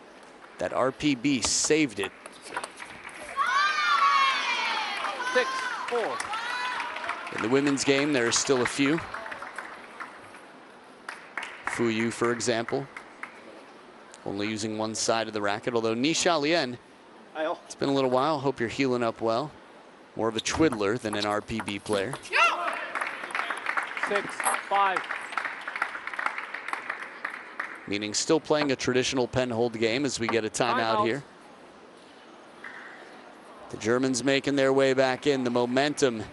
that RPB saved it. 6-4. In the women's game, there are still a few. Fu Yu, for example, only using one side of the racket, although Ni Xiaolian, it's been a little while. Hope you're healing up well. More of a twiddler than an RPB player. 6-5. Meaning still playing a traditional penhold game as we get a timeout here. The Germans making their way back in. The momentum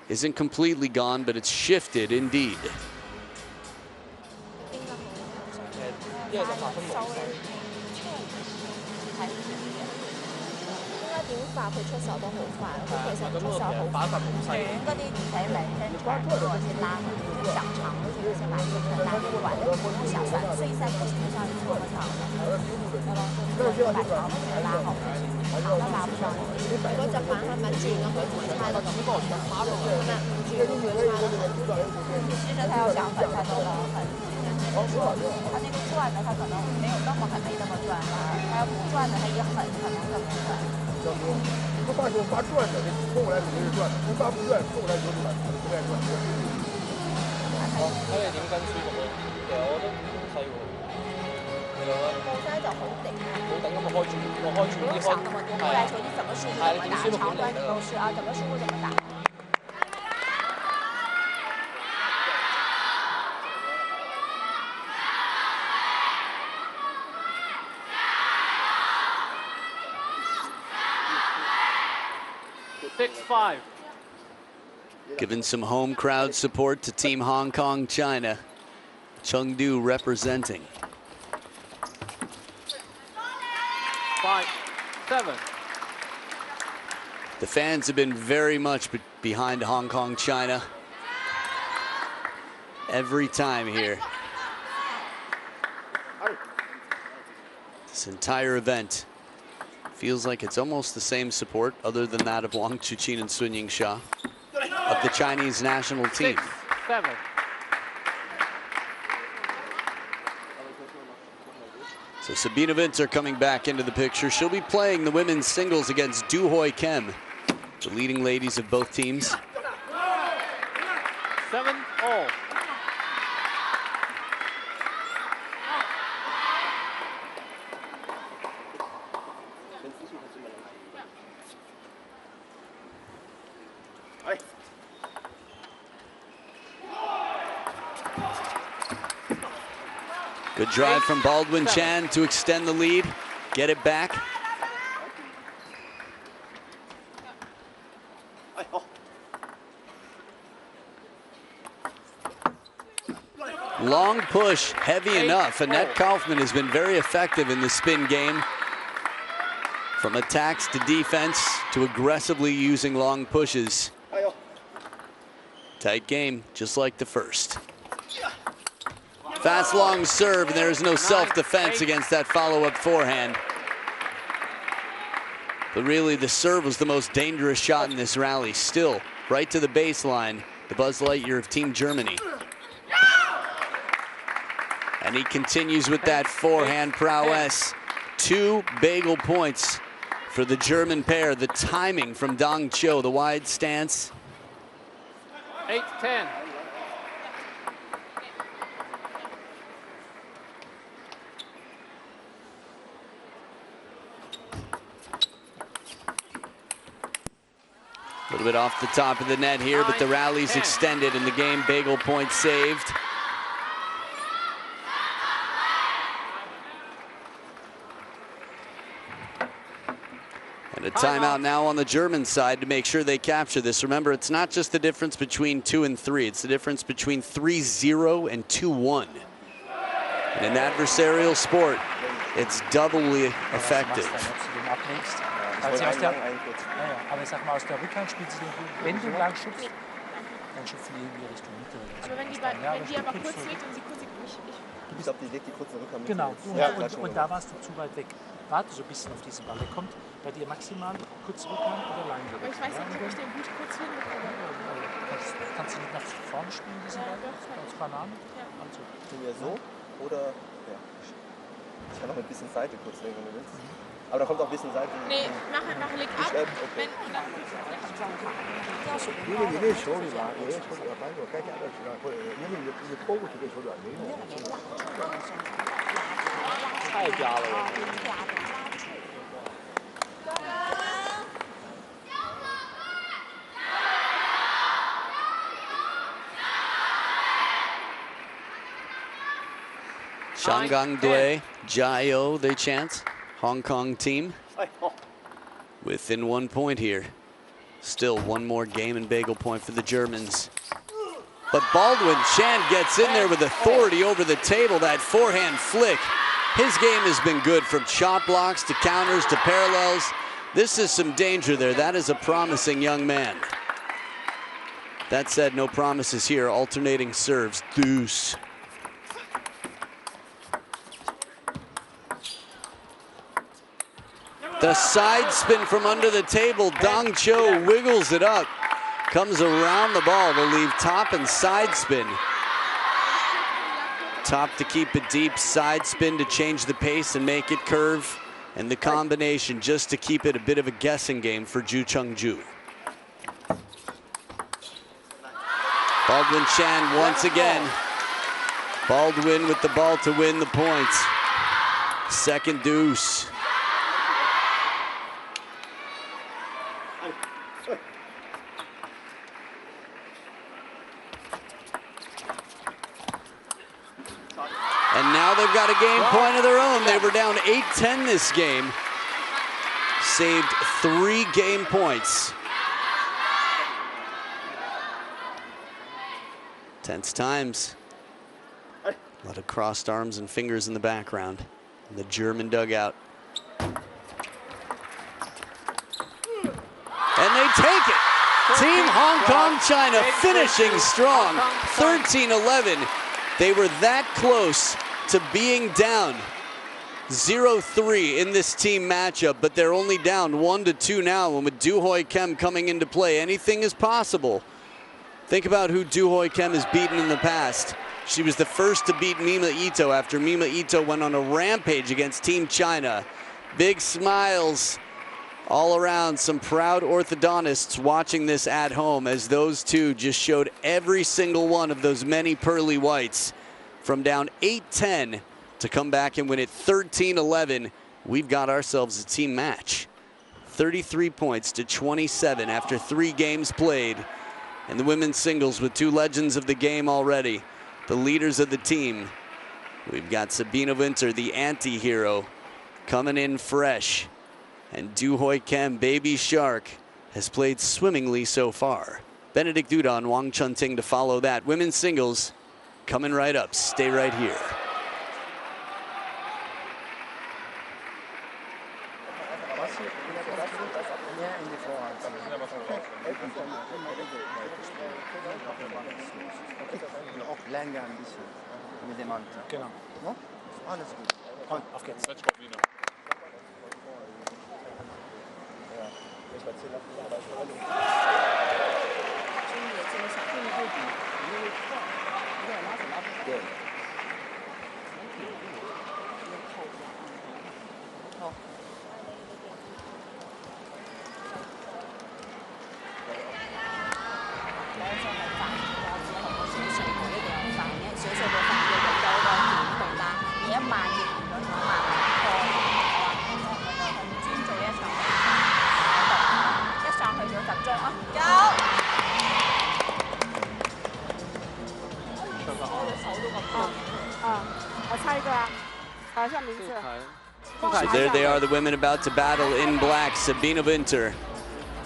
isn't completely gone, but it's shifted indeed. Giving some home crowd support to Team Hong Kong, China. Chengdu representing. 5-7. The fans have been very much behind Hong Kong, China. Every time here. This entire event feels like it's almost the same support, other than that of Wang Chuqin and Sun Yingsha, of the Chinese national team. 6-7. So Sabina Winter coming back into the picture. She'll be playing the women's singles against Du Hoi Kem, the leading ladies of both teams. 7-all. Good drive from Baldwin Chan to extend the lead, get it back. Long push, heavy enough. Annette Kaufman has been very effective in the spin game. From attacks to defense to aggressively using long pushes. Tight game, just like the first. Fast long serve, and there is no self-defense against that follow-up forehand. But really, the serve was the most dangerous shot in this rally. Still, right to the baseline, the Buzz Lightyear of Team Germany. And he continues with that forehand prowess. 2 bagel points for the German pair. The timing from Dong Cho, the wide stance. 8-10. What little bit off the top of the net here, but the rally's extended in the game. Bagel point saved. And a timeout now on the German side to make sure they capture this. Remember, it's not just the difference between 2 and 3. It's the difference between 3-0 and 2-1. In an adversarial sport, it's doubly effective. Aber ich sag mal, aus der Rückhand spielt sie den gut. Wenn du lang schubst, dann schubst du irgendwie Richtung Mitte. Aber wenn die aber kurz liegt und sie kurz liegt, ich glaube, die legt die kurze Rückhand mit. Genau, und da warst du zu weit weg. Warte so ein bisschen auf diesen Ball. Der kommt bei dir maximal kurz Rückhand oder lang. Aber ich weiß nicht, ob ich den gut kurz hinbekomme. Kannst du nicht nach vorne spielen, diesen Ball? Als Banane? Ja. Also. Tun wir so oder ja. Ich kann auch mit ein bisschen Seite kurz legen, wenn du willst. Aber da kommt auch ein bisschen Seite. Nee, mach leg ab. Okay. Wenn, 因为你那手里吧，有些手里反正我该加的时候，或者因为你拖过去这手里没用。太夹了我。Shangang Dui, Jiao, they chant. Hong Kong team within 1 point here. Still one more game and bagel point for the Germans. But Baldwin Chan gets in there with authority over the table. That forehand flick. His game has been good from chop blocks to counters to parallels. This is some danger there. That is a promising young man. That said, no promises here. Alternating serves. Deuce. The side spin from under the table. Dong Cho wiggles it up. Comes around the ball to leave top and side spin. Top to keep it deep, side spin to change the pace and make it curve. And the combination just to keep it a bit of a guessing game for Ju Chung-ju. Baldwin Chan once again. Baldwin with the ball to win the points. Second deuce. And now they've got a game point of their own. They were down 8-10 this game. Saved 3 game points. Tense times. A lot of crossed arms and fingers in the background. In the German dugout. And they take it. Team Hong Kong China finishing strong. 13-11. They were that close to being down 0-3 in this team matchup, but they're only down 1-2 now. And with Du Hoi Kem coming into play, anything is possible. Think about who Du Hoi Kem has beaten in the past. She was the first to beat Mima Ito after Mima Ito went on a rampage against Team China. Big smiles all around. Some proud orthodontists watching this at home as those two just showed every single one of those many pearly whites. From down 8-10 to come back and win it 13-11, we've got ourselves a team match. 33 points to 27 after 3 games played. And the women's singles with 2 legends of the game already. The leaders of the team. We've got Sabina Winter, the anti-hero, coming in fresh. And Du Hoi Kem, Baby Shark, has played swimmingly so far. Benedict Dudon, Wang Chunting to follow that. Women's singles coming right up. Stay right here. Auch länger ein bisschen mit dem Mantel. Genau. No? Alles gut. Komm, auf geht's. Let's go, Vino.对。一 So there they are, the women about to battle in black. Sabina Winter.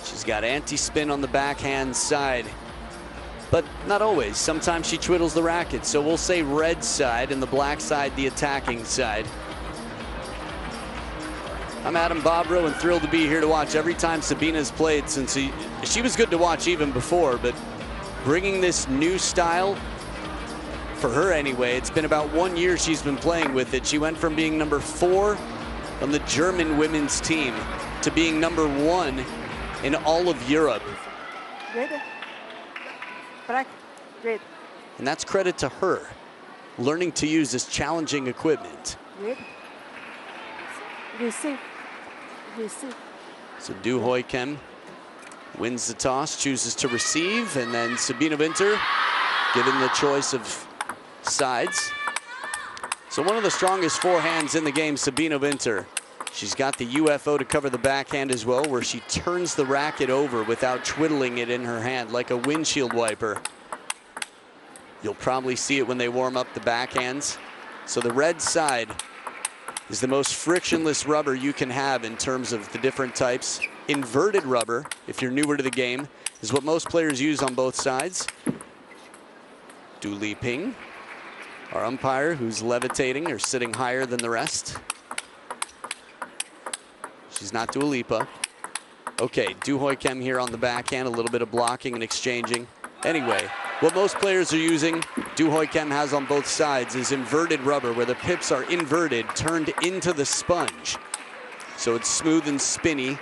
She's got anti-spin on the backhand side, but not always. Sometimes she twiddles the racket. So we'll say red side and the black side, the attacking side. I'm Adam Bobrow and thrilled to be here to watch every time Sabina's played since she was good to watch even before, but bringing this new style, for her anyway, it's been about 1 year she's been playing with it. She went from being number 4 on the German women's team to being number 1 in all of Europe. Red. Black. Red. And that's credit to her, learning to use this challenging equipment. Red. Receive. Receive. So Du Hoi Kim wins the toss, chooses to receive, and then Sabina Winter given the choice of sides. So one of the strongest forehands in the game, Sabina Winter. She's got the UFO to cover the backhand as well, where she turns the racket over without twiddling it in her hand like a windshield wiper. You'll probably see it when they warm up the backhands. So the red side is the most frictionless rubber you can have in terms of the different types. Inverted rubber, if you're newer to the game, is what most players use on both sides. Du Li Ping, our umpire, who's levitating or sitting higher than the rest. She's not Dua Lipa. Okay, Du Hoi Kim here on the backhand, a little bit of blocking and exchanging. Anyway, what most players are using, Du Hoi Kim has on both sides, is inverted rubber, where the pips are inverted, turned into the sponge. So it's smooth and spinny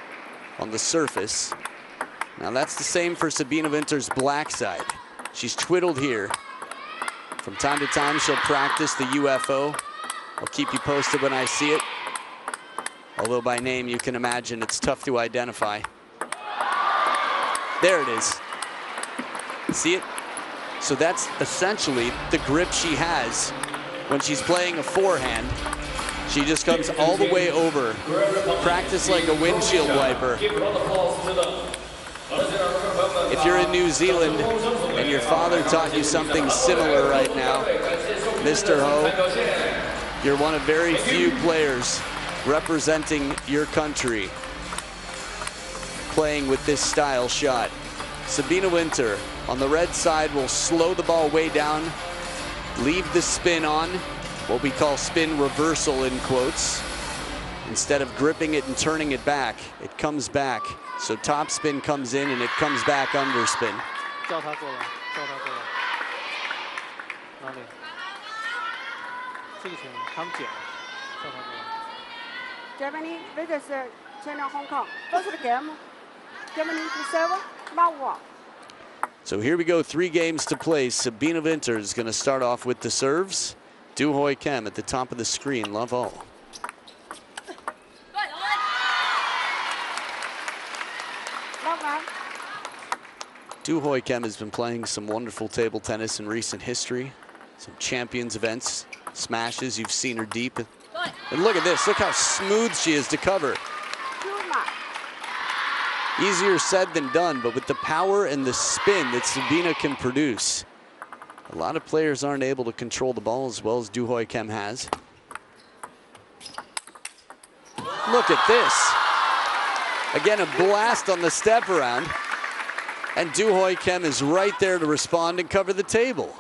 on the surface. Now that's the same for Sabina Winter's black side. She's twiddled here. From time to time, she'll practice the UFO. I'll keep you posted when I see it. Although by name, you can imagine it's tough to identify. There it is. See it? So that's essentially the grip she has when she's playing a forehand. She just comes all the way over. Practice like a windshield wiper. If you're in New Zealand and your father taught you something similar right now, Mr. Ho, you're one of very few players representing your country playing with this style shot. Sabina Winter on the red side will slow the ball way down, leave the spin on, what we call spin reversal in quotes. Instead of gripping it and turning it back, it comes back. So top spin comes in and it comes back under spin. Germany versus China, Hong Kong. First game, Germany to serve, Mawa. So here we go, 3 games to play. Sabina Winter is going to start off with the serves. Du Hoi Kim at the top of the screen, love all. Du Hoi Kim has been playing some wonderful table tennis in recent history. Some champions events, smashes, you've seen her deep. And look at this, look how smooth she is to cover. Easier said than done, but with the power and the spin that Sabina can produce, a lot of players aren't able to control the ball as well as Du Hoi Kim has. Look at this. Again, a blast on the step around. And Du Hoi Kim is right there to respond and cover the table.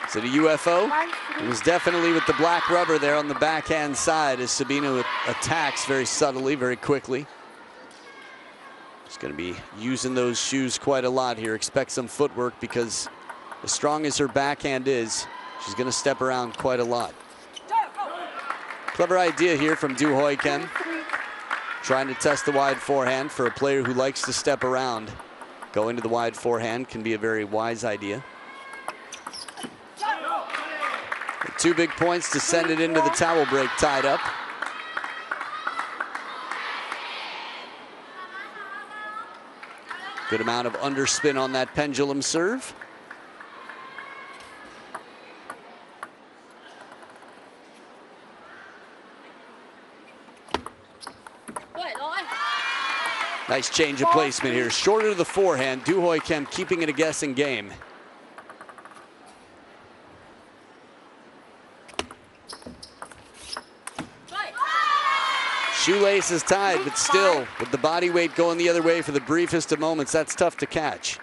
So the UFO, it was definitely with the black rubber there on the backhand side as Sabina attacks very subtly, very quickly. She's going to be using those shoes quite a lot here. Expect some footwork because as strong as her backhand is, she's going to step around quite a lot. Clever idea here from Du Hoi Kim. Trying to test the wide forehand for a player who likes to step around. Going to the wide forehand can be a very wise idea. 2 big points to send it into the towel break tied up. Good amount of underspin on that pendulum serve. Nice change of placement here. Shorter to the forehand. Du Hoi Kim keeping it a guessing game. Shoelace is tied, but still, with the body weight going the other way for the briefest of moments, that's tough to catch.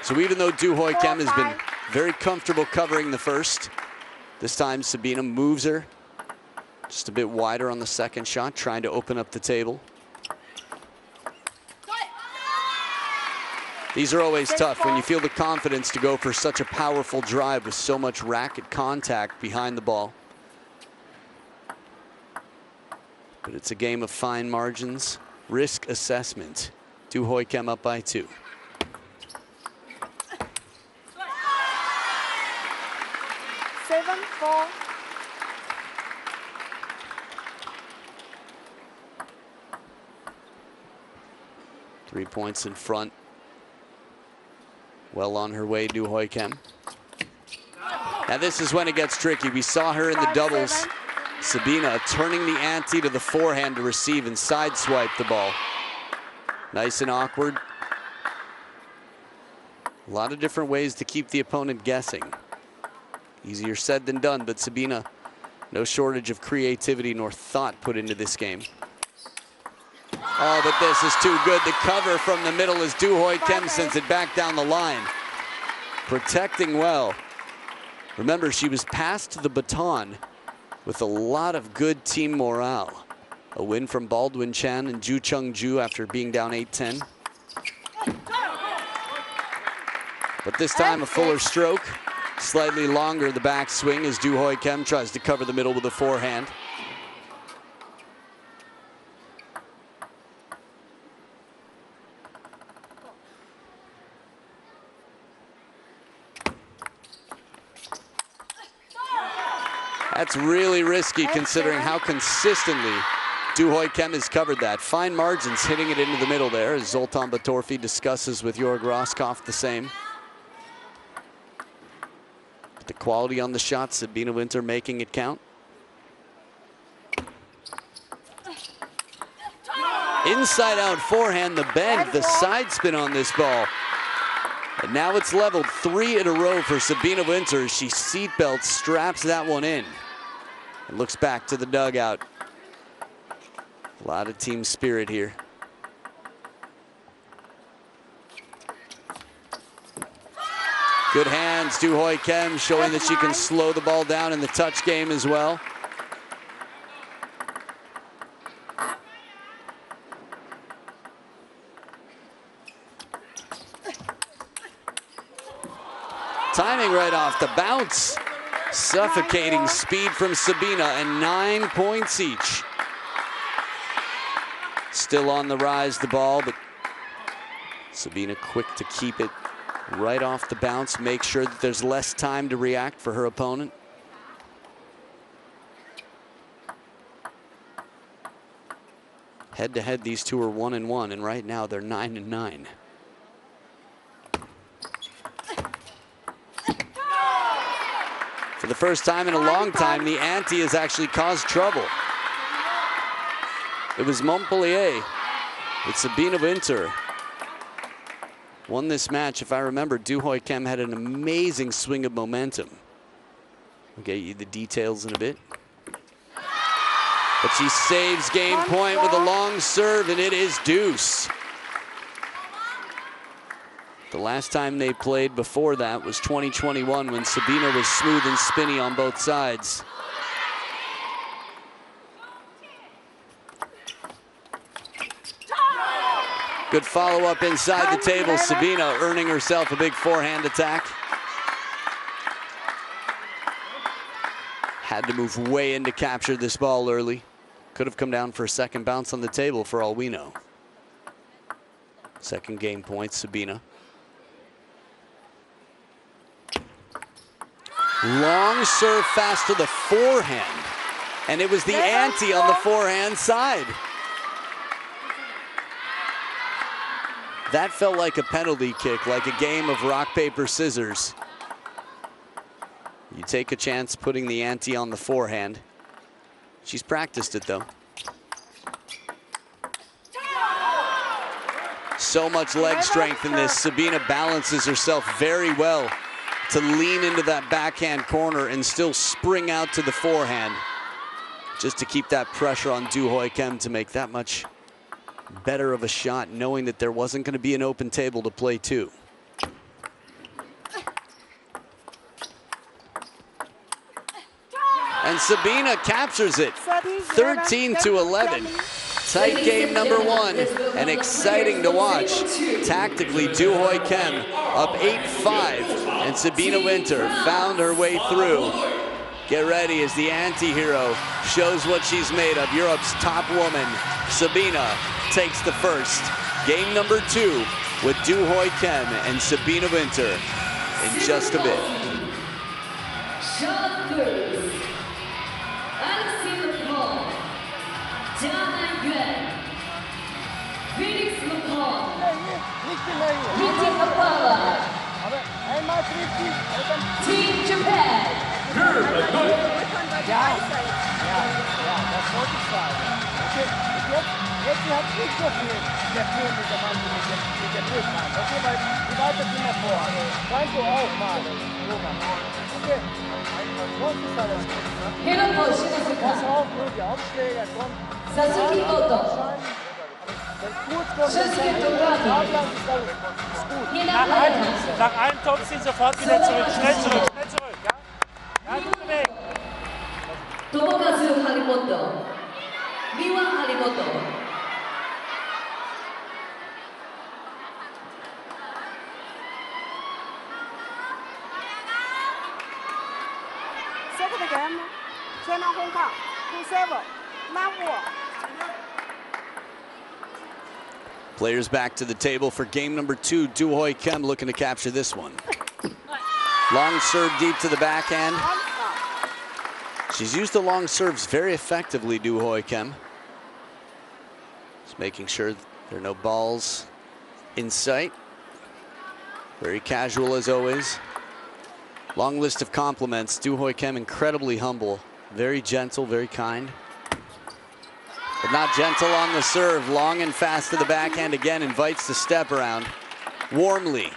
So even though Du Hoi Kim has been very comfortable covering the first, this time Sabina moves her just a bit wider on the second shot, trying to open up the table. These are always tough when you feel the confidence to go for such a powerful drive with so much racket contact behind the ball. But it's a game of fine margins, risk assessment. Du Hoi Kim up by 2. Seven, 4. Three points in front. Well on her way, Du Hoi Kim. Now this is when it gets tricky. We saw her in the doubles. Sabina turning the ante to the forehand to receive and sideswipe the ball. Nice and awkward. A lot of different ways to keep the opponent guessing. Easier said than done, but Sabina, no shortage of creativity nor thought put into this game. Oh, but this is too good. The cover from the middle as Du Hoi Kim sends it back down the line. Protecting well. Remember, she was passed the baton with a lot of good team morale. A win from Baldwin Chan and Ju Chung Ju after being down 8-10. But this time a fuller stroke. Slightly longer the backswing as Du Hoi Kim tries to cover the middle with a forehand. That's really risky considering how consistently Du Hoi Kim has covered that. Fine margins hitting it into the middle there as Zoltan Batorfi discusses with Jorg Roskopf the same. The quality on the shot, Sabina Winter making it count. Inside out forehand, the bend, the side spin on this ball. And now it's leveled 3 in a row for Sabina Winter. She seatbelt straps that one in and looks back to the dugout. A lot of team spirit here. Good hands, Du Hoi Kim showing that she can slow the ball down in the touch game as well. Timing right off the bounce. Suffocating speed from Sabina and 9 points each. Still on the rise, the ball, but Sabina quick to keep it right off the bounce, make sure that there's less time to react for her opponent. Head to head, these two are 1-1, and right now they're 9-9. For the first time in a long time, the ante has actually caused trouble. It was Montpellier with Sabina Winter. Won this match, if I remember. Du Hoi Kim had an amazing swing of momentum. I'll get you the details in a bit. But she saves game point with a long serve, and it is deuce. The last time they played before that was 2021 when Sabina was smooth and spinny on both sides. Good follow-up inside the table. Sabina earning herself a big forehand attack. Had to move way in to capture this ball early. Could have come down for a second bounce on the table for all we know. Second game point, Sabina. Long serve fast to the forehand. And it was the ante on the forehand side. That felt like a penalty kick, like a game of rock, paper, scissors. You take a chance putting the ante on the forehand. She's practiced it though. So much leg strength in this. Sabina balances herself very well to lean into that backhand corner and still spring out to the forehand, just to keep that pressure on Du Hoi Kim to make that much better of a shot, knowing that there wasn't going to be an open table to play to. And Sabina captures it, 13-11. Tight game number one, and exciting to watch. Tactically, Du Hoi Kim up 8-5, and Sabina Winter found her way through. Get ready as the anti-hero shows what she's made of. Europe's top woman, Sabina, takes the first. Game number two with Du Hoi Kim and Sabina Winter in just a bit. Team Japan. Nach einem Topspin sofort wieder zurück. Schnell zurück, schnell zurück. Ja? Ja, gut bewegen. Second game, China Hong Kong, 2-7, 9-4. Players back to the table for game number two. Du Hoi Kim looking to capture this one. Long serve deep to the backhand. She's used the long serves very effectively, Du Hoi Kim. Just making sure there are no balls in sight. Very casual as always. Long list of compliments. Du Hoi Kim incredibly humble, very gentle, very kind. But not gentle on the serve. Long and fast to the backhand again, invites the step around. Warmly,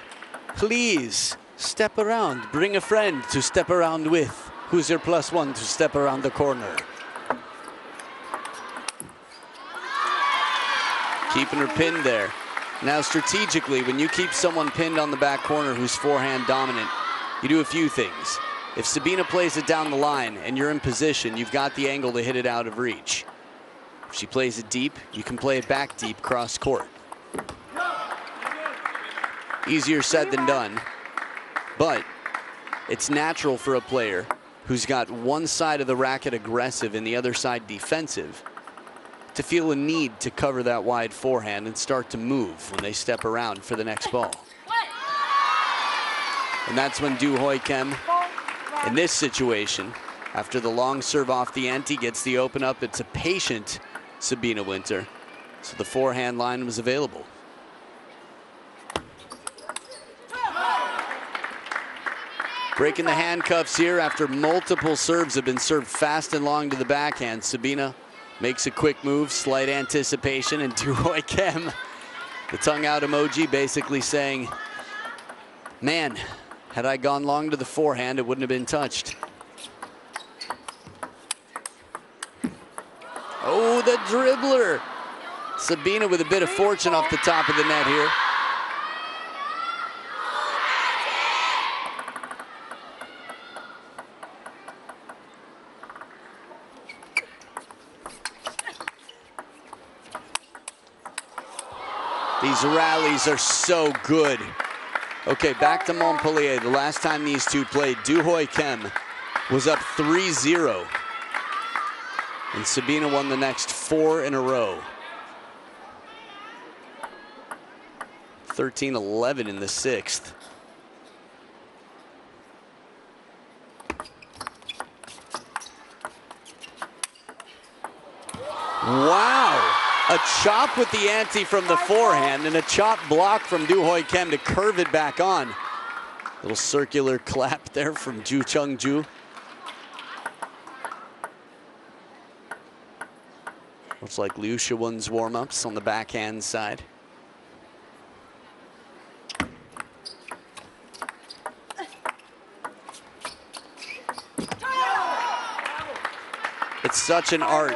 please step around. Bring a friend to step around with. Who's your +1 to step around the corner? Keeping her pinned there. Now strategically, when you keep someone pinned on the back corner who's forehand dominant, you do a few things. If Sabina plays it down the line and you're in position, you've got the angle to hit it out of reach. If she plays it deep, you can play it back deep cross court. Easier said than done, but it's natural for a player who's got one side of the racket aggressive and the other side defensive to feel a need to cover that wide forehand and start to move when they step around for the next ball. And that's when Du Hoi Kim, in this situation, after the long serve off the ante, gets the open up. It's a patient Sabina Winter, so the forehand line was available. Breaking the handcuffs here after multiple serves have been served fast and long to the backhand. Sabina makes a quick move, slight anticipation, and Du Hoi Kim, the tongue out emoji, basically saying, man, had I gone long to the forehand, it wouldn't have been touched. Oh, the dribbler. Sabina with a bit of fortune off the top of the net here. These rallies are so good. Okay, back to Montpellier. The last time these two played, Du Hoi Kim was up 3-0. And Sabina won the next 4 in a row. 13-11 in the 6th. Wow! A chop with the ante from the forehand and a chop block from Du Hoi Kim to curve it back on. Little circular clap there from Ju Chungju. Looks like Liu Shiwen's warm-ups on the backhand side. It's such an art.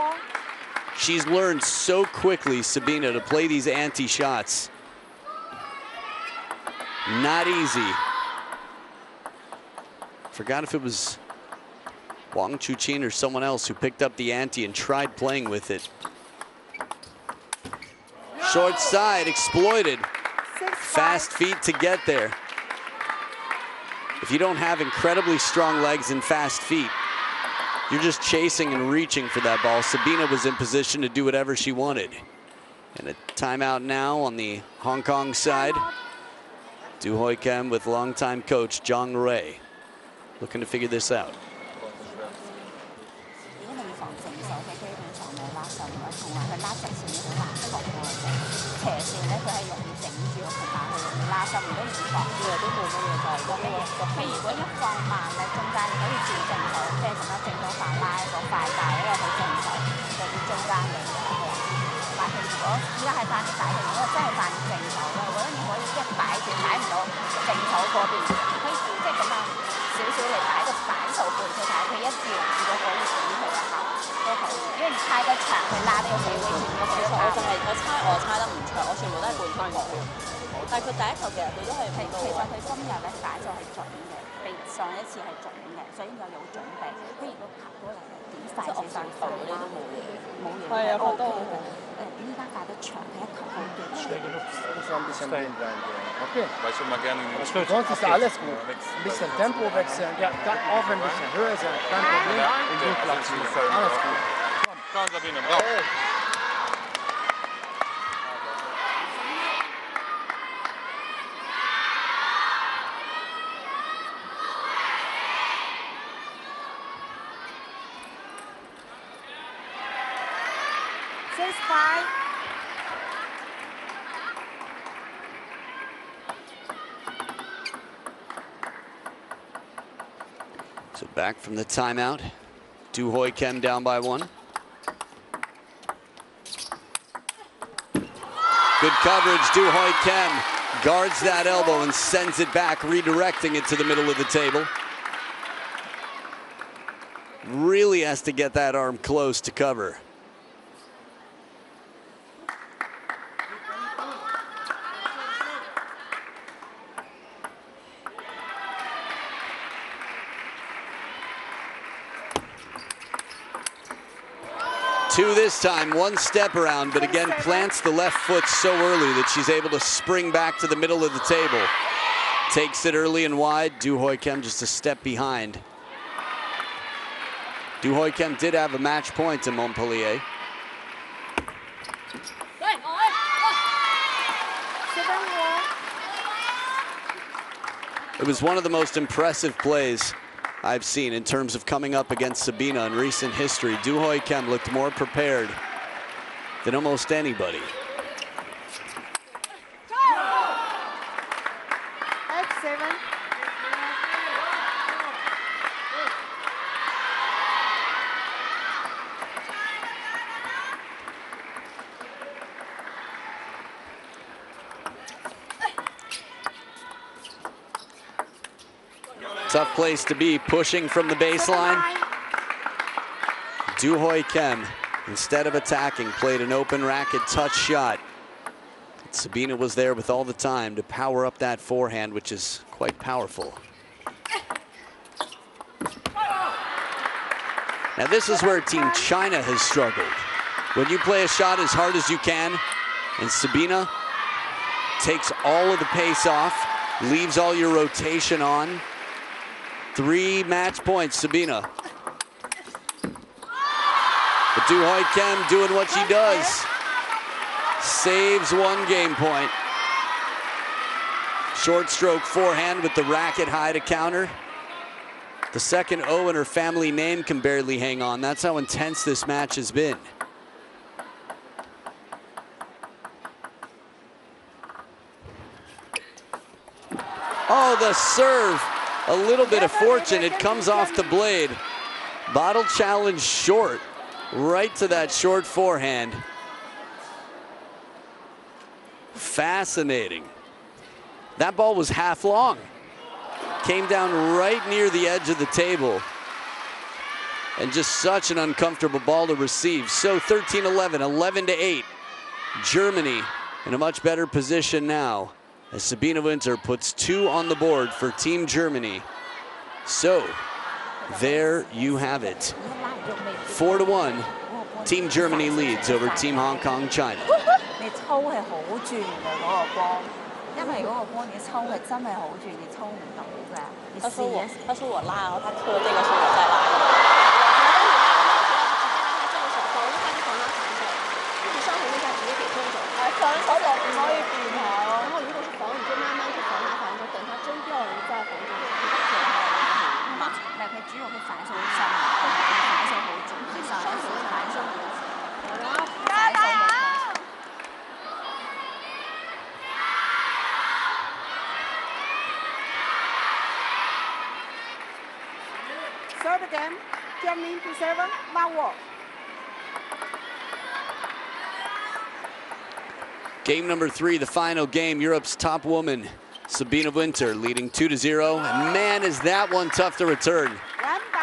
She's learned so quickly, Sabina, to play these anti-shots. Not easy. Forgot if it was Wang Chuqin or someone else who picked up the ante and tried playing with it. Short side, exploited. Fast feet to get there. If you don't have incredibly strong legs and fast feet, you're just chasing and reaching for that ball. Sabina was in position to do whatever she wanted. And a timeout now on the Hong Kong side. Du Hoi Kim with longtime coach Zhang Rui looking to figure this out. Sonst ist alles gut. Ein bisschen Tempo wechseln, auch ein bisschen höher sein, kein Problem. Und gut platzieren. Alles gut. Komm, Sabine, bravo. So back from the timeout. Du Hoi Kim down by 1. Good coverage. Du Hoi Kim guards that elbow and sends it back, redirecting it to the middle of the table. Really has to get that arm close to cover. Two this time, one step around, but again plants the left foot so early that she's able to spring back to the middle of the table. Takes it early and wide. Du Hoi Kim just a step behind. Du Hoi Kim did have a match point in Montpellier. It was one of the most impressive plays I've seen in terms of coming up against Sabina in recent history. Du Hoi Kim looked more prepared than almost anybody. X7. Tough place to be, pushing from the baseline. Du Hoi Kim, instead of attacking, played an open racket touch shot. Sabina was there with all the time to power up that forehand, which is quite powerful. Now this is where Team China has struggled. When you play a shot as hard as you can, and Sabina takes all of the pace off, leaves all your rotation on. 3 match points, Sabina. But Du Hoi Kim doing what she does. Saves 1 game point. Short stroke forehand with the racket high to counter. The second O in her family name can barely hang on. That's how intense this match has been. Oh, the serve. A little bit of fortune. It comes off the blade. Bottle challenge short. Right to that short forehand. Fascinating. That ball was half long. Came down right near the edge of the table. And just such an uncomfortable ball to receive. So 13-11, 11-8. Germany in a much better position now as Sabine Winter puts 2 on the board for Team Germany. So there you have it. 4-1. Team Germany leads over Team Hong Kong, China. 你抽係好轉嘅嗰個波，因為嗰個波你抽係真係好轉，你抽唔到嘅。你試一試。他說我拉，然後他磕這個是我在拉。上回那下直接給中走。上手就唔可以變下咯。然後如果是防，你就慢慢去防他防着，等他真掉了你再防住。唔係佢主要佢反手好深，反手好準，佢上手反手好準。加油！ Serve again. Germany to 7. Now walk. Game number 3, the final game. Europe's top woman, Sabine Winter, leading 2-0. And man, is that one tough to return.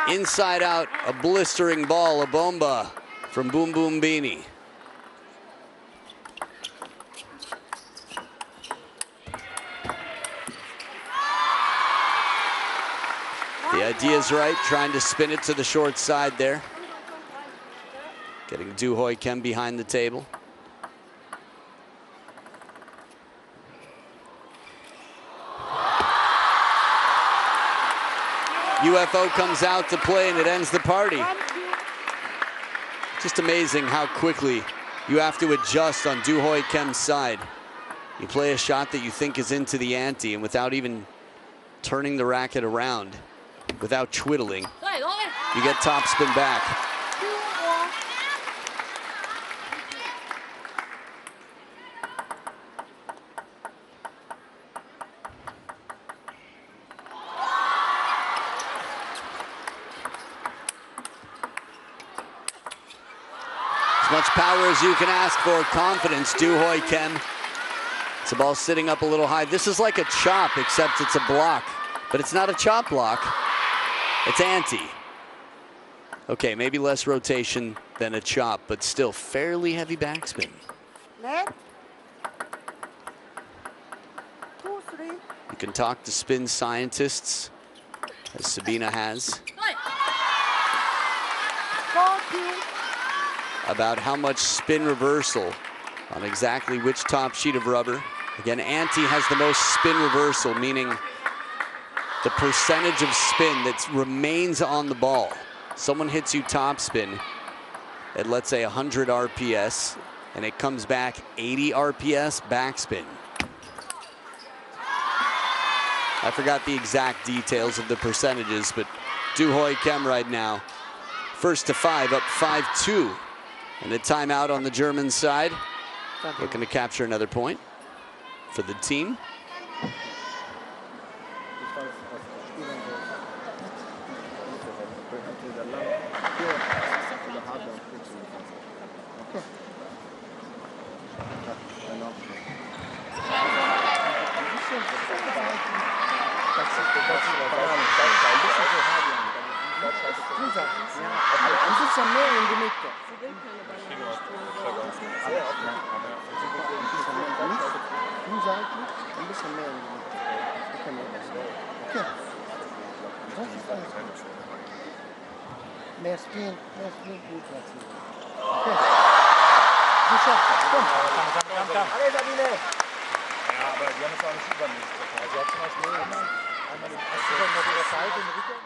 Inside out, a blistering ball, a bomba from Boom Boom Beanie. The idea is right, trying to spin it to the short side there. Getting Du Hoi Kim behind the table. UFO comes out to play and it ends the party. Just amazing how quickly you have to adjust on Du Hoi Kim's side. You play a shot that you think is into the ante, and without even turning the racket around, without twiddling, you get topspin back. As much power as you can ask for, confidence, Du Hoi Kim. It's a ball sitting up a little high. This is like a chop, except it's a block, but it's not a chop block. It's anti. Okay, maybe less rotation than a chop, but still fairly heavy backspin. Net. 2-3. You can talk to spin scientists, as Sabina has, about how much spin reversal on exactly which top sheet of rubber. Again, anti has the most spin reversal, meaning the percentage of spin that remains on the ball. Someone hits you topspin at, let's say, 100 RPS, and it comes back 80 RPS backspin. I forgot the exact details of the percentages, but Du Hoi Kim right now, first to 5, up 5-2. And a timeout on the German side, looking to capture another point for the team. Mer spin, gut platziert. Okay. Allez, Sabine! Ja, aber die haben es auch nicht übermäßig. Also sie hat zum Beispiel einmal den Super auf ihrer Seite im Rücken.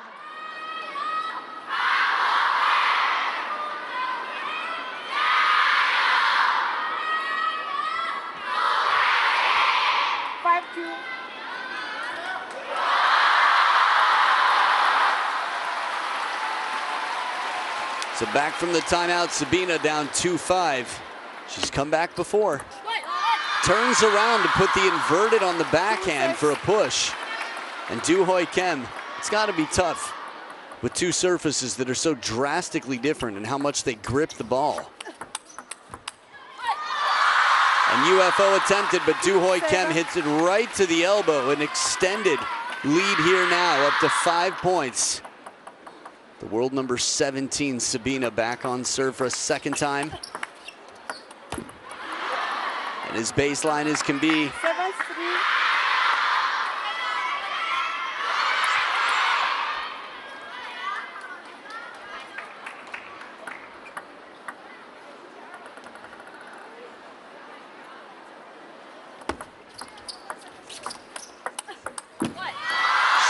So back from the timeout, Sabina down 2-5. She's come back before. Turns around to put the inverted on the backhand for a push. And Du Hoi Kim, it's got to be tough with two surfaces that are so drastically different in how much they grip the ball. And UFO attempted, but Du Hoi Kim hits it right to the elbow. An extended lead here now, up to 5 points. The world number 17, Sabina, back on serve for a second time. And as baseline as can be. 7-3.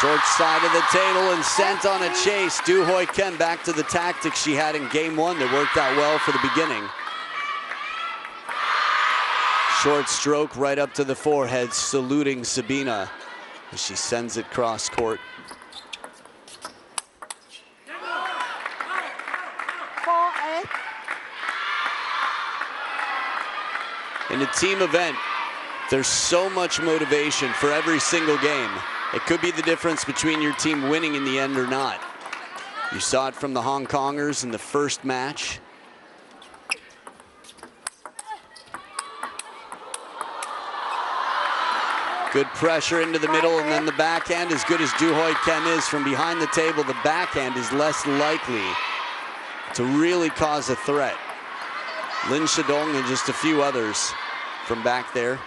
Short side of the table and sent on a chase. Du Hoi Kim back to the tactics she had in game one that worked out well for the beginning. Short stroke right up to the forehead, saluting Sabina as she sends it cross court. 4-8. In a team event, there's so much motivation for every single game. It could be the difference between your team winning in the end or not. You saw it from the Hong Kongers in the first match. Good pressure into the middle, and then the backhand, as good as Du Hoi Kim is from behind the table, the backhand is less likely to really cause a threat. Lin Shidong and just a few others from back there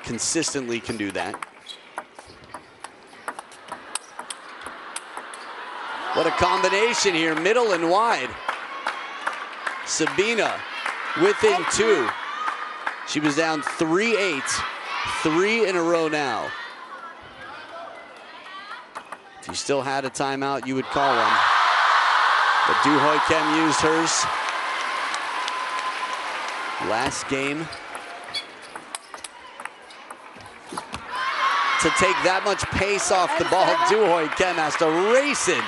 consistently can do that. What a combination here, middle and wide. Sabina within two. She was down 3-8, 3 in a row now. If you still had a timeout, you would call one. But Du Hoi Kim used hers last game to take that much pace off the ball. Du Hoi Kim has to race in.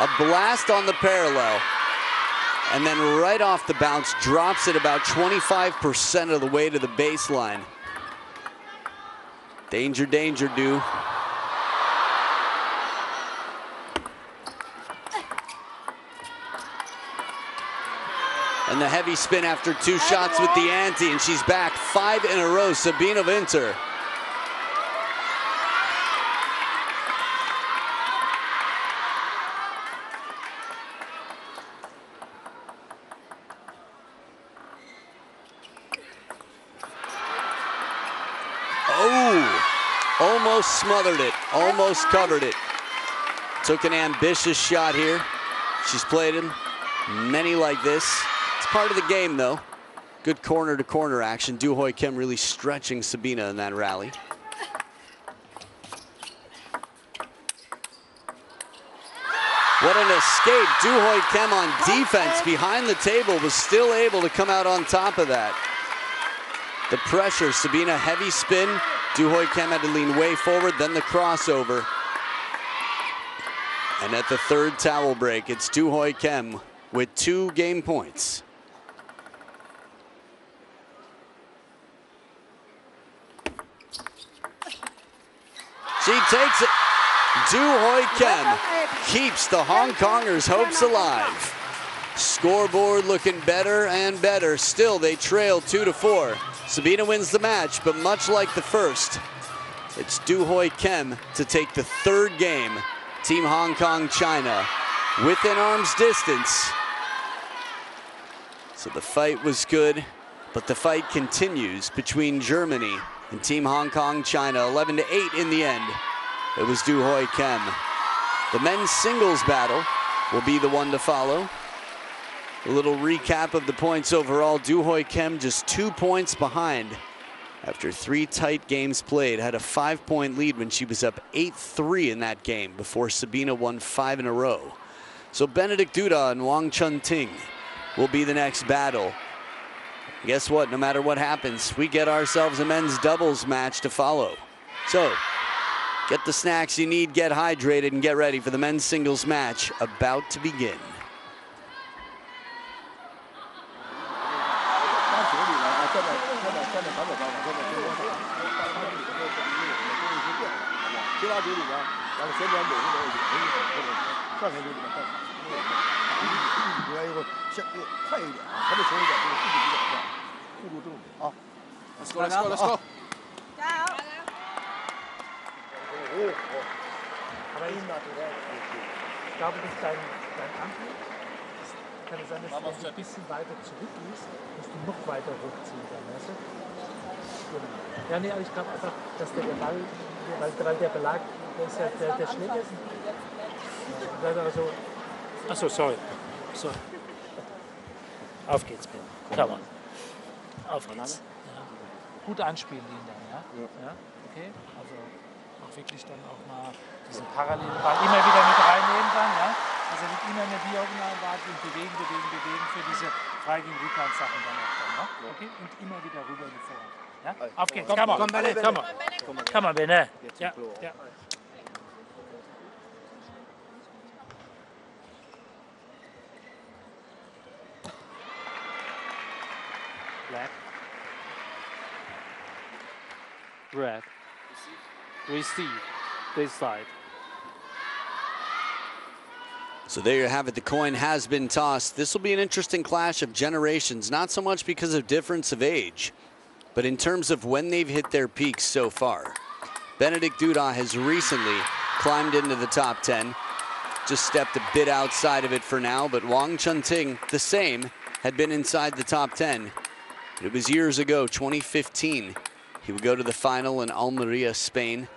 A blast on the parallel, and then right off the bounce, drops it about 25% of the way to the baseline. Danger, danger, Du. And the heavy spin after 2 shots with the ante, and she's back 5 in a row, Sabina Winter. Almost smothered it, almost covered it. Took an ambitious shot here. She's played in many like this. It's part of the game though. Good corner to corner action. Du Hoi Kim really stretching Sabina in that rally. What an escape. Du Hoi Kim on defense behind the table was still able to come out on top of that. The pressure, Sabina heavy spin. Du Hoi Kim had to lean way forward, then the crossover. And at the third towel break, it's Du Hoi Kim with 2 game points. She takes it. Du Hoi Kim keeps the Hong Kongers' hopes alive. Scoreboard looking better and better. Still, they trail 2-4. Sabina wins the match, but much like the first, it's Du Hoi Kim to take the 3rd game. Team Hong Kong, China, within arm's distance. So the fight was good, but the fight continues between Germany and Team Hong Kong, China. 11-8 in the end. It was Du Hoi Kim. The men's singles battle will be the one to follow. A little recap of the points overall. Du Hoi Kim just 2 points behind after 3 tight games played. Had a 5-point lead when she was up 8-3 in that game before Sabina won 5 in a row. So Benedict Duda and Wang Chunting will be the next battle. Guess what? No matter what happens, we get ourselves a men's doubles match to follow. So get the snacks you need, get hydrated, and get ready for the men's singles match about to begin. 他队里边，完了现在每个人上前队里面干啥？应该一会儿快一点啊，还得松一点，这个速度比较快，速度正啊。Let's go, let's go, let's go. 加油！ Aber ich glaube, dass dein Antrieb, kann es sein, dass du ein bisschen weiter zurück ist, musst du noch weiter hochziehen dann, weißt du? Genau. Ja, nee, aber ich glaube einfach, dass der Ball, weil der Belag, der ist ja der Schläger ist. Also, achso, sorry. So. Auf geht's, Ben. Come on. Auf geht's. Ja. Gut anspielen ihn dann, ja? Ja? Okay, also auch wirklich dann auch mal diesen parallelen Ball immer wieder mit reinnehmen dann, ja? Also mit immer eine diagonalen Ball und bewegen für diese freigen Rückhandsachen dann auch dann, ja? Okay? Und immer wieder rüber in die Vorhand. Ja? Auf geht's, come on, come on. Come on, Bene. Ja, ja. Black. Red. Receive. This side. So there you have it. The coin has been tossed. This will be an interesting clash of generations, not so much because of difference of age, but in terms of when they've hit their peaks so far. Benedict Duda has recently climbed into the top 10, just stepped a bit outside of it for now, but Wang Chunting, the same, had been inside the top 10. It was years ago, 2015. He would go to the final in Almeria, Spain.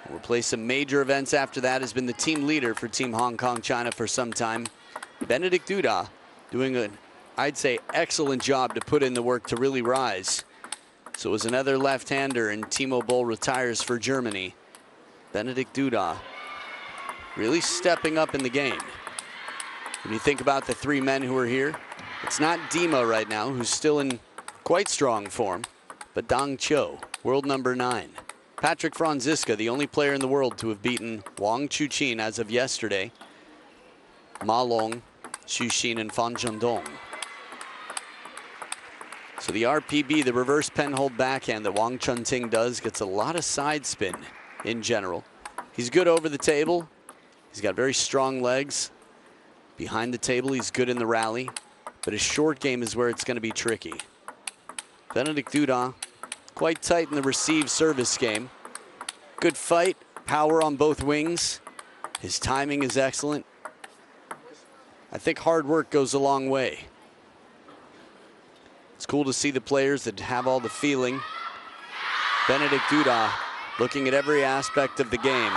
And will play some major events after that, has been the team leader for Team Hong Kong China for some time. Benedict Duda doing an, I'd say, excellent job to put in the work to really rise. So it was another left-hander, and Timo Boll retires for Germany. Benedict Duda really stepping up in the game. When you think about the three men who are here, it's not Dima right now, who's still in quite strong form, but Dang Cho, world number 9. Patrick Franziska, the only player in the world to have beaten Wang Chuqin as of yesterday. Ma Long, Xu Xin, and Fan Zhendong. So the RPB, the reverse penhold backhand that Wang Chunting does, gets a lot of side spin in general. He's good over the table. He's got very strong legs. Behind the table, he's good in the rally. But his short game is where it's going to be tricky. Benedict Duda, quite tight in the receive service game. Good fight, power on both wings. His timing is excellent. I think hard work goes a long way. It's cool to see the players that have all the feeling. Benedict Duda looking at every aspect of the game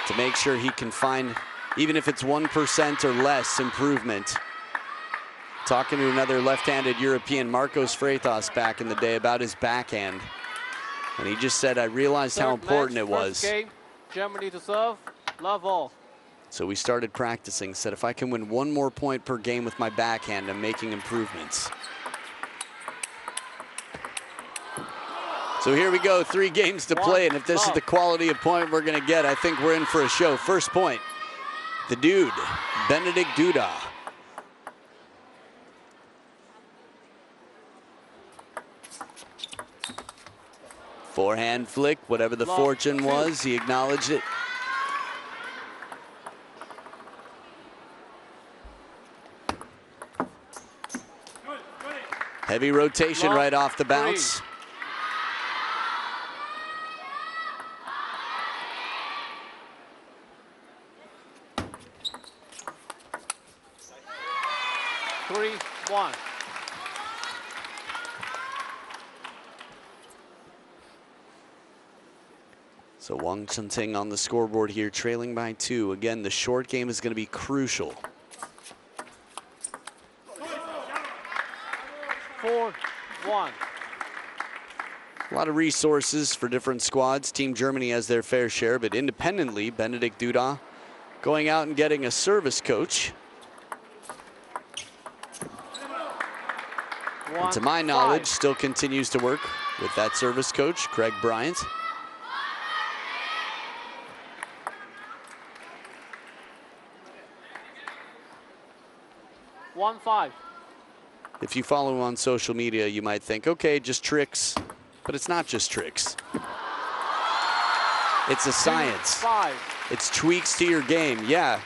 to make sure he can find, even if it's 1% or less, improvement. Talking to another left-handed European, Marcos Freitas, back in the day about his backhand. And he just said, I realized how important it was. Game, Germany to serve, love all. So we started practicing, said if I can win 1 more point per game with my backhand, I'm making improvements. So here we go, 3 games to play, and if this is the quality of point we're gonna get, I think we're in for a show. First point, the dude, Benedict Duda. Forehand flick, whatever the fortune was, he acknowledged it. Heavy rotation right off the bounce. Three, 1. So Wang Chunting on the scoreboard here, trailing by 2. Again, the short game is going to be crucial. 4, 1. A lot of resources for different squads. Team Germany has their fair share, but independently, Benedict Duda going out and getting a service coach. And to my knowledge, still continues to work with that service coach, Craig Bryant. One, 5. If you follow him on social media, you might think, okay, just tricks, but it's not just tricks. It's a science. 5. It's tweaks to your game. Yeah,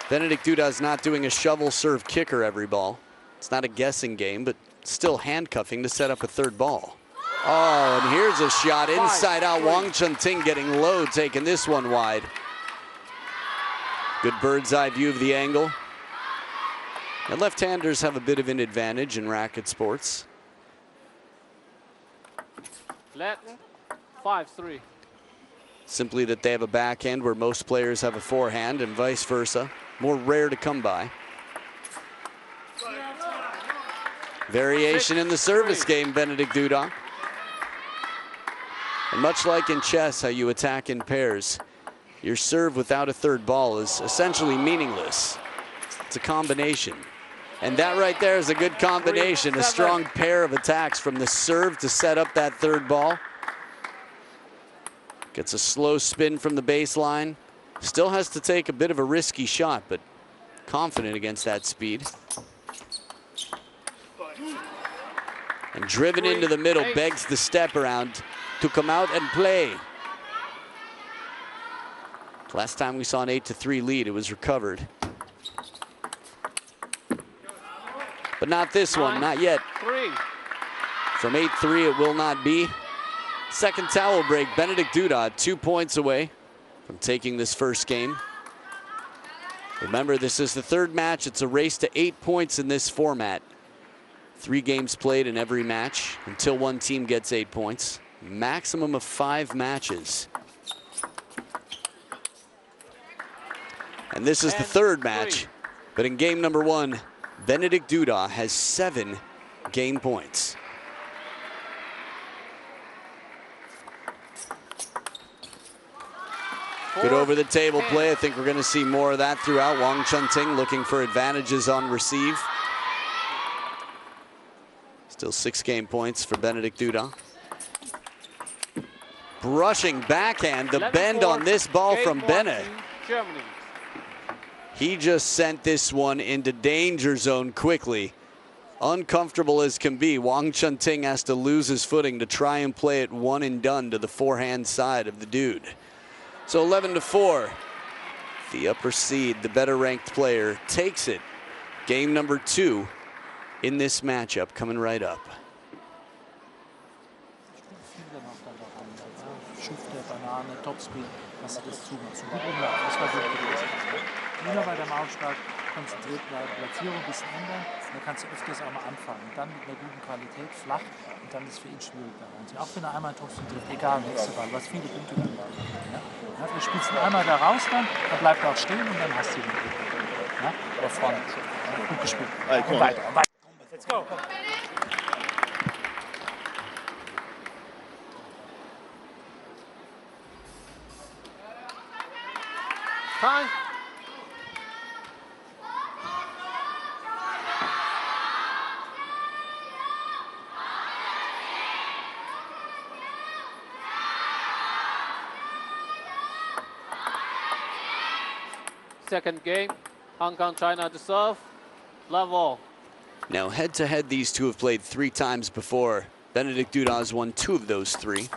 Benedict Duda's not doing a shovel serve kicker every ball. It's not a guessing game, but still handcuffing to set up a third ball. Oh, and here's a shot inside out. Wang Chunting getting low, taking this one wide. Good bird's eye view of the angle. And left-handers have a bit of an advantage in racket sports. Let 5-3. Simply that they have a backhand where most players have a forehand and vice versa. More rare to come by. Variation in the service game, Benedict Duda. And much like in chess, how you attack in pairs, your serve without a third ball is essentially meaningless. It's a combination. And that right there is a good combination, a strong pair of attacks from the serve to set up that third ball. Gets a slow spin from the baseline. Still has to take a bit of a risky shot, but confident against that speed. And driven into the middle, begs the step around to come out and play. Last time we saw an 8-3 lead, it was recovered. But not this one, not yet. 3. From 8-3, it will not be. Second towel break, Benedict Duda 2 points away from taking this first game. Remember, this is the third match. It's a race to 8 points in this format. 3 games played in every match until one team gets 8 points. Maximum of 5 matches. And this is the third match. But in game number 1, Benedict Duda has 7 game points. Good over the table play. I think we're going to see more of that throughout. Wang Chunting looking for advantages on receive. Still 6 game points for Benedict Duda. Brushing backhand, the bend on this ball from Benne. Germany. He just sent this one into danger zone quickly. Uncomfortable as can be, Wang Chunting has to lose his footing to try and play it one and done to the forehand side of the dude. So 11-4, the upper seed, the better ranked player, takes it. Game number 2 in this matchup coming right up. Topspin, dass sie das zumachst. Gut umlaufen, das war gut gewesen. Immer bei dem Aufschlag konzentriert bleiben, Platzierung ein bisschen ändern, dann kannst du öfters auch mal anfangen. Und dann mit einer guten Qualität flach und dann ist es für ihn schwierig da reinzuziehen. Auch wenn er einmal einen Topspin trifft, egal, nächste Ball, was viele Punkte dann waren. Ja? Du spielst ihn einmal da raus, dann bleibt er auch stehen und dann hast du ihn. Ja? Aber vorne, gut gespielt. Und weiter, weiter. Let's go. Time. Second game, Hong Kong, China to serve. Level. Now head-to-head, these two have played 3 times before. Benedict Duda has won 2 of those 3.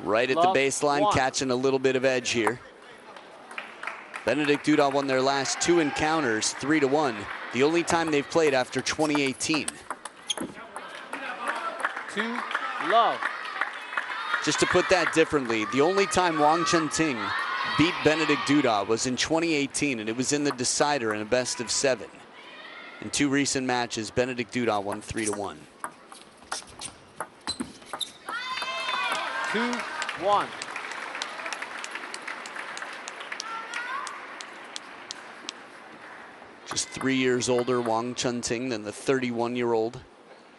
Right at the baseline, catching a little bit of edge here. Benedict Duda won their last 2 encounters, 3-1. The only time they've played after 2018. 2 love. Just to put that differently, the only time Wang Chunting beat Benedict Duda was in 2018, and it was in the decider in a best of 7. In 2 recent matches, Benedict Duda won 3-1. 2-1. Just 3 years older, Wang Chunting, than the 31-year-old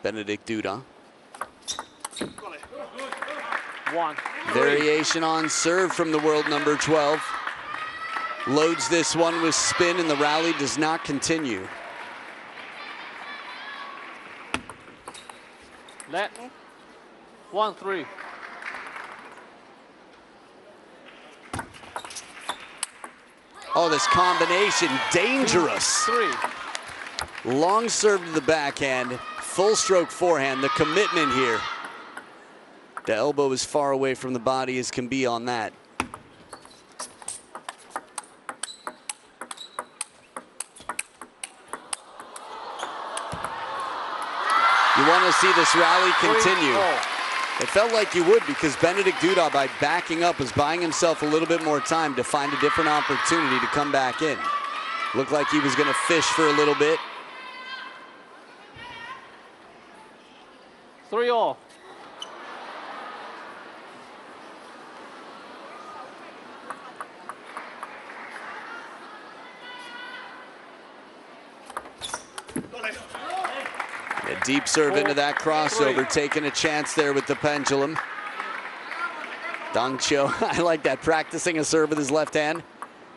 Benedict Duda. 1. Variation on serve from the world number 12. Loads this one with spin, and the rally does not continue. Let 1-3. Oh, this combination, dangerous. 3. Long serve to the backhand, full stroke forehand, the commitment here. The elbow as far away from the body as can be on that. You want to see this rally continue. It felt like you would, because Benedikt Duda, by backing up, was buying himself a little bit more time to find a different opportunity to come back in. Looked like he was going to fish for a little bit. 3-all. A deep serve into that crossover, taking a chance there with the pendulum. Dong Cho, I like that, practicing a serve with his left hand.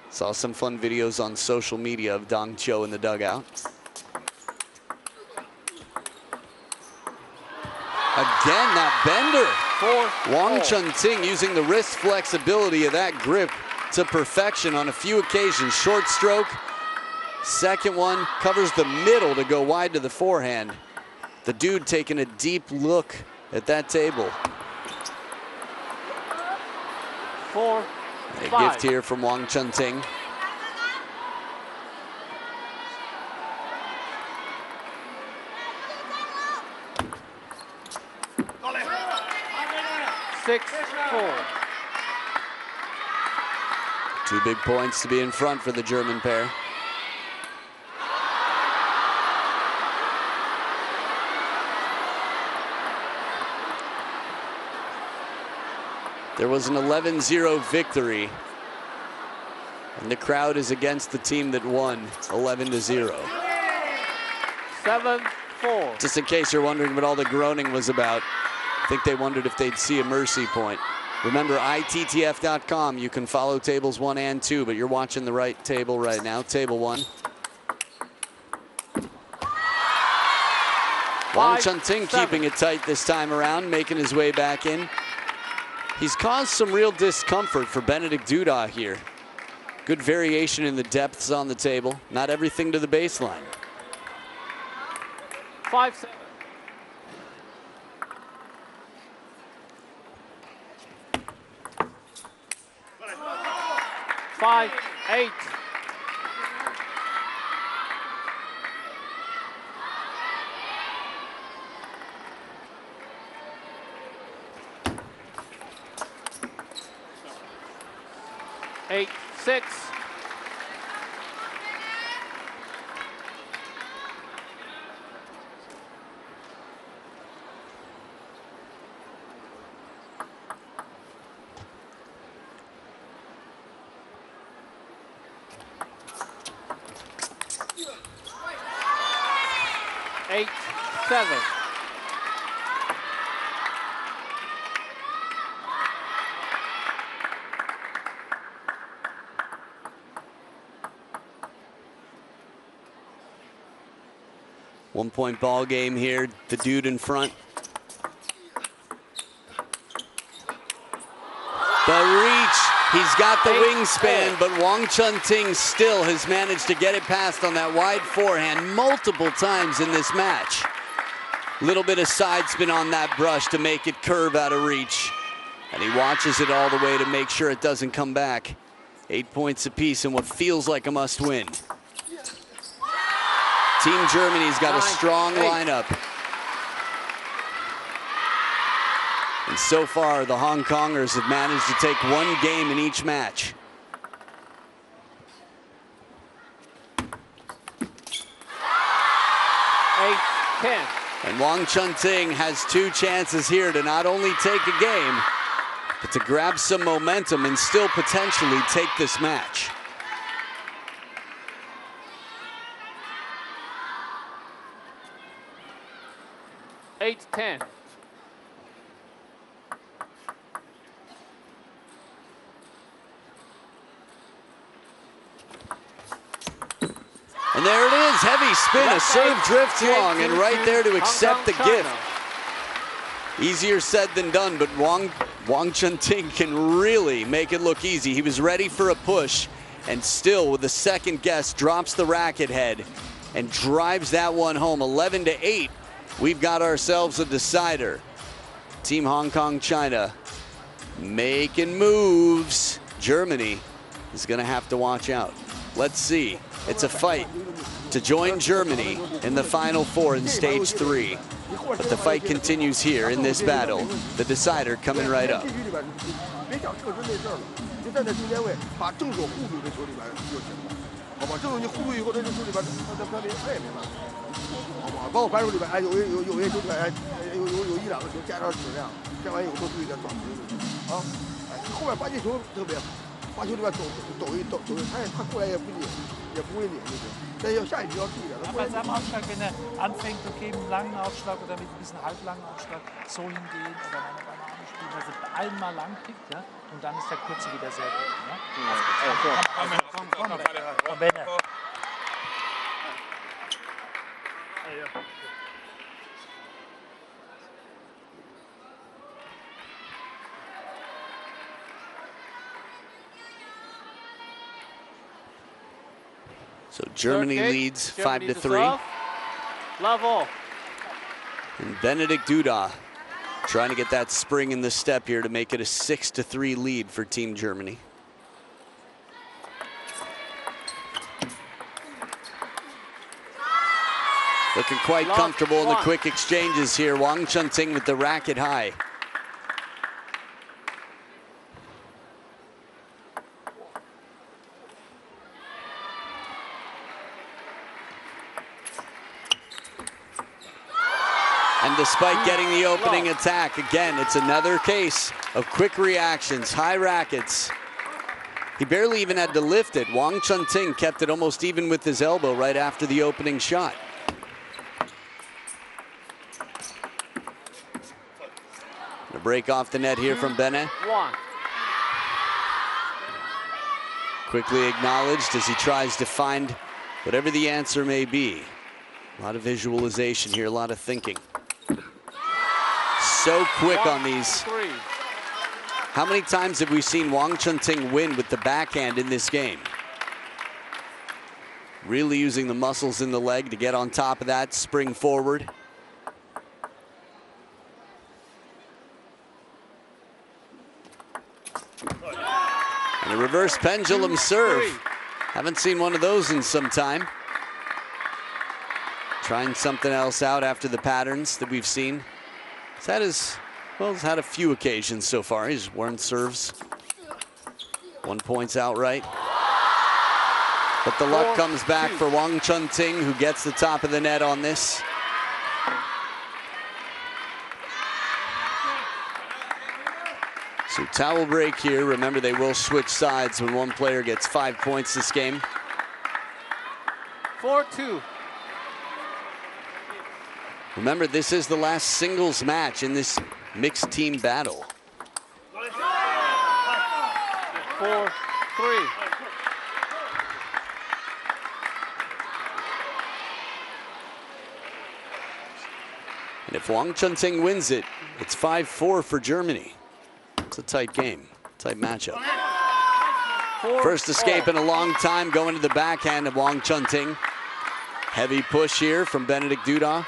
Saw some fun videos on social media of Dong Cho in the dugout. Again, that bender. Wang Chunting using the wrist flexibility of that grip to perfection on a few occasions. Short stroke. Second one covers the middle to go wide to the forehand. The dude taking a deep look at that table. 4-5. A gift here from Wang Chunting. Two big points to be in front for the German pair. There was an 11-0 victory, and the crowd is against the team that won 11-0. 7-4. Just in case you're wondering what all the groaning was about, I think they wondered if they'd see a mercy point. Remember, ITTF.com, you can follow tables 1 and 2, but you're watching the right table right now, table 1. Wang Chunting keeping it tight this time around, making his way back in. He's caused some real discomfort for Benedikt Duda here. Good variation in the depths on the table. Not everything to the baseline. 5-7. 5-8. Eight, 6. Eight, 7. One-point ball game here. The dude in front. The reach. He's got the wingspan, but Wang Chunting still has managed to get it past on that wide forehand multiple times in this match. Little bit of side spin on that brush to make it curve out of reach. And he watches it all the way to make sure it doesn't come back. 8 points apiece in what feels like a must-win. Team Germany's got a strong lineup. And so far, the Hong Kongers have managed to take one game in each match. And Wang Chunting has 2 chances here to not only take a game, but to grab some momentum and still potentially take this match. 8-10. And there it is, heavy spin, a serve drift long, and right there to accept the gift. Easier said than done, but Wang Chunting can really make it look easy. He was ready for a push, and still with the second guess, drops the racket head and drives that one home. 11-8, we've got ourselves a decider. Team Team Hong Kong, China, making moves. Germany is going to have to watch out. Let's see. It's a fight to join Germany in the Final Four in stage 3. But the fight continues here in this battle. The decider coming right up. 别想这是那事儿了，你站在中间位，把正手护住这球里边就行了，好吧？正手你护住以后，在这球里边，他也没办法，好吧？包括反手里边，哎，有些球里边，哎，有一两个球加点质量，加完以后多注意点转球就行啊。哎，后面发进球特别好，发球里边抖一，他过来也不会拧就行。但要下一局要注意点。Bei seinem Aufschlag, wenn er anfängt, okay, einen langen Aufschlag oder mit ein bisschen halblangen Aufschlag so hingehen oder meine Banane spielen, also einmal lang pickt, ja, und dann ist der kurze wieder sehr gut. Ja? Komm, Benne. So Germany leads 5-3. Level. And Benedikt Duda trying to get that spring in the step here to make it a 6-3 lead for Team Germany. Looking quite comfortable in the quick exchanges here. Wang Chunting with the racket high. And despite getting the opening attack, again, it's another case of quick reactions, high rackets. He barely even had to lift it. Wang Chunting kept it almost even with his elbow right after the opening shot. A break off the net here from Bene. Quickly acknowledged as he tries to find whatever the answer may be. A lot of visualization here, a lot of thinking. So quick on these. How many times have we seen Wang Chunting win with the backhand in this game? Really using the muscles in the leg to get on top of that, spring forward. And a reverse pendulum serve. Haven't seen one of those in some time. Trying something else out after the patterns that we've seen. He's had a few occasions so far. He's worn serves. 1 point outright. But the luck comes back for Wang Chunting, who gets the top of the net on this. So towel break here. Remember, they will switch sides when one player gets 5 points this game. 4-2. Remember, this is the last singles match in this mixed team battle. 4-3. And if Wang Chunting wins it, it's 5-4 for Germany. It's a tight game, tight matchup. First escape in a long time going to the backhand of Wang Chunting. Heavy push here from Benedikt Duda.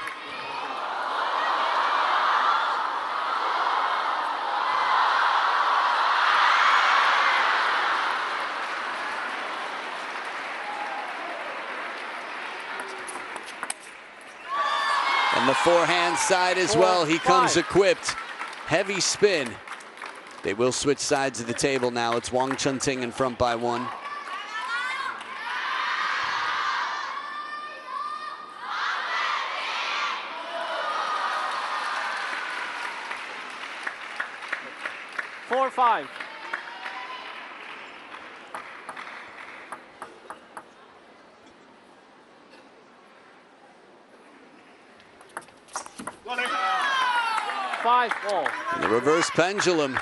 And the forehand side as well. He comes equipped. Heavy spin. They will switch sides of the table now. It's Wang Chunting in front by 1. Four, 5. And the reverse pendulum.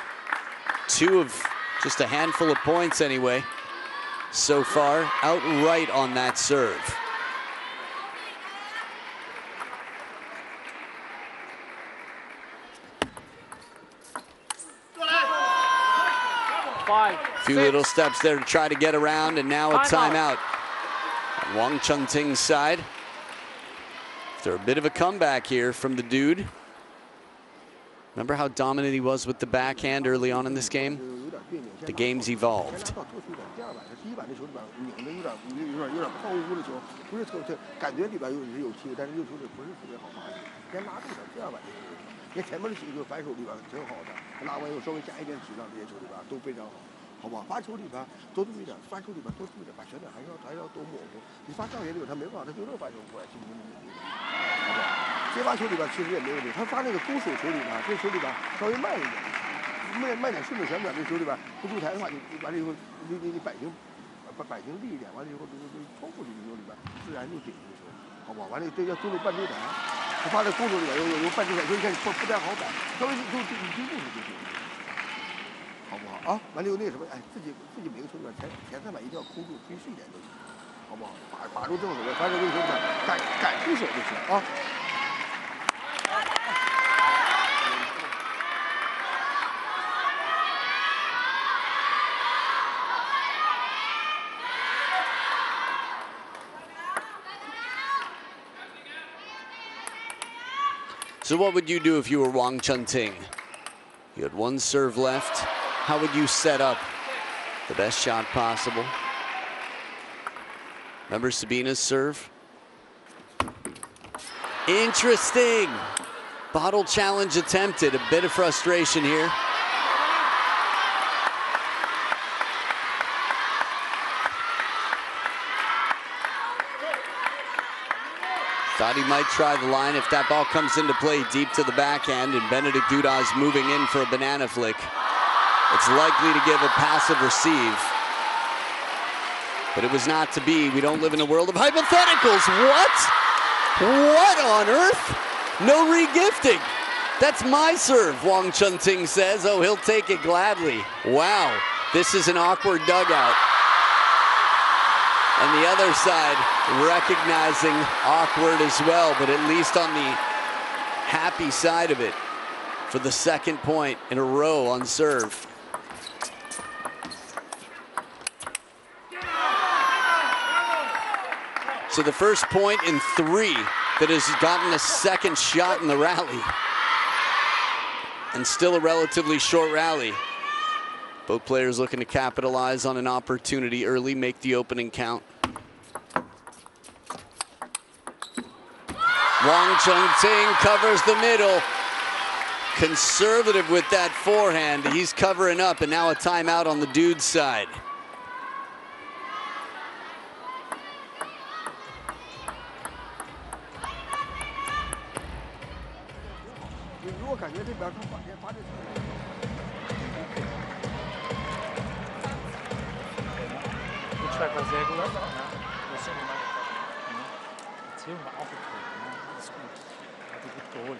2 of just a handful of points anyway so far, outright on that serve. A few little steps there to try to get around, and now a timeout on Wang Chunting's side. After a bit of a comeback here from the dude. Remember how dominant he was with the backhand early on in this game? The game's evolved. 第一板这球里边拧的有点飘忽的球，不是特感觉里边有气，但是这球里不是特别好发力，先拉住点。第二板这球，你看前面的几个反手里边挺好的，拉完以后稍微加一点质量，这些球里边都非常好，好不好？发球里边多注意点，发球里边多注意点，把旋点还要多模糊。你发上野里边他没办法，他就这发球过来，进攻的努力，好不好？接发球里边其实也没问题，他发那个勾手球里边，这球里边稍微慢一点，慢点顺着旋转，这球里边不出台的话，你完了以后你摆型立一点，完了以后超过这个球里边，自然就顶这球，好不好？完了这要注意半周台，他发在勾手里边有半周台，所以你看不太好摆，稍微就进步就行，好不好啊？完了以后那什么，哎，自己每个球里边前3板一定要控住，追细一点就行，好不好？把住正手的，反正这个球里边敢出手就行啊。So what would you do if you were Wang Chunting? You had 1 serve left. How would you set up the best shot possible? Remember Sabina's serve? Interesting. Bottle challenge attempted. A bit of frustration here. Thought he might try the line if that ball comes into play deep to the backhand and Benedict Duda's moving in for a banana flick. It's likely to give a passive receive. But it was not to be. We don't live in a world of hypotheticals. What? What on earth? No re-gifting. That's my serve, Wang Chunting says. Oh, he'll take it gladly. Wow, this is an awkward dugout. And the other side recognizing awkward as well, but at least on the happy side of it for the 2nd point in a row on serve. So the first point in 3 that has gotten a 2nd shot in the rally. And still a relatively short rally. Both players looking to capitalize on an opportunity early, make the opening count. Wang Chunting covers the middle. Conservative with that forehand. He's covering up, and now a timeout on the dude's side. War sehr gut. Ja. Das ist schon mal Beziehung war auch okay. Ja. Alles gut. Hat die gut geholt.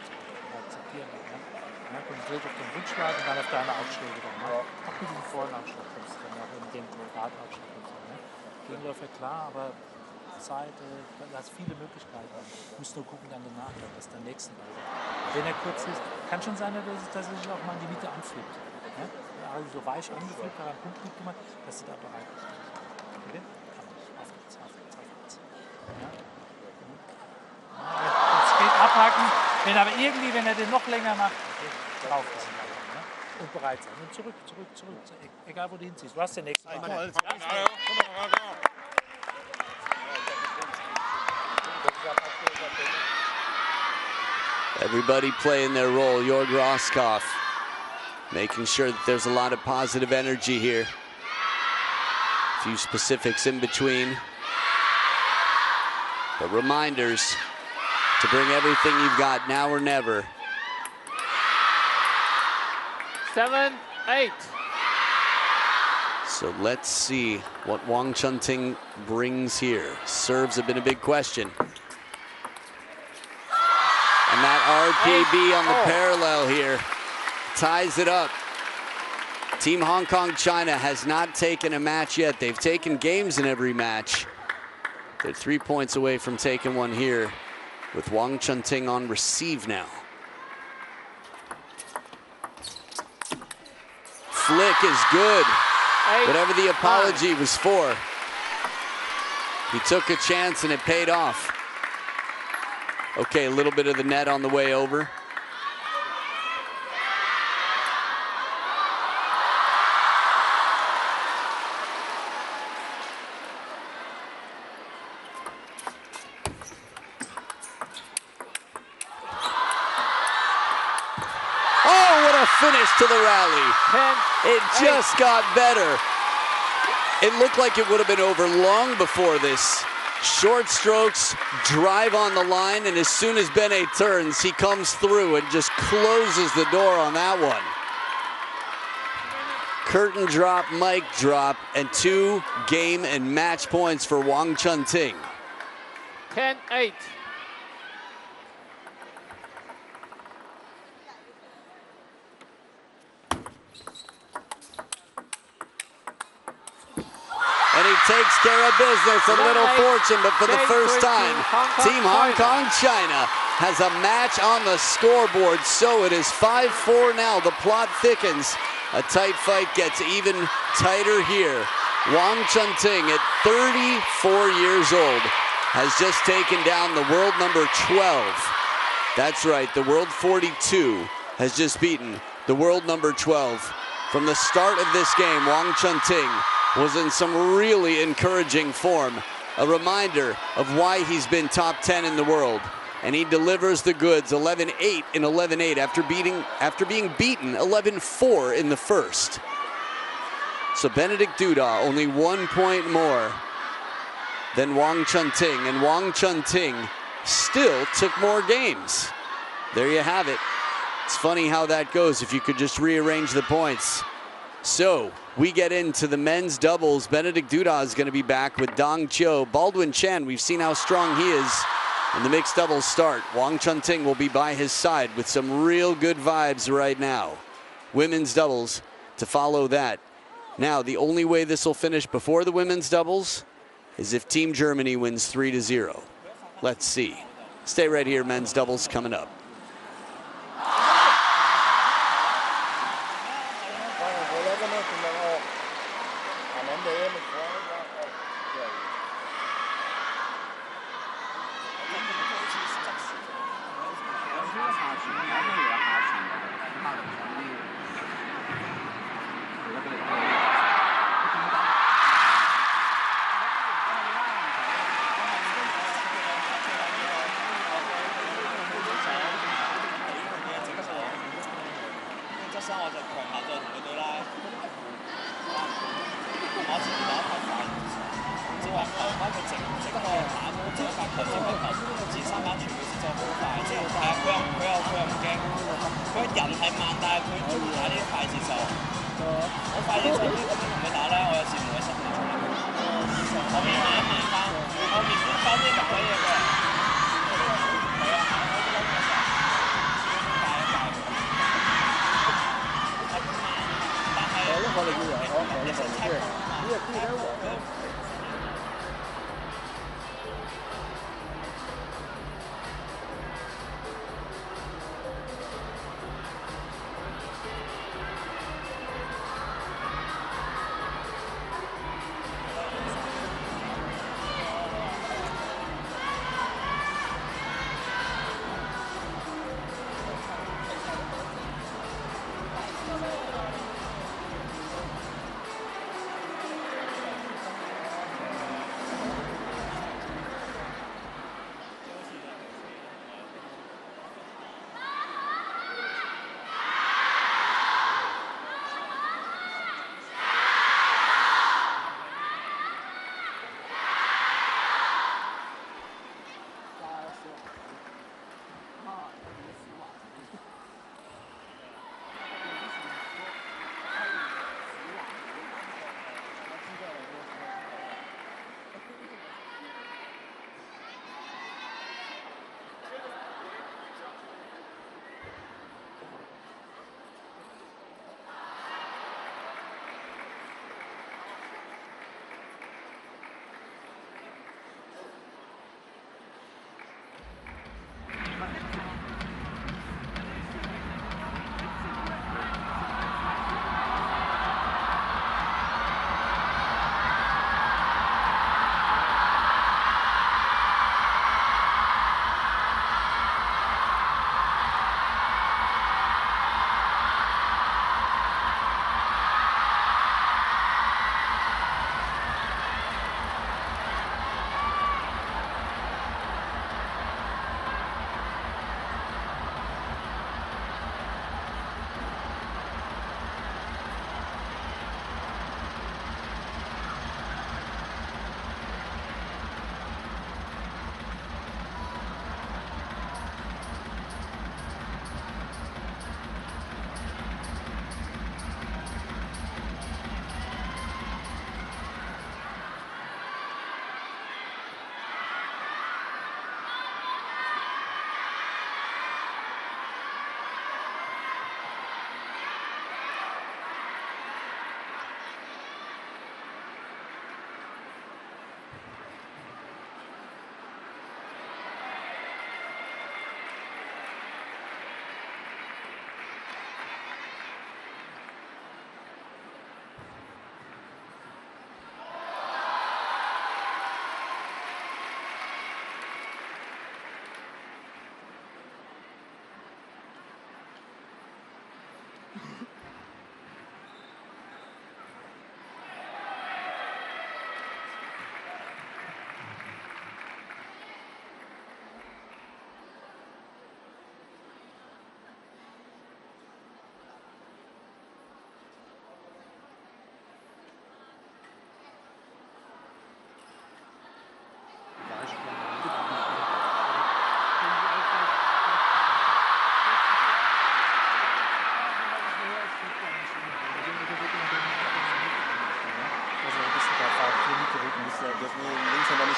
Akzeptieren. Ja. Ja, konzentriert auf den Rückschlag und dann auf deine Aufschläge. Dann, ja. Auch mit diesem vollen Aufschlag kommst du dann auch in dem Radaufschlag und so. Ne? Gegenläufer klar, aber Zeit, du hast viele Möglichkeiten. Du musst nur gucken dann danach, dass der nächste Ball. Wenn er kurz ist, kann schon sein, dass er sich auch mal in die Mitte anflippt. Ja? Also so weich angeflippt, aber einen Punkt nicht gemacht, dass du da bereit bist. Okay? Aufwärts. Ja? Es geht abhaken, wenn er den noch länger macht, drauf ist. Ja? Und bereit sein. Und zurück. Egal wo du hinziehst. Du hast den nächsten Ball. Everybody playing their role. Jorg Roskopf making sure that there's a lot of positive energy here. A few specifics in between. But reminders to bring everything you've got now or never. 7-8. So let's see what Wang Chunting brings here. Serves have been a big question. And that RKB on the parallel here ties it up. Team Hong Kong China has not taken a match yet. They've taken games in every match. They're 3 points away from taking one here with Wang Chunting on receive now. Flick is good. Whatever the apology was for. He took a chance and it paid off. Okay, a little bit of the net on the way over. to the rally. It just got better. It looked like it would have been over long before this. Short strokes, drive on the line, and as soon as Bene turns, he comes through and just closes the door on that one. Curtain drop, mic drop, and 2 game and match points for Wang Chunting. 10-8. And he takes care of business, a little fortune, but for the first time, Team Hong Kong China has a match on the scoreboard. So it is 5-4 now. The plot thickens. A tight fight gets even tighter here. Wang Chunting, at 34 years old, has just taken down the world number 12. That's right, the world 42 has just beaten the world number 12. From the start of this game, Wang Chunting was in some really encouraging form. A reminder of why he's been top 10 in the world. And he delivers the goods, 11-8 in 11-8 after being beaten 11-4 in the first. So Benedict Duda only 1 point more than Wang Chunting, and Wang Chunting still took more games. There you have it. It's funny how that goes if you could just rearrange the points. So we get into the men's doubles. Benedict Duda is going to be back with Dong Chiu. Baldwin Chen, we've seen how strong he is in the mixed doubles start. Wang Chunting will be by his side with some real good vibes right now. Women's doubles to follow that. Now, the only way this will finish before the women's doubles is if Team Germany wins 3-0. Let's see. Stay right here, men's doubles coming up.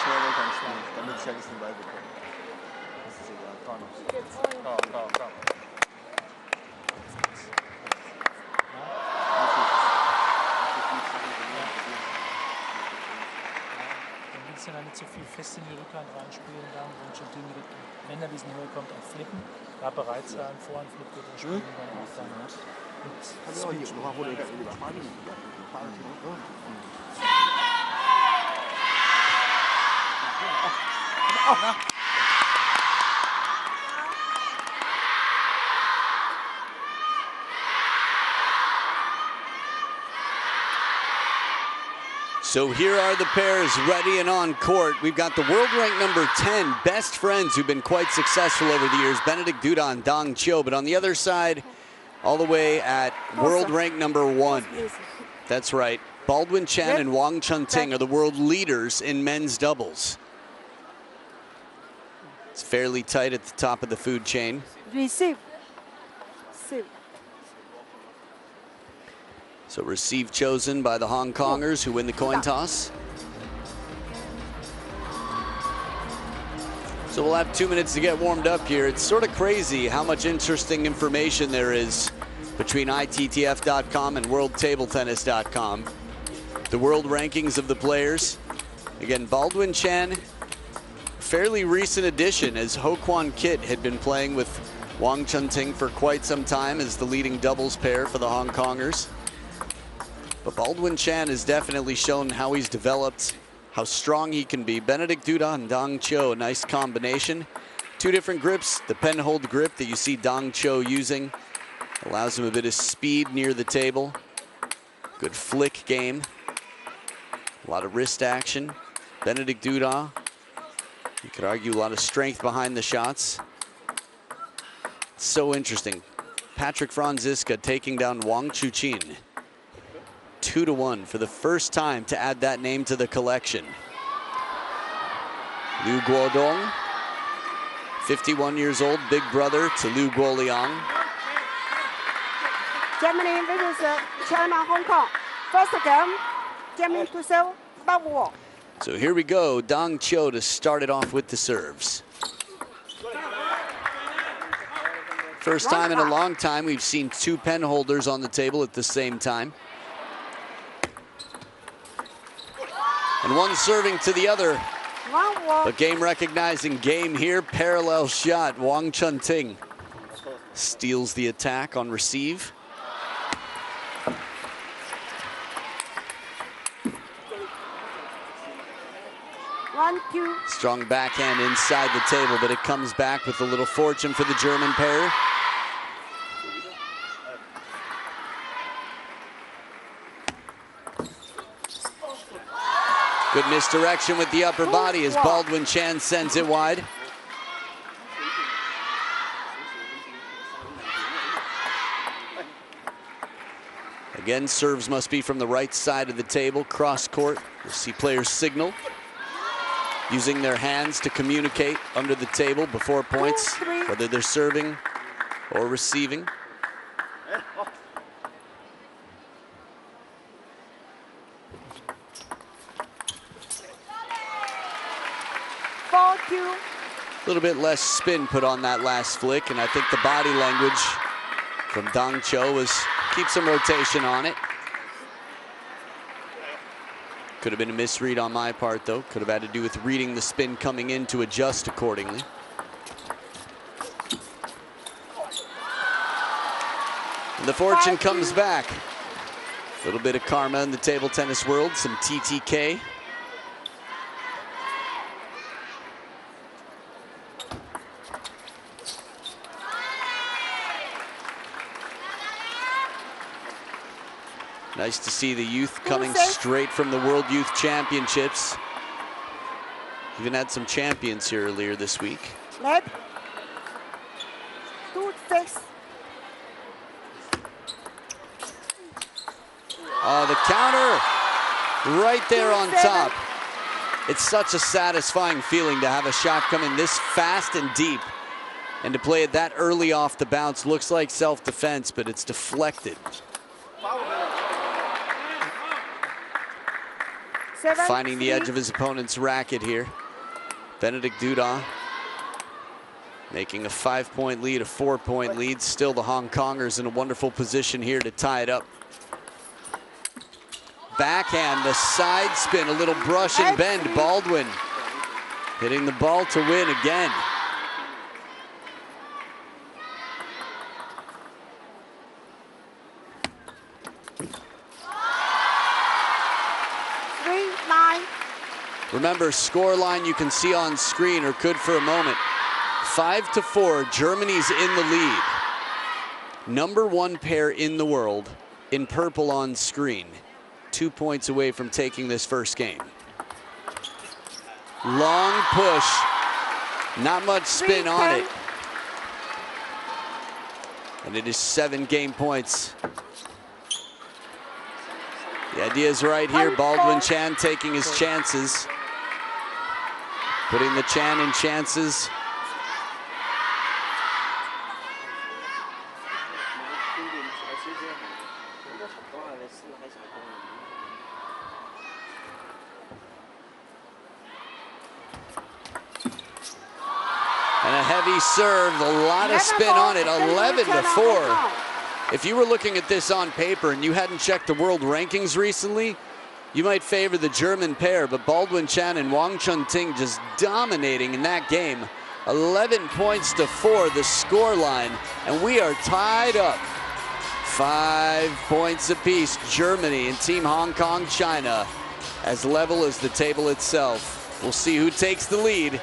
schneller kann spielen, damit ich ja nicht den Ball bekomme. Das ist egal, fahr noch. Dann willst du da nicht so viel fest in die Rückhand reinspielen, dann, wenn er ein bisschen höher kommt, auch flippen. Da bereit sein, Vorhand Flip wird er spielen, dann auch dann mit Speed spielen. So here are the pairs ready and on court. We've got the world rank number 10 best friends who've been quite successful over the years, Benedict Duda and Dong Cho. But on the other side, all the way at world rank number 1. That's right. Baldwin Chen and Wang Chunting are the world leaders in men's doubles. It's fairly tight at the top of the food chain. Receive. So receive chosen by the Hong Kongers who win the coin toss. So we'll have 2 minutes to get warmed up here. It's sort of crazy how much interesting information there is between ITTF.com and WorldTableTennis.com. The world rankings of the players. Again, Baldwin Chen, fairly recent addition, as Ho Kwon Kit had been playing with Wang Chunting for quite some time as the leading doubles pair for the Hong Kongers. But Baldwin Chen has definitely shown how he's developed, how strong he can be. Benedict Duda and Dong Cho, a nice combination. 2 different grips. The pen hold grip that you see Dong Cho using allows him a bit of speed near the table. Good flick game. A lot of wrist action. Benedict Duda, you could argue a lot of strength behind the shots. So interesting. Patrick Franziska taking down Wang Chuqin. 2-1 for the first time to add that name to the collection. Liu Guodong, 51 years old, big brother to Liu Guoliang. Germany versus China, Hong Kong. First game, Germany to serve, love wall. So here we go, Dong Cho to start it off with the serves. First time in a long time we've seen 2 pen holders on the table at the same time. And one serving to the other. But game recognizing game here, parallel shot. Wang Chunting steals the attack on receive. Strong backhand inside the table, but it comes back with a little fortune for the German pair. Good misdirection with the upper body as Baldwin Chen sends it wide. Again, serves must be from the right side of the table, cross court. You'll see players signal, using their hands to communicate under the table before points, whether they're serving or receiving. A little bit less spin put on that last flick, and I think the body language from Dong Cho was keep some rotation on it. Could have been a misread on my part, though. Could have had to do with reading the spin coming in to adjust accordingly. And the fortune comes back. A little bit of karma in the table tennis world, some TTK. Nice to see the youth coming straight from the World Youth Championships. Even had some champions here earlier this week. Left. 2-6. Oh, the counter right there on top. It's such a satisfying feeling to have a shot come in this fast and deep, and to play it that early off the bounce. Looks like self-defense, but it's deflected. finding the edge of his opponent's racket here. Benedict Duda making a 5-point lead, a 4-point lead. Still the Hong Kongers in a wonderful position here to tie it up. Backhand, the side spin, a little brush and bend. Baldwin hitting the ball to win again. Remember, scoreline you can see on screen, or could for a moment. 5-4, Germany's in the lead. #1 pair in the world, in purple on screen. 2 points away from taking this first game. Long push, not much spin on it. And it is 7 game points. The idea is right here, Baldwin Chan taking his chances. Putting the Chan in chances. And a heavy serve, a lot of spin on it, 11-4. If you were looking at this on paper and you hadn't checked the world rankings recently, you might favor the German pair, but Baldwin Chan and Wang Chunting just dominating in that game. 11 points to 4, the score line, and we are tied up. 5 points apiece, Germany and Team Hong Kong, China, as level as the table itself. We'll see who takes the lead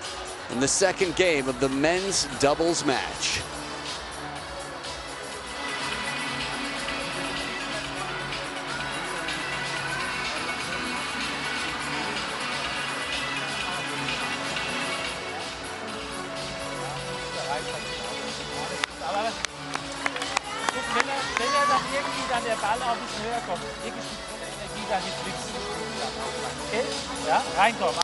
in the second game of the men's doubles match. Der Ball auch ein bisschen höher kommt. Wirklich die Energie da nicht flitzen. Okay? Ja, reinkommen.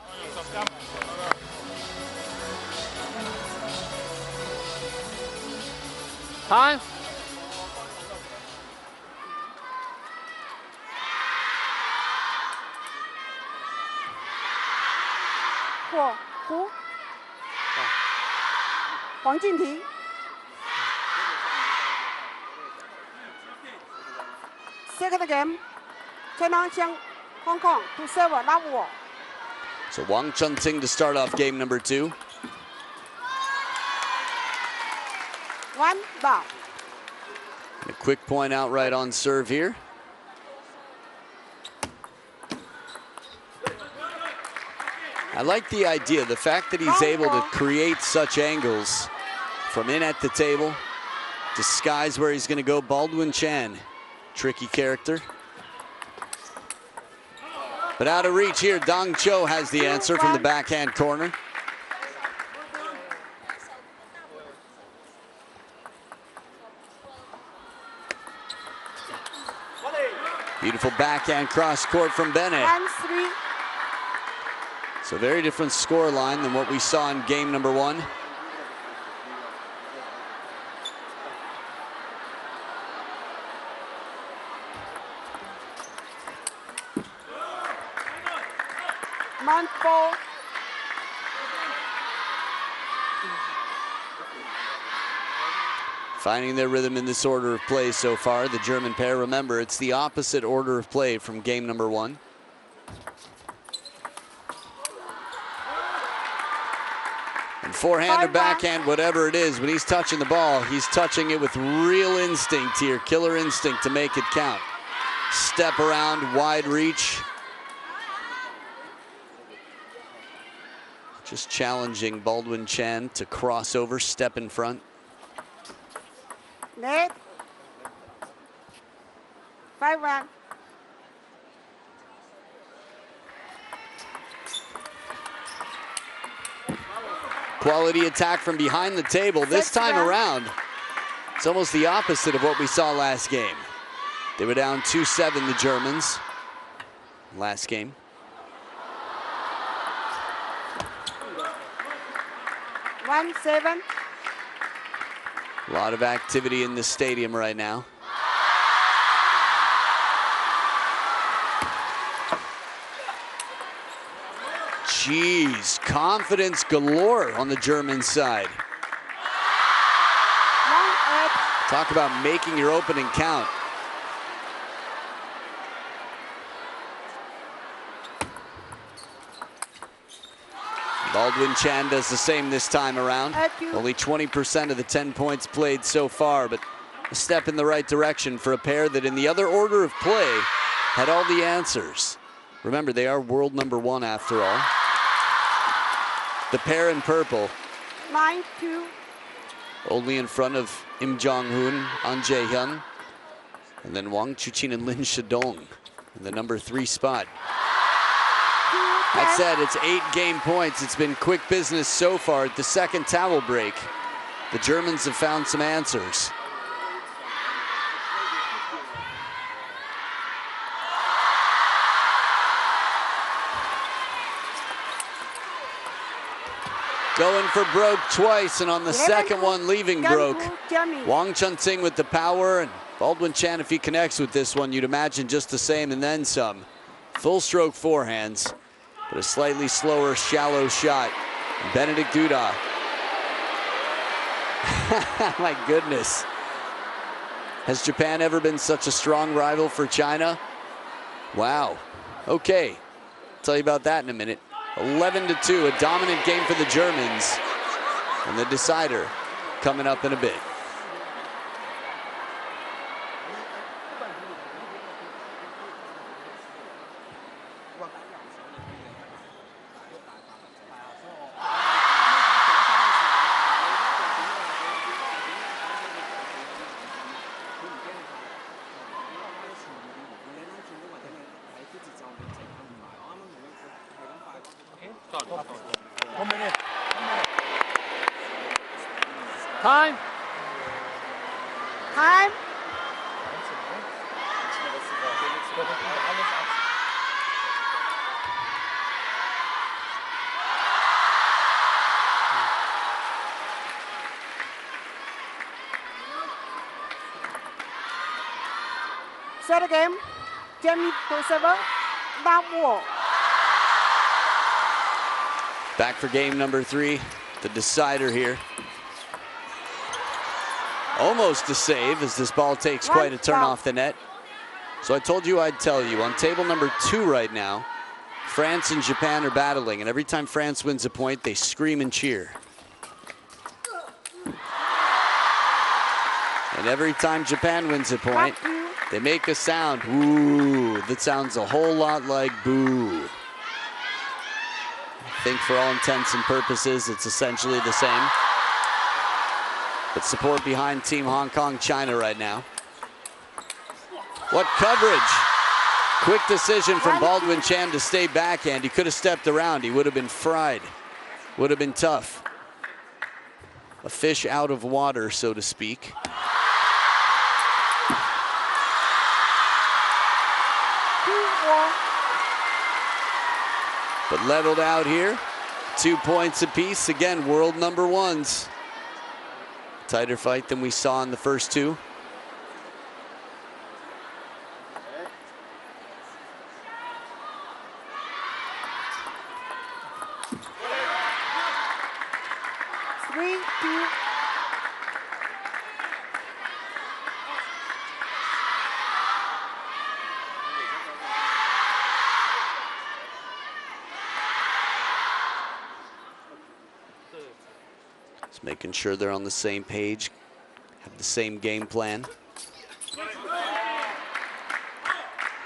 Time. Hu. Wang Jingting. Second game, China Hong Kong 2-7, love war. So Wang Chunting to start off game number 2. 1 ball. A quick point out right on serve here. I like the idea, the fact that he's able to create such angles from in at the table, disguise where he's going to go. Baldwin Chan, tricky character. But out of reach here, Dong Cho has the answer from the backhand corner. Beautiful backhand cross court from Bennett. 1-3. So very different score line than what we saw in game number 1. Ball. Finding their rhythm in this order of play so far, the German pair. Remember, it's the opposite order of play from game number 1. And forehand or backhand, whatever it is, when he's touching the ball, he's touching it with real instinct here, killer instinct to make it count. Step around, wide reach. Just challenging Baldwin Chan to cross over, step in front. Net. 5-1. Quality attack from behind the table. This time around, it's almost the opposite of what we saw last game. They were down 2-7, the Germans, last game. One 7. A lot of activity in the stadium right now. Jeez, confidence galore on the German side. Talk about making your opening count. Baldwin Chan does the same this time around. Only 20% of the 10 points played so far, but a step in the right direction for a pair that in the other order of play had all the answers. Remember, they are world #1 after all. The pair in purple. 9-2. Only in front of Im Jong-hoon, An Jae-hyun, and then Wang Chuqin and Lin Shidong in the #3 spot. That said, it's 8 game points. It's been quick business so far at the second towel break. The Germans have found some answers. Going for broke twice, and on the second one, leaving broke. Wang Chunting with the power, and Baldwin Chan, if he connects with this one, you'd imagine just the same and then some. Full stroke forehands, but a slightly slower, shallow shot. Benedict Duda. My goodness. Has Japan ever been such a strong rival for China? Wow. Okay, tell you about that in a minute. 11-2, a dominant game for the Germans. And the decider coming up in a bit. Time. Time. Set a game. Jamie to server. Down. Back for game #3, the decider here. Almost a save as this ball takes quite a turn off the net. So I told you I'd tell you, on table #2 right now, France and Japan are battling, and every time France wins a point, they scream and cheer. And every time Japan wins a point, they make a sound, woo, that sounds a whole lot like boo. I think for all intents and purposes, it's essentially the same. But support behind Team Hong Kong, China right now. What coverage. Quick decision from Baldwin Chan to stay backhand. He could have stepped around. He would have been fried. Would have been tough. A fish out of water, so to speak. But leveled out here. 2 points apiece. Again, world #1s. Tighter fight than we saw in the first two. Just making sure they're on the same page, have the same game plan.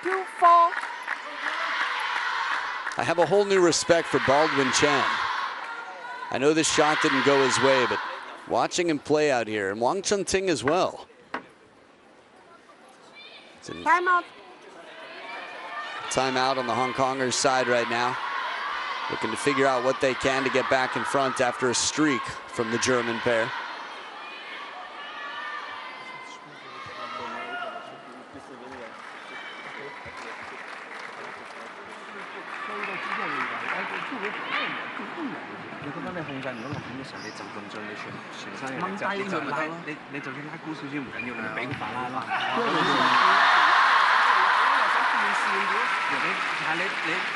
2-4. I have a whole new respect for Baldwin Chan. I know this shot didn't go his way, but watching him play out here, and Wang Chunting as well. Timeout. Timeout on the Hong Kongers side right now. Looking to figure out what they can to get back in front after a streak from the German pair.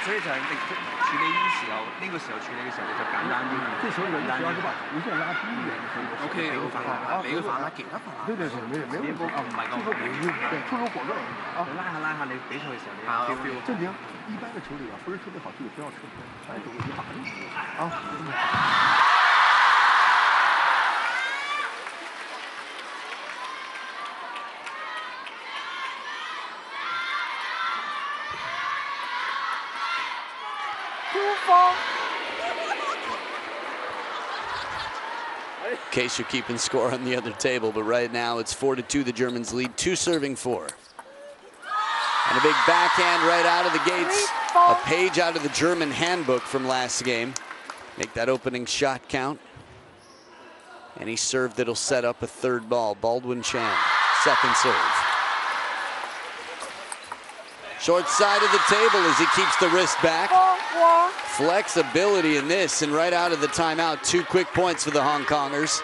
所以就係你處理呢啲時候，呢個時候處理嘅時候你就簡單啲。这时候你主要是把弧线拉低一点就可以了。OK， 俾佢反啦，其他反啦。对，没有唔係咁。对，出手果断啊！拉下，你比賽嘅時候你 feel。正经，一般的球里分特别好，就不要撤，反正走个一把就行啊。In case you're keeping score on the other table, but right now it's 4-2, the Germans lead, 2 serving 4. And a big backhand right out of the gates. A page out of the German handbook from last game. Make that opening shot count. Any serve that'll set up a third ball. Baldwin Chan, second serve. Short side of the table as he keeps the wrist back. Flexibility in this, and right out of the timeout, 2 quick points for the Hong Kongers.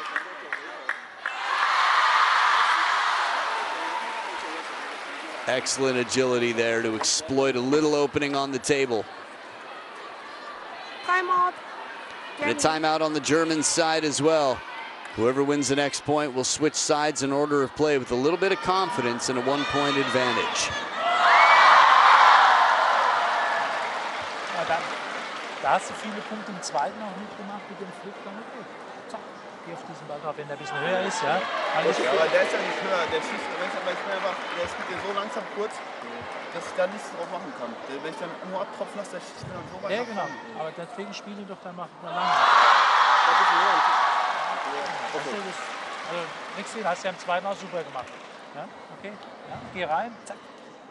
Excellent agility there to exploit a little opening on the table. Timeout. And a timeout on the German side as well. Whoever wins the next point will switch sides in order of play with a little bit of confidence and a 1-point advantage. Da hast du viele Punkte im zweiten auch mitgemacht mit dem Flip, dann okay. Zack, geh auf diesen Ball drauf, wenn der ein bisschen höher ist, ja. Alles aber der ist ja nicht höher, der schießt, wenn ich aber schnell mache, der ist so langsam kurz, dass ich da nichts drauf machen kann. Wenn ich dann nur abtropfen lasse, der schießt mir dann so weit. Ja, genau, aber deswegen spiele ich doch dann mal langsam. Okay. Also nichts sehen, hast du ja im zweiten auch super gemacht. Ja, okay, ja, geh rein, zack.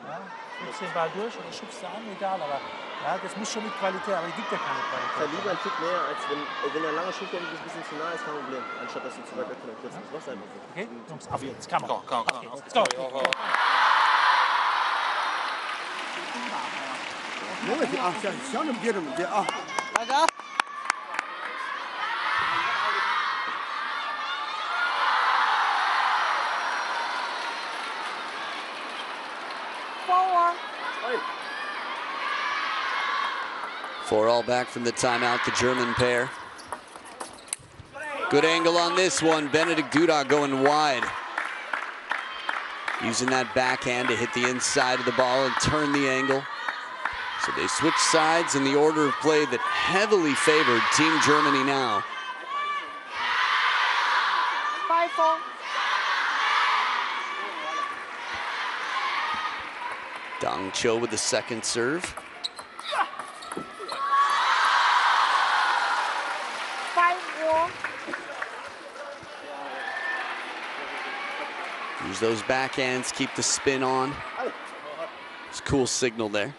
Ja, schubst den Ball durch oder schubst du an, egal, aber ja, das muss schon mit Qualität, aber es gibt ja keine Qualität. Ja, lieber ein Tick mehr, als wenn der lange Schub ein bisschen zu nah ist, kein Problem. Anstatt dass du zu weit weg von der Kurze bist. Was einfach so. Okay, Jungs, auf jetzt, come on. Go. Let's go. 没问题啊，想怎么接怎么接啊。大家。Forward. 4 all back from the timeout, the German pair. Good angle on this one. Benedikt Duda going wide. Using that backhand to hit the inside of the ball and turn the angle. So they switch sides in the order of play that heavily favored Team Germany now. 5-4. Dong Cho with the second serve. 5-4. Use those backhands, keep the spin on. It's a cool signal there.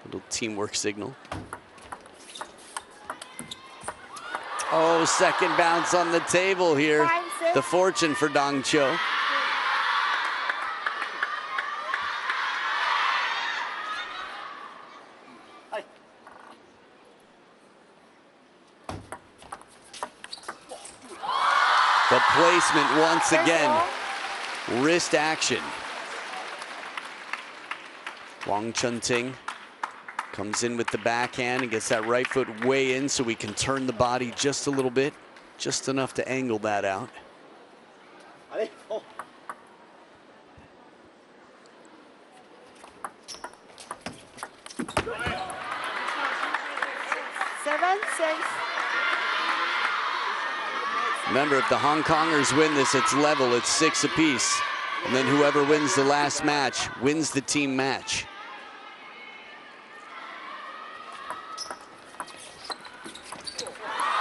Little teamwork signal. Oh, second bounce on the table here. The fortune for Dong Cho. The placement once again. Wrist action. Wang Chunting comes in with the backhand and gets that right foot way in so we can turn the body just a little bit, just enough to angle that out. Remember, if the Hong Kongers win this, it's level, it's 6 apiece. And then whoever wins the last match wins the team match.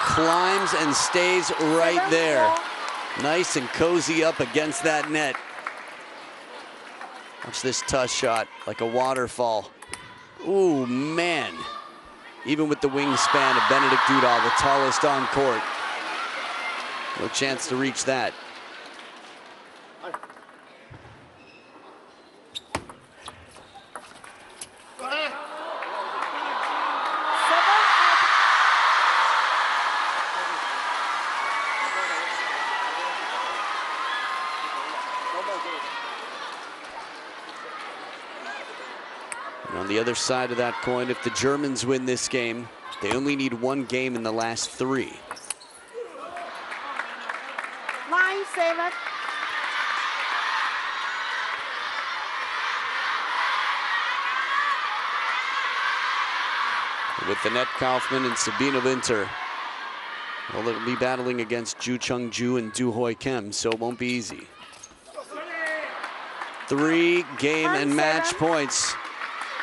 Climbs and stays right there. Nice and cozy up against that net. Watch this toss shot, like a waterfall. Ooh, man. Even with the wingspan of Benedikt Duda, the tallest on court. No chance to reach that. And on the the other side of that coin, if the Germans win this game, they only need one game in the last 3. 9-7. With Annette Kaufman and Sabina Winter, well, they'll be battling against Ju Chung-ju and Du Hoi Kim, so it won't be easy. 3 game and match points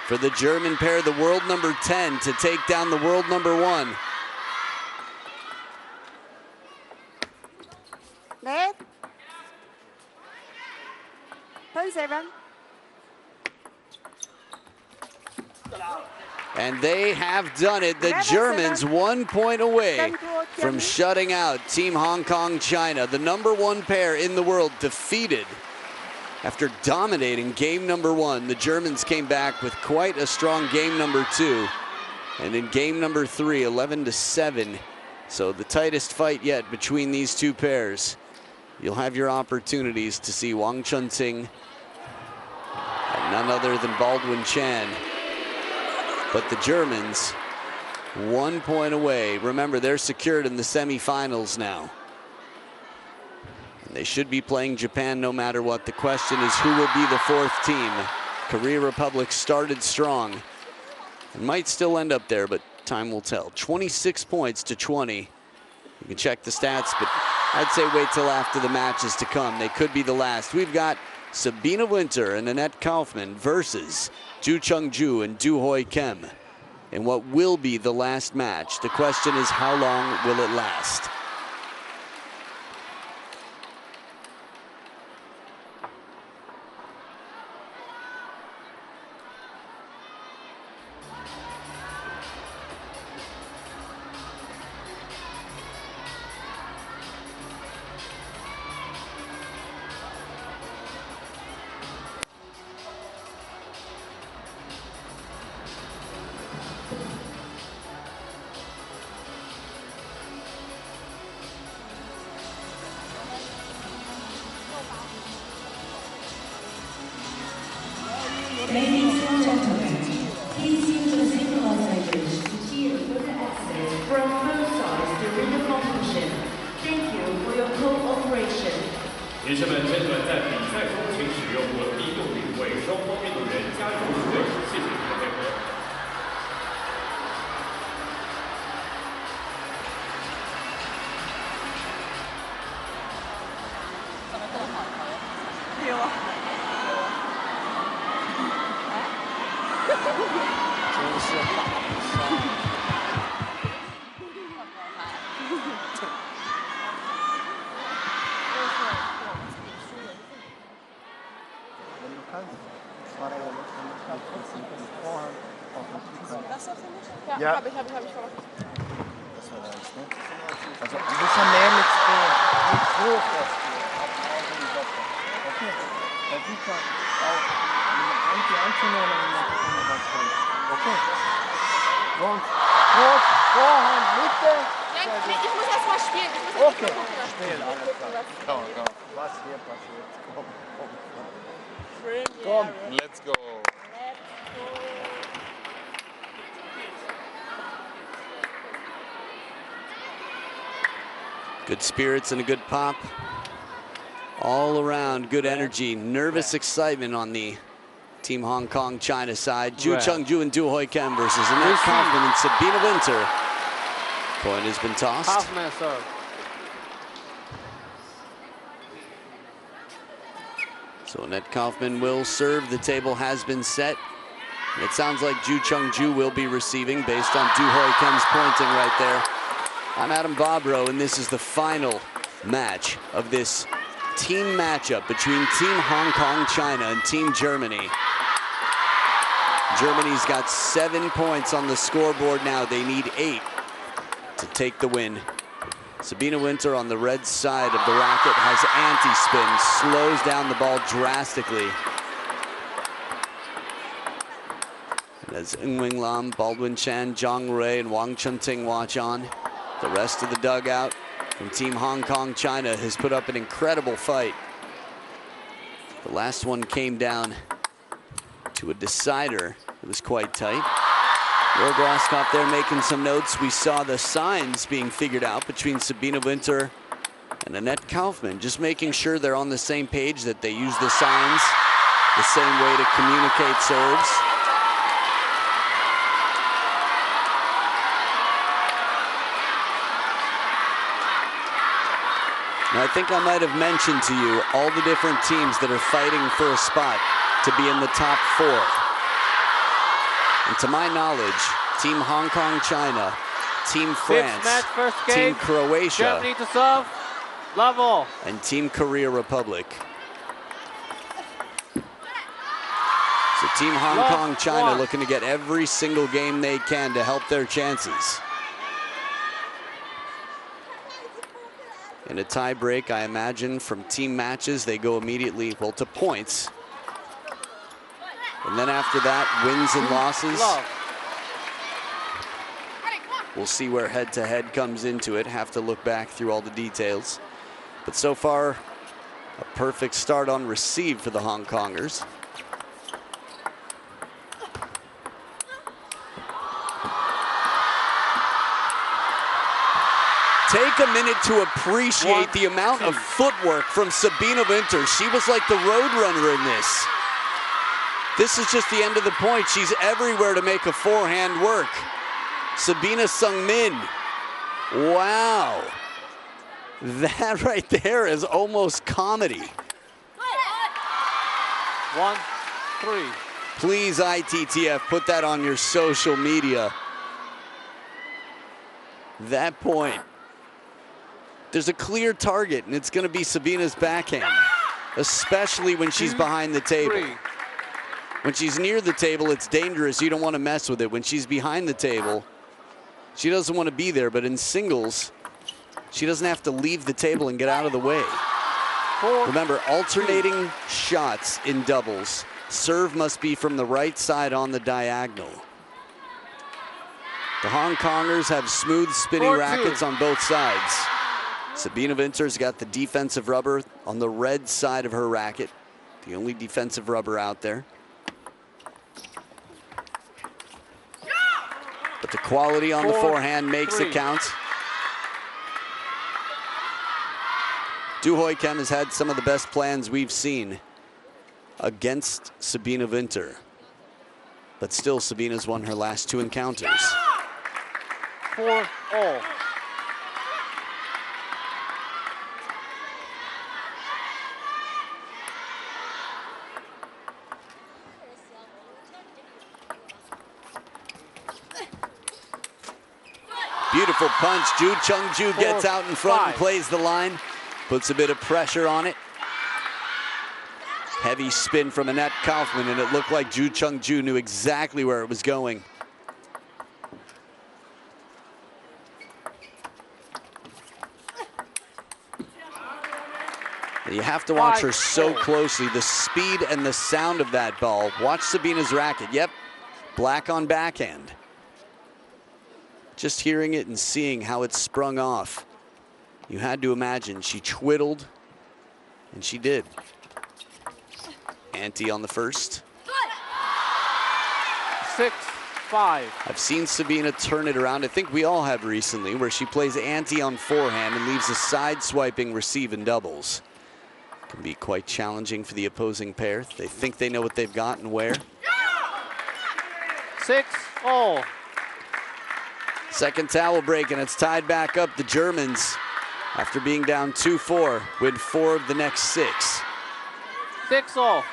for the German pair, the world number 10, to take down the world number 1. Net. 10-7. And they have done it. The Germans 1 point away from shutting out Team Hong Kong China. The number 1 pair in the world defeated after dominating game number 1. The Germans came back with quite a strong game number 2. And in game number 3, 11-7. So the tightest fight yet between these 2 pairs. You'll have your opportunities to see Wang Chunting and none other than Baldwin Chan. But the Germans 1 point away. Remember, they're secured in the semifinals now. And they should be playing Japan no matter what. The question is, who will be the 4th team? Korea Republic started strong and might still end up there, but time will tell. 26 points to 20. You can check the stats, but I'd say wait till after the matches to come. They could be the last. We've got Sabina Winter and Annette Kaufman versus Ju Chung-ju and Du Hoi Kim in what will be the last match. The question is, how long will it last? Ladies and gentlemen, please use the synchronizers to hear further access from both sides during the competition. Thank you for your cooperation. 女士们、先生们，在比赛中请使用文明用语为双方运动员加油助威，谢谢您的配合。 Ja. Hab ich gemacht. Das war nice, ne? Also ein bisschen mehr mit hoch erst. Okay. Da sieht man auch die Anzündung und dann gucken wir was kommt. Okay. Sonst Cross, Vorhand, Mitte. Ich muss erst mal spielen. Okay. Spielen, alles klar. Komm. Was hier passiert? Komm. Komm. Let's go. Good spirits and a good pop. All around, good energy, nervous excitement on the Team Hong Kong China side. Ju Chung-ju and Du Hoi Kim versus Annette Kaufman and Sabina Winter. Coin has been tossed. Half-man serve. So Annette Kaufman will serve. The table has been set. It sounds like Ju Chung-ju will be receiving based on Du Hoi Kim's pointing right there. I'm Adam Bobrow, and this is the final match of this team matchup between Team Hong Kong China and Team Germany. Germany's got 7 points on the scoreboard now. They need 8 to take the win. Sabina Winter on the red side of the racket has anti-spin, slows down the ball drastically. And as Ng Wing Lam, Baldwin Chan, Zhang Rui, and Wang Chunting watch on, the rest of the dugout from Team Hong Kong China has put up an incredible fight. The last one came down to a decider It was quite tight. Will Groskopf there making some notes. We saw the signs being figured out between Sabine Winter and Annette Kaufman, just making sure they're on the same page, that they use the signs the same way to communicate serves. And I think I might have mentioned to you all the different teams that are fighting for a spot to be in the top 4. And to my knowledge, Team Hong Kong, China, Team France, Match, first game. Team Croatia, Germany to serve, level, and Team Korea Republic. So Team Hong Kong, China looking to get every single game they can to help their chances. In a tie break, I imagine from team matches, they go immediately, well, to points. And then after that, wins and losses. We'll see where head-to-head comes into it. Have to look back through all the details. But so far, a perfect start on receive for the Hong Kongers. Take a minute to appreciate the amount of footwork from Sabine Winter. She was like the road runner in this. This is just the end of the point. She's everywhere to make a forehand work. Sabine Sungmin. Wow. That right there is almost comedy. 1-3. Please, ITTF, put that on your social media. That point. There's a clear target, and it's going to be Sabina's backhand, especially when she's behind the table. When she's near the table, it's dangerous. You don't want to mess with it. When she's behind the table, she doesn't want to be there. But in singles, she doesn't have to leave the table and get out of the way. Remember, alternating shots in doubles. Serve must be from the right side on the diagonal. The Hong Kongers have smooth spinning rackets on both sides. Sabine Winter's got the defensive rubber on the red side of her racket. The only defensive rubber out there. But the quality on the forehand makes it count. Du Hoi Kim has had some of the best plans we've seen against Sabine Winter. But still, Sabina's won her last 2 encounters. 4-all. Beautiful punch. Ju Chung-ju gets out in front and plays the line. Puts a bit of pressure on it. Heavy spin from Annette Kaufman, and it looked like Ju Chung-ju knew exactly where it was going. And you have to watch her so closely. The speed and the sound of that ball. Watch Sabina's racket. Yep, black on backhand. Just hearing it and seeing how it sprung off, you had to imagine she twiddled, and she did. Ante on the first. 6-5. I've seen Sabina turn it around. I think we all have recently, where she plays ante on forehand and leaves a side-swiping receive in doubles. Can be quite challenging for the opposing pair. They think they know what they've got and where. 6-all. Second towel break, and it's tied back up. The Germans, after being down 2-4, win 4 of the next 6. 6-all.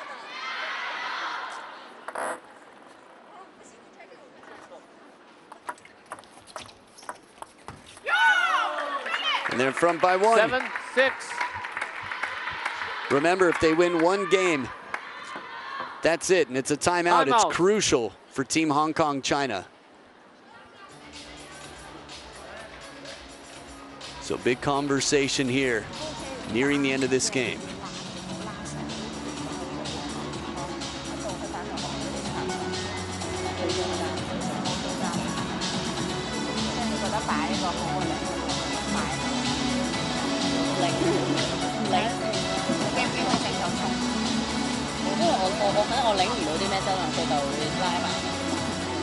And they're in front by 1. 7-6. Remember, if they win 1 game, that's it, and it's a timeout. It's crucial for Team Hong Kong, China. So big conversation here, nearing the end of this game.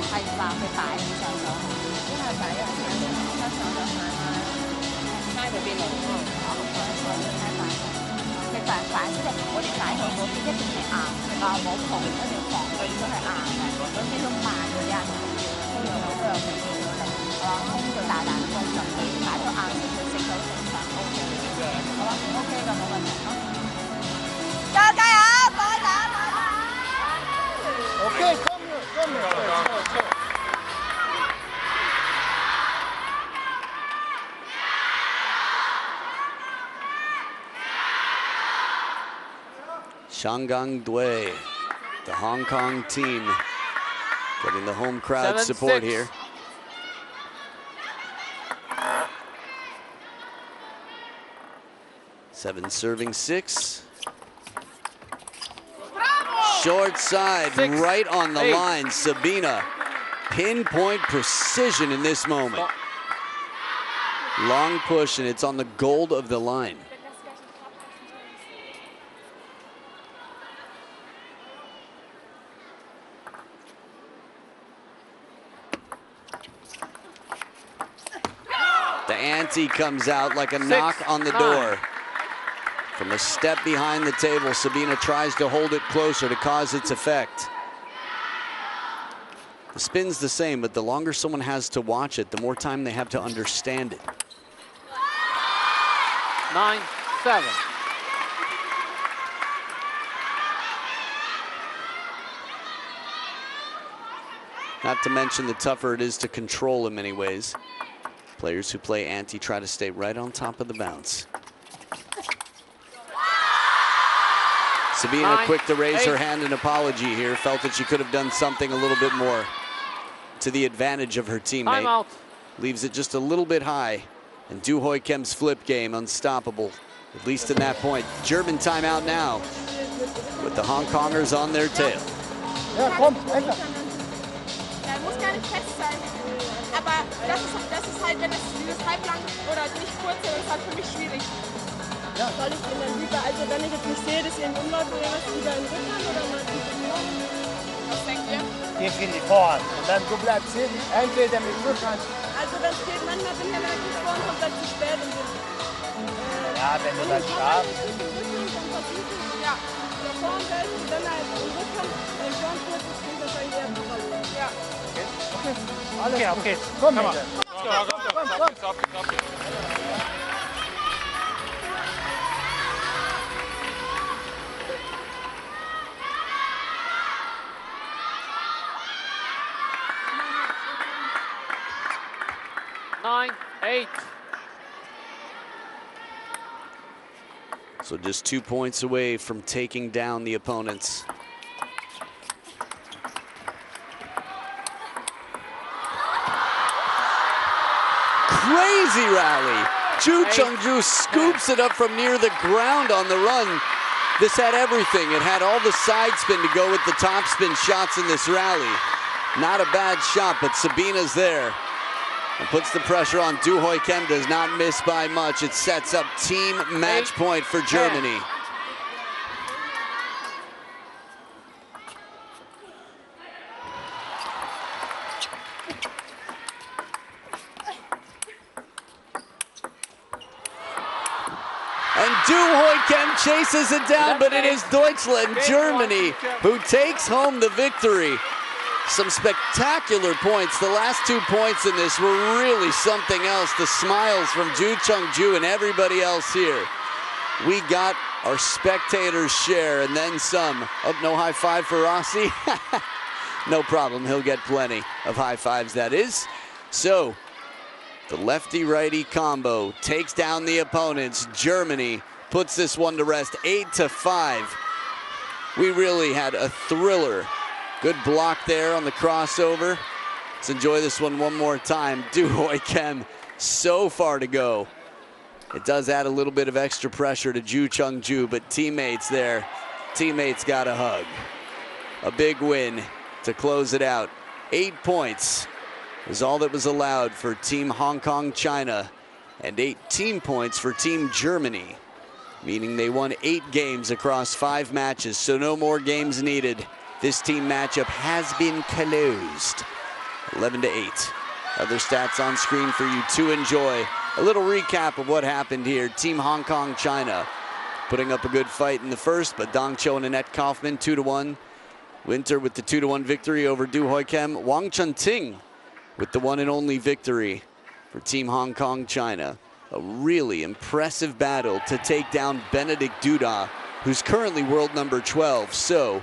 係話佢擺起上手，因為擺一擺他上就反啦，拉到邊嚟？所以睇反，你反即係我哋擺去嗰邊一定係硬啊，冇窮一定防對都係硬嘅，咁呢種慢嗰啲啊，都有幾少力，係嘛？空就大膽攻就擺到硬先佢食到正常 OK 嘅，好啦 OK 嘅冇問題啊！加油，快打！OK， come here。Shangang Dui, the Hong Kong team, getting the home crowd support here. Seven serving 6. Short side, right on the line. Sabina, pinpoint precision in this moment. Long push, and it's on the gold of the line. The ante comes out like a knock on the door. From a step behind the table, Sabina tries to hold it closer to cause its effect. The spin's the same, but the longer someone has to watch it, the more time they have to understand it. 9-7. Not to mention the tougher it is to control in many ways. Players who play ante try to stay right on top of the bounce. Sabina quick to raise her hand in apology here. Felt that she could have done something a little bit more to the advantage of her teammate. Timeout. Leaves it just a little bit high. And Du Hoi Kim's flip game unstoppable, at least in that point. German timeout now with the Hong Kongers on their tail. Ja, komm, einfach. Ja, muss gar nicht fest sein. Aber das ist halt, wenn es dieses halblang oder nicht kurz ist, ist halt für mich schwierig. Ja. Soll ich den dann lieber, also wenn ich jetzt nicht sehe, dass ihr einen Umlauf oder was, lieber in Rückhand oder mal tief im Lauf? Was denkt ihr? Definitiv Vorhand. Und dann du bleibst hin, entweder mit Rückhand. Also wenn es geht, manchmal bin ich ja wirklich vorhand, kommt dann zu spät und ja, wenn du dann schaffst. Ja, der Vorhand hält und dann halt in Rückhand, wenn Vorhand kurz ist, klingt das eigentlich eher verloren. Ja. Okay. Alles gut. Okay. Komm mal. Komm. 9-8. So just 2 points away from taking down the opponents. Crazy rally. Ju Chungju scoops it up from near the ground on the run. This had everything. It had all the side spin to go with the top spin shots in this rally. Not a bad shot, but Sabina's there. And puts the pressure on. Du Hoi Kim does not miss by much. It sets up team match point for Germany. And Du Hoi Kim chases it down, but it is Deutschland, Germany, who takes home the victory. Some spectacular points. The last 2 points in this were really something else. The smiles from Ju Chungju and everybody else here. We got our spectators' share and then some. Oh, no high five for Rossi? No problem, he'll get plenty of high fives, that is. So, the lefty-righty combo takes down the opponents. Germany puts this one to rest, 8-5. We really had a thriller. Good block there on the crossover. Let's enjoy this one more time. Du Hoi Kim, so far to go. It does add a little bit of extra pressure to Ju Chungju, but teammates there, teammates got a hug. A big win to close it out. 8 points is all that was allowed for Team Hong Kong China, and 8 team points for Team Germany, meaning they won 8 games across 5 matches, so no more games needed. This team matchup has been closed. 11-8. Other stats on screen for you to enjoy. A little recap of what happened here. Team Hong Kong, China, putting up a good fight in the first, but Dong Cho and Annette Kaufman 2-1. Winter with the 2-1 victory over Du Hoi Kem. Wang Chunting with the one and only victory for Team Hong Kong, China. A really impressive battle to take down Benedict Duda, who's currently world number 12. So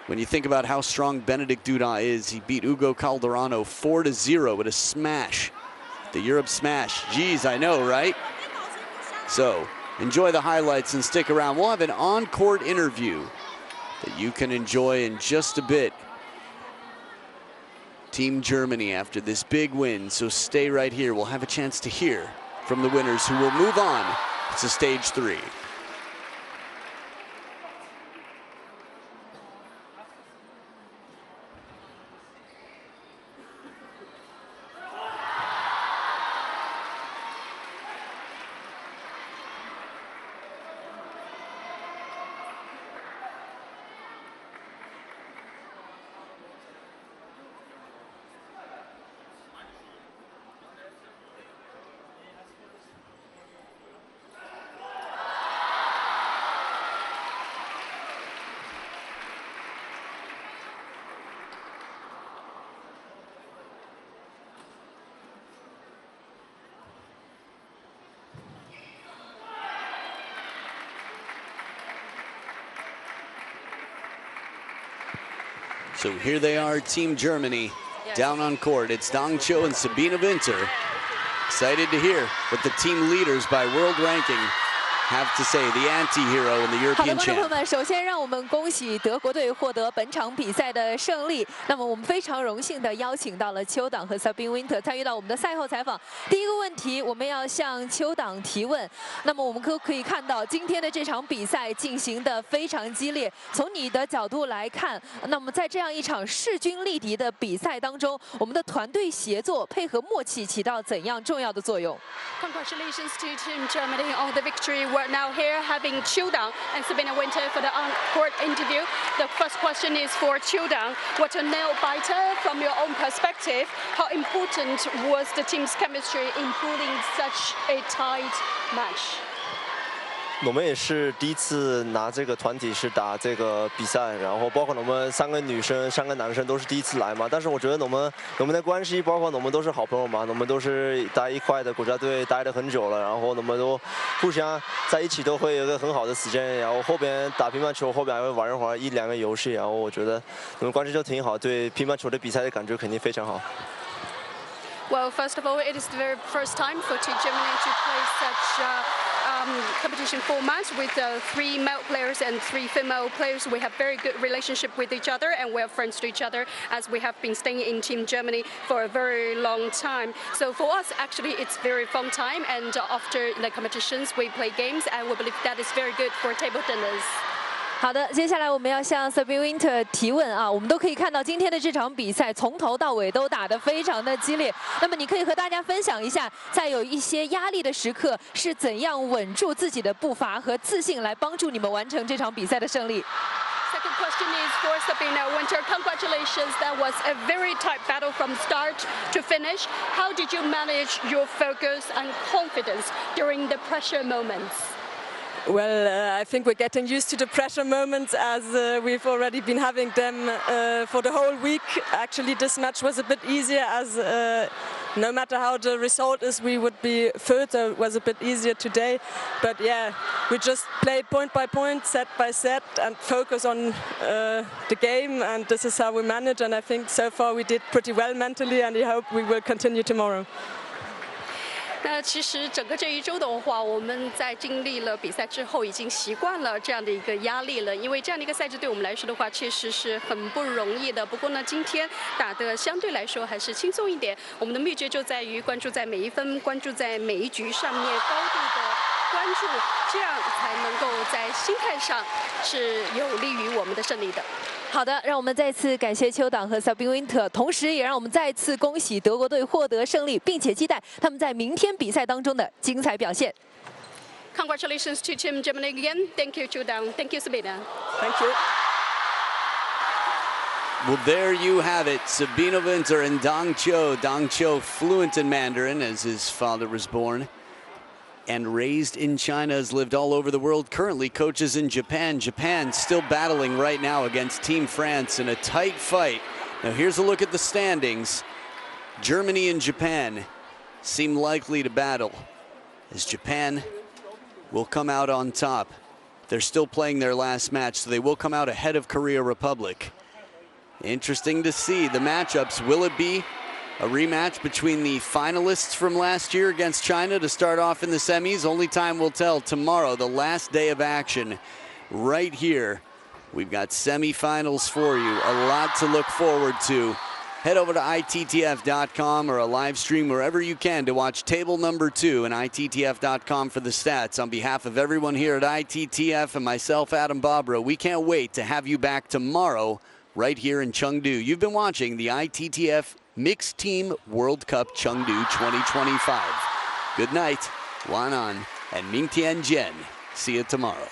when you think about how strong Benedict Duda is, he beat Ugo Calderano 4-0 with a smash. The Europe smash. Geez, I know, right? So enjoy the highlights and stick around. We'll have an on-court interview that you can enjoy in just a bit. Team Germany after this big win, so stay right here. We'll have a chance to hear from the winners who will move on to stage 3. So here they are, Team Germany, down on court. It's Dong Cho and Sabine Winter. Excited to hear what the team leaders by world ranking have to say, the anti-hero in the 好的， European 观众朋友 champ. 们，首先让我们恭喜德国队获得本场比赛的胜利。那么我们非常荣幸的邀请到了邱党和 Sabine Winter 参与到我们的赛后采访。第一个问题，我们要向邱党提问。那么我们可以看到今天的这场比赛进行的非常激烈。从你的角度来看，那么在这样一场势均力敌的比赛当中，我们的团队协作、配合默契起到怎样重要的作用？ Congratulations to Team Germany on the victory. We're now here having Qiu Dang and Sabine Winter for the on-court interview. The first question is for Qiu Dang. What a nail-biter from your own perspective. How important was the team's chemistry in pulling such a tight match? 我们也是第一次拿这个团体是打这个比赛，然后包括我们3个女生、3个男生都是第一次来嘛。但是我觉得我们的关系，包括我们都是好朋友嘛，我们都是待一块的国家队待了很久了，然后我们都互相在一起都会有一个很好的时间，然后后边打乒乓球，后边还会玩一会儿1-2个游戏，然后我觉得我们关系就挺好，对乒乓球的比赛的感觉肯定非常好。 Well, first of all, it is the very first time for Team Germany to play such competition format with 3 male players and 3 female players. We have very good relationship with each other and we are friends to each other as we have been staying in Team Germany for a very long time. So for us, actually, it's very fun time. And after the competitions, we play games and we believe that is very good for table tennis. 好的，接下来我们要向 Sabine Winter 提问啊。我们都可以看到今天的这场比赛从头到尾都打得非常的激烈。那么你可以和大家分享一下，在有一些压力的时刻是怎样稳住自己的步伐和自信，来帮助你们完成这场比赛的胜利。 Second question is for Sabine Winter. Congratulations, that was a very tight battle from start to finish. How did you manage your focus and confidence during the pressure moments? Well, I think we're getting used to the pressure moments as we've already been having them for the whole week. Actually, this match was a bit easier as no matter how the result is, we would be third, so it was a bit easier today. But yeah, we just play point by point, set by set, and focus on the game, and this is how we manage. And I think so far we did pretty well mentally, and I hope we will continue tomorrow. 那其实整个这一周的话，我们在经历了比赛之后，已经习惯了这样的一个压力了。因为这样的一个赛制对我们来说的话，确实是很不容易的。不过呢，今天打的相对来说还是轻松一点。我们的秘诀就在于关注在每一分，关注在每一局上面，高度的关注，这样才能够在心态上是有利于我们的胜利的。 好的，让我们再次感谢邱党和 Sabine Winter， 同时也让我们再次恭喜德国队获得胜利，并且期待他们在明天比赛当中的精彩表现。Congratulations to Team Germany again. Thank you, Chu Dang. Thank you, Sabina. Thank you. Well, there you have it. Sabino Winter and Dong Cho. Dong Cho fluent in Mandarin as his father was born and raised in China, has lived all over the world, currently coaches in Japan. Japan still battling right now against Team France in a tight fight. Now here's a look at the standings. Germany and Japan seem likely to battle, as Japan will come out on top. They're still playing their last match, so they will come out ahead of Korea Republic. Interesting to see the matchups. Will it be a rematch between the finalists from last year against China to start off in the semis? Only time will tell. Tomorrow, the last day of action right here. We've got semifinals for you. A lot to look forward to. Head over to ITTF.com or a live stream wherever you can to watch table number 2 and ITTF.com for the stats. On behalf of everyone here at ITTF and myself, Adam Bobrow, we can't wait to have you back tomorrow right here in Chengdu. You've been watching the ITTF Mixed Team World Cup Chengdu 2025. Good night, Wan An, and Mingtian Jian. See you tomorrow.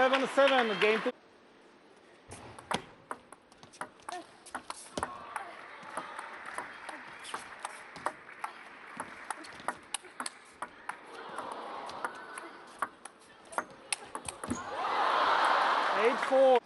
7-7, game 2. Eight 4.